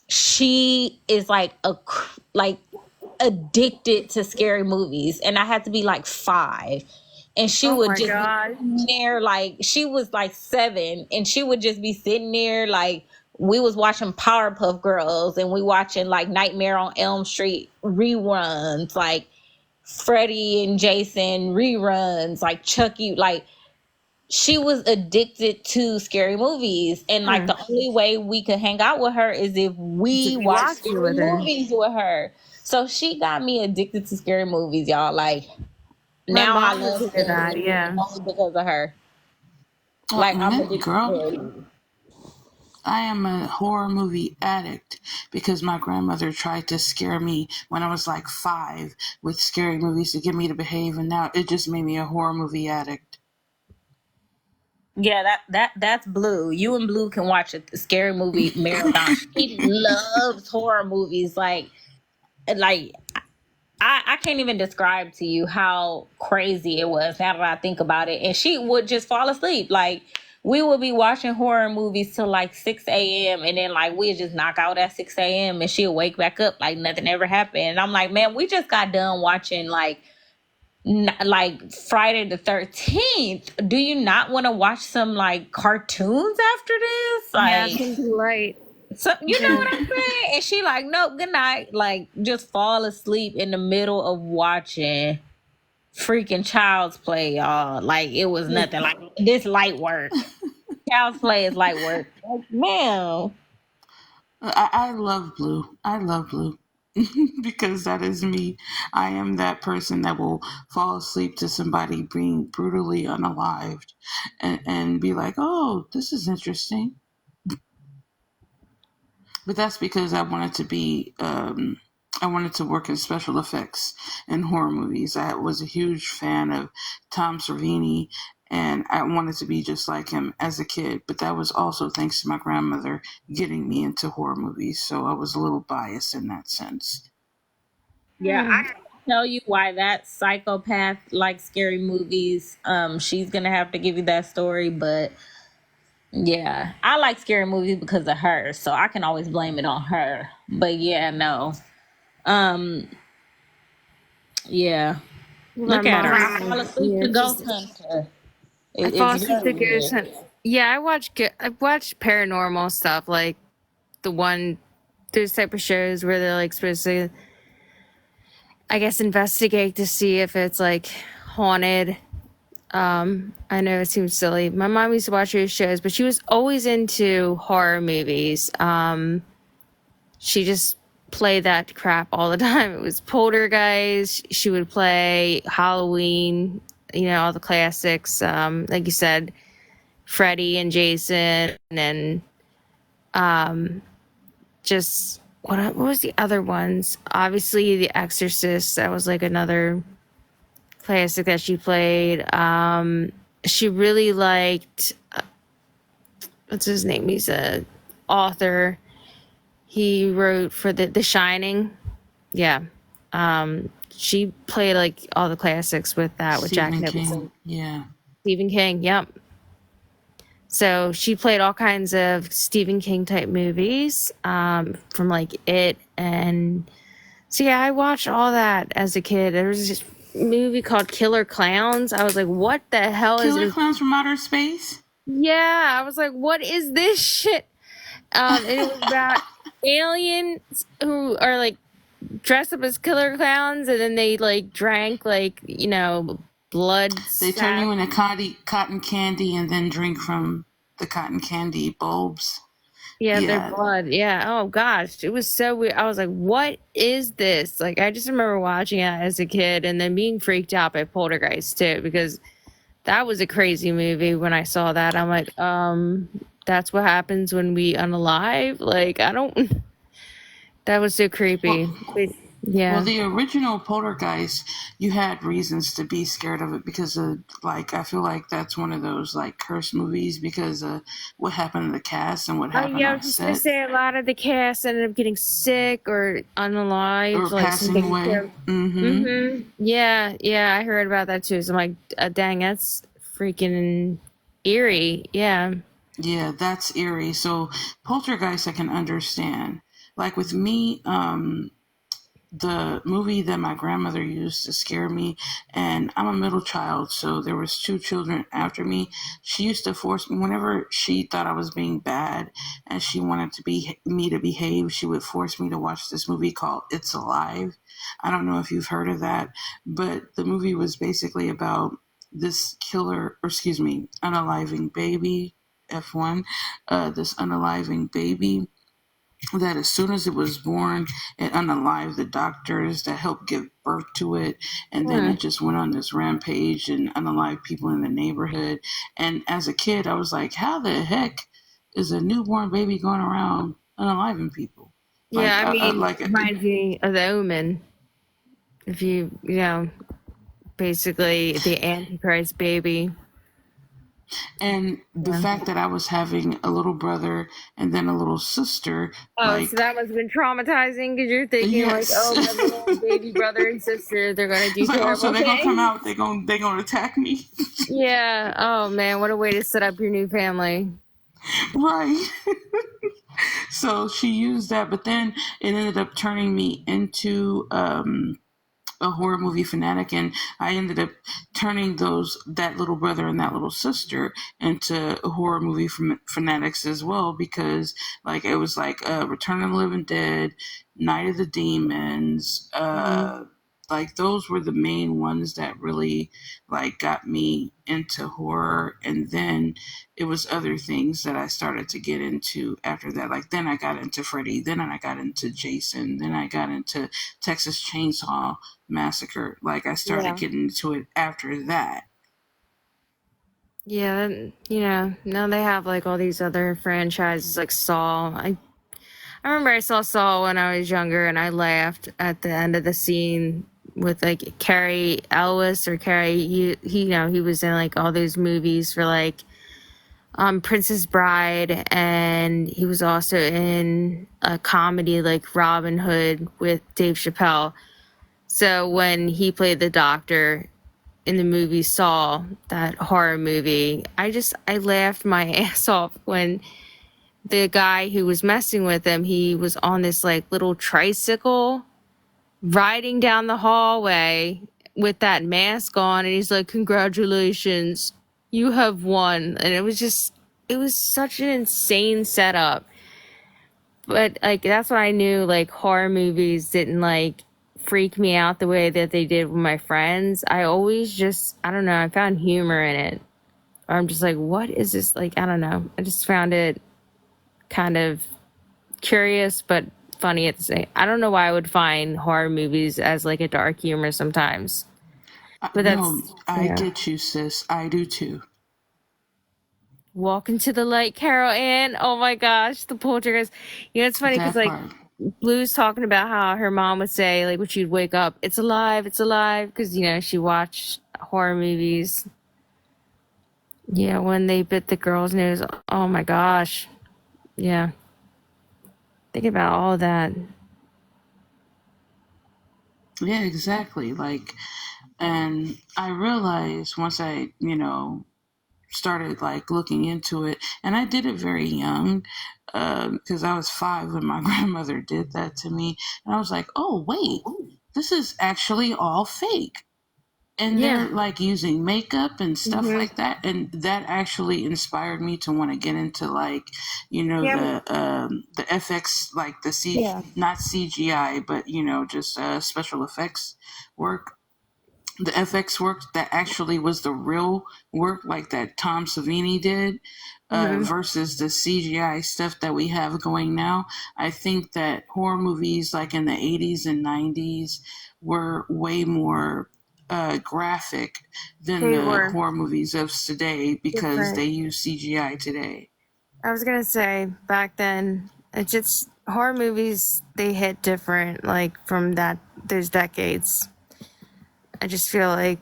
she is like like addicted to scary movies, and I had to be like 5, and she Oh would my just be god. sitting there like she was like 7, and she would just be sitting there like we was watching Powerpuff Girls, and we watching like Nightmare on Elm Street reruns, like Freddy and Jason reruns, like Chucky, like she was addicted to scary movies, and like the only way we could hang out with her is if we To be watched watching scary with her. movies with her. So she got me addicted to scary movies, y'all. Like My now I mom was love into scary that, movies yeah. only because of her. Like I'm addicted to scary Girl, movies. I am a horror movie addict because my grandmother tried to scare me when I was like 5 with scary movies to get me to behave, and now it just made me a horror movie addict. Yeah, that's Blue. You and Blue can watch a scary movie marathon. She loves horror movies. Like I can't even describe to you how crazy it was now that I think about it. And she would just fall asleep. Like we would be watching horror movies till like 6 a.m. and then like we'd just knock out at 6 a.m. and she'll wake back up like nothing ever happened. And I'm like, man, we just got done watching like Friday the 13th. Do you not want to watch some like cartoons after this? Yeah, Like something light. so you know what I'm saying? And she like, nope, good night. Like just fall asleep in the middle of watching freaking Child's Play, y'all. Like it was nothing. Like this light work. Child's Play is light work. Like, man. I love Blue. I love Blue. Because that is me. I am that person that will fall asleep to somebody being brutally unalived and be like, oh, this is interesting. But that's because I wanted to be, I wanted to work in special effects in horror movies. I was a huge fan of Tom Savini, and I wanted to be just like him as a kid. But that was also thanks to my grandmother getting me into horror movies. So I was a little biased in that sense. Yeah, I can tell you why that psychopath likes scary movies. She's gonna have to give you that story, but yeah, I like scary movies because of her, so I can always blame it on her. But yeah, no. Um, yeah. My Look at her. I mom, fall asleep yeah, to she's. Ghost Hunter. I fall It's asleep to very Ghost good. Hunt. Yeah, I watch paranormal stuff, like those type of shows where they're like supposed to, I guess, investigate to see if it's like haunted. I know it seems silly. My mom used to watch those shows, but she was always into horror movies. She just played that crap all the time. It was Poltergeist. She would play Halloween, all the classics. Like you said, Freddy and Jason, and just what was the other ones? Obviously, The Exorcist. That was like another classic that she played. She really liked what's his name? He's a author. He wrote for the Shining. Yeah. She played like all the classics with that with Jack Stephen Nicholson. King. Yeah. Stephen King, yep. So she played all kinds of Stephen King type movies, from like It, and so yeah, I watched all that as a kid. There was this movie called Killer Clowns. I was like, what the hell is Killer this? Clowns from Outer Space? Yeah, I was like, what is this shit? And it was about aliens who are like dressed up as killer clowns, and then they like drank like blood. They turn you into cotton candy and then drink from the cotton candy bulbs. Yeah, their Yeah. blood. Yeah. Oh gosh, it was so weird. I was like, "What is this?" Like, I just remember watching it as a kid and then being freaked out by Poltergeist too, because that was a crazy movie. When I saw that, I'm like, that's what happens when we unalive. Like, I don't. That was so creepy. Yeah. Well, the original Poltergeist, you had reasons to be scared of it because of, like, I feel like that's one of those, like, curse movies because of what happened to the cast and what Oh happened yeah, I on was just gonna set. say a lot of the cast ended up getting sick or unalived, Or like passing something. away. Yeah, yeah, I heard about that too. So I'm like, dang, that's freaking eerie. Yeah. Yeah, that's eerie. So Poltergeist, I can understand. Like with me, the movie that my grandmother used to scare me, and I'm a middle child, so there was two children after me. She used to force me whenever she thought I was being bad and she wanted me to behave. She would force me to watch this movie called It's Alive. I don't know if you've heard of that, but the movie was basically about this killer, or excuse me, unaliving baby. F1, this unaliving baby that as soon as it was born, it unalived the doctors that helped give birth to it. And then Hmm. it just went on this rampage and unalived people in the neighborhood. And as a kid, I was like, how the heck is a newborn baby going around unaliving people? Yeah, I mean, Like, reminds me of the Omen. If basically the Antichrist baby. and the Yeah. fact that I was having a little brother and then a little sister, Oh, so like, that must have been traumatizing because you're thinking like, yes. oh, my little baby brother and sister, they're gonna do It's like, oh, so terrible they're gonna come things. out, they're gonna attack me. Yeah. Oh man, what a way to set up your new family. Right. So she used that, but then it ended up turning me into a horror movie fanatic, and I ended up turning that little brother and that little sister into horror movie fanatics as well, because like it was like Return of the Living Dead, Night of the Demons, like those were the main ones that really like got me into horror. And then it was other things that I started to get into after that. Like then I got into Freddy, then I got into Jason, then I got into Texas Chainsaw Massacre. Like I started Yeah. getting into it after that. Yeah, now they have like all these other franchises like Saw. I remember I saw Saw when I was younger and I laughed at the end of the scene with like Carrie Ellis or Carrie he was in like all those movies for like Princess Bride, and he was also in a comedy like Robin Hood with Dave Chappelle. So when he played the doctor in the movie Saw, that horror movie, I laughed my ass off when the guy who was messing with him, he was on this like little tricycle riding down the hallway with that mask on, and he's like, "Congratulations, you have won." And it was such an insane setup. But like that's when I knew like horror movies didn't like freak me out the way that they did with my friends. I always just, I don't know, I found humor in it. Or I'm just like, what is this? Like, I don't know. I just found it kind of curious, but funny at the same. I don't know why I would find horror movies as like a dark humor sometimes. But No, that's, I yeah. get you, sis. I do too. Walk into the light, Carol Ann. Oh my gosh, the poltergeist. You know, it's funny because That like part. Blue's talking about how her mom would say, like, when she'd wake up, it's alive, because, you know, she watched horror movies. Yeah, when they bit the girl's nose. Oh my gosh. Yeah. Think about all that. Yeah, exactly. Like, and I realized once I, started like looking into it, and I did it very young, because I was 5 when my grandmother did that to me, and I was like, oh wait, this is actually all fake. And Yeah. they're like using makeup and stuff Mm-hmm. like that, and that actually inspired me to want to get into like Yeah. the FX, like the C, Yeah. not CGI, but just special effects work, the FX work that actually was the real work, like that Tom Savini did, Mm-hmm. versus the CGI stuff that we have going now. I think that horror movies like in the 80s and 90s were way more graphic than They the were horror movies of today because different. they use CGI today. I was gonna say back then, it just horror movies they hit different, like from those decades. I just feel like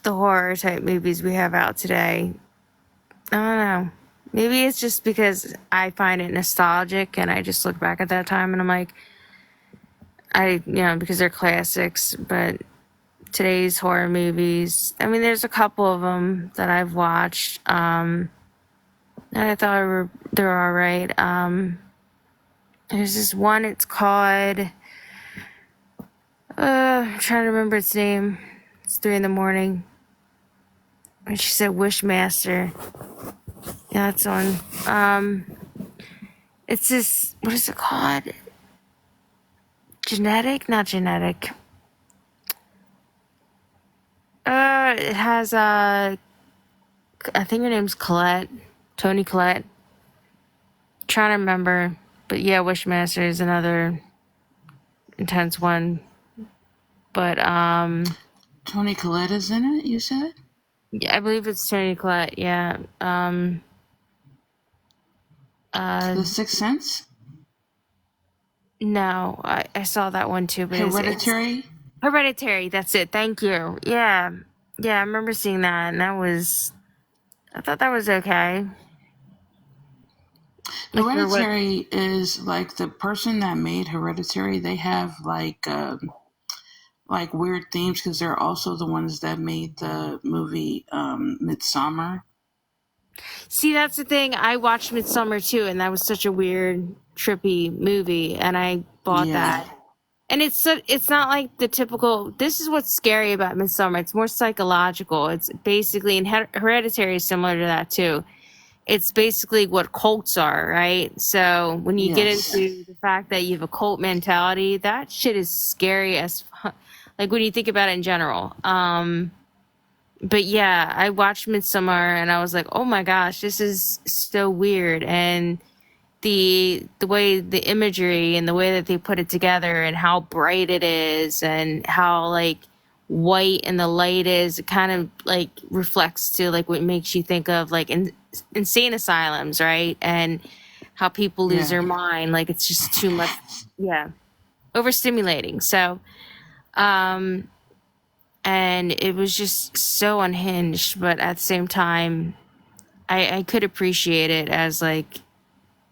the horror type movies we have out today, I don't know. Maybe it's just because I find it nostalgic and I just look back at that time and I'm like, because they're classics, but today's horror movies, I mean, there's a couple of them that I've watched, and I thought they're all right. There's this one, it's called, I'm trying to remember its name. It's 3 a.m. And she said Wishmaster. Yeah, that's one. It's this, what is it called? Genetic? Not genetic. It has, I think her name's Colette. Tony Collette. Trying to remember. But yeah, Wishmaster is another intense one. But, Tony Collette is in it, you said? yeah, I believe it's Tony Collette, yeah. The Sixth Sense? No, I saw that one too, but it's Hereditary? Hereditary, that's it. Thank you. Yeah. Yeah, I remember seeing that, and I thought that was okay. Like for what? Hereditary is like the person that made Hereditary. They have like weird themes because they're also the ones that made the movie Midsummer. See, that's the thing. I watched Midsummer too, and that was such a weird, trippy movie, and I bought Yeah, that. And it's not like the typical. This is what's scary about Midsummer. It's more psychological. It's basically, and Hereditary is similar to that too. It's basically what cults are, right? So when you get yes, into the fact that you have a cult mentality, that shit is scary as like when you think about it in general. But yeah, I watched Midsummer and I was like, oh my gosh, this is so weird. And the way the imagery and the way that they put it together and how bright it is and how like white and the light is, it kind of like reflects to like what makes you think of like insane asylums, right? And how people lose yeah. their mind, like it's just too much, yeah, overstimulating. So and it was just so unhinged, but at the same time I could appreciate it as like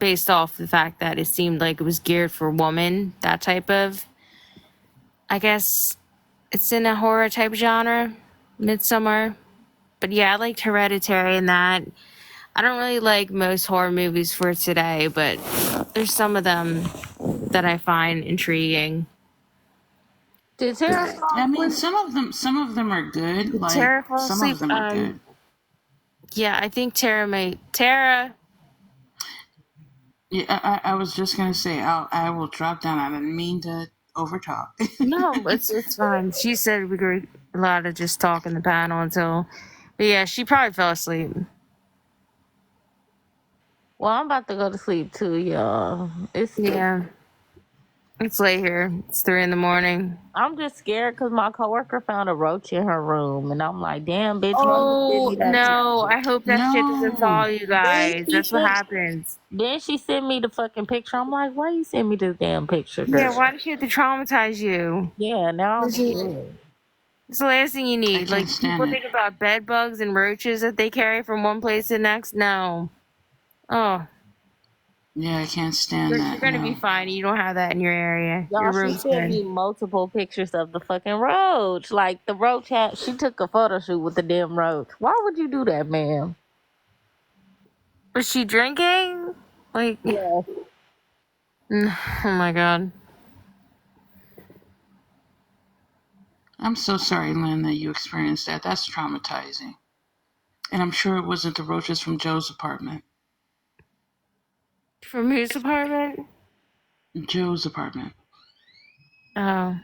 based off the fact that it seemed like it was geared for women, that type of, I guess it's in a horror type genre, Midsummer. But yeah, I liked Hereditary and that. I don't really like most horror movies for today, but there's some of them that I find intriguing. Did Tara fall I mean, asleep? some of them are good. Did Like Tara fall some of asleep? them are good. Yeah, I think Tara. Yeah, I was just gonna say I will drop down. I didn't mean to over talk. No, it's fine. She said we were allowed to just talk in the panel until, but yeah, she probably fell asleep. Well, I'm about to go to sleep too, y'all. Yeah, it's late here. It's 3 a.m. I'm just scared because my coworker found a roach in her room, and I'm like, damn, bitch, why you send Oh me that no! picture? I hope that shit doesn't No. follow you Then guys. she That's what sent, happens. then she sent me the fucking picture. I'm like, why you send me this damn picture, Yeah, girl? why does she have to traumatize you? Yeah, now I'm It's scared. the last thing you I need. can't Like stand people it. think about bed bugs and roaches that they carry from one place to the next. No. Oh, Yeah, I can't stand you're that. gonna be No. fine. You don't have that in your area. Y'all, Your she room's sent good. me multiple pictures of the fucking roach. Like the roach had, she took a photo shoot with the damn roach. Why would you do that, ma'am? Was she drinking? Like, Yeah. oh my god. I'm so sorry, Lynn, that you experienced that. That's traumatizing. And I'm sure it wasn't the roaches from Joe's apartment. From whose apartment? Joe's apartment. Oh.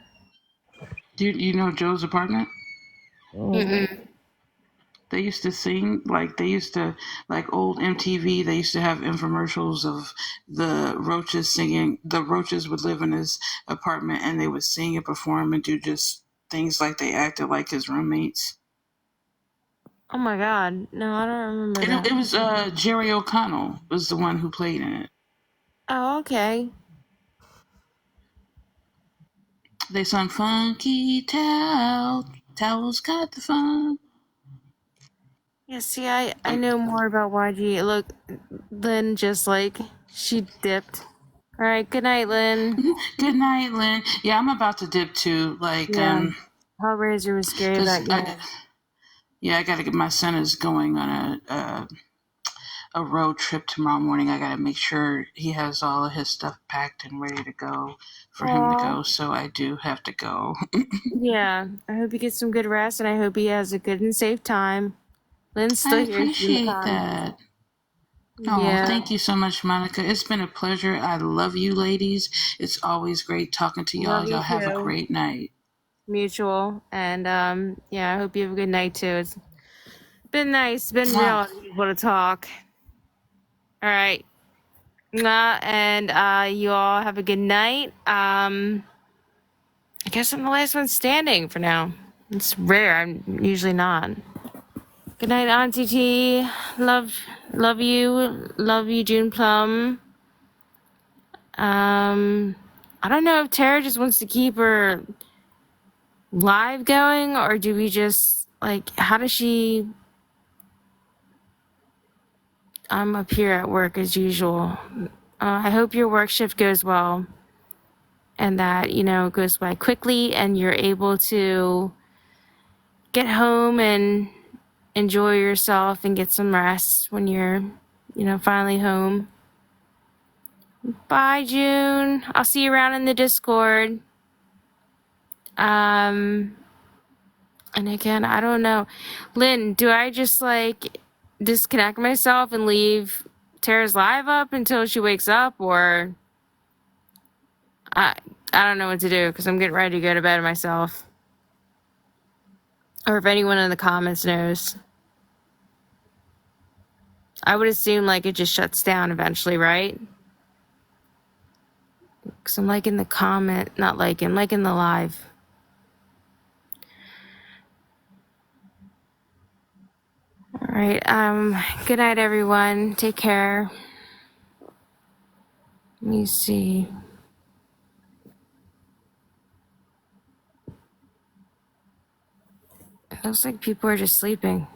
Do you know Joe's apartment? Mm-hmm. Mm-mm. They used to sing, like, they used to, like old MTV, they used to have infomercials of the roaches singing. The roaches would live in his apartment and they would sing and perform and do just things like they acted like his roommates. Oh my god. No, I don't remember And that. it was Jerry O'Connell was the one who played in it. Oh, okay. They sung Funky Towels got the fun. Yeah, see, I Like, know more about YG. Look, Lynn just like, she dipped. Alright, good night, Lynn. good night, Lynn. Yeah, I'm about to dip too. Like, Yeah. Hellraiser was scary because about you. I got to get my son is going on a road trip tomorrow morning. I got to make sure he has all of his stuff packed and ready to go for him to Aw. go. So I do have to go. Yeah, I hope he gets some good rest and I hope he has a good and safe time. Lynn's I still here. She's in the appreciate comments. that. Oh, Yeah. thank you so much, Monica. It's been a pleasure. I love you, ladies. It's always great talking to y'all. Love you Y'all have a too. great night. Mutual. And yeah, I hope you have a good night too. It's been nice. It's been Mwah. real to be able to talk. All right. And you all have a good night. I guess I'm the last one standing for now. It's rare. I'm usually not. Good night, Auntie T. Love you, June Plum. I don't know if Tara just wants to keep her live going, or do we just like? How does she? I'm up here at work as usual. I hope your work shift goes well, and that it goes by quickly, and you're able to get home and enjoy yourself and get some rest when you're, finally home. Bye, June. I'll see you around in the Discord. And again, I don't know. Lynn, do I just like disconnect myself and leave Tara's live up until she wakes up, or I I don't know what to do because I'm getting ready to go to bed myself. Or if anyone in the comments knows. I would assume like it just shuts down eventually, right? Because I'm liking the comment, not liking the live. All right. Good night, everyone. Take care. Let me see. It looks like people are just sleeping.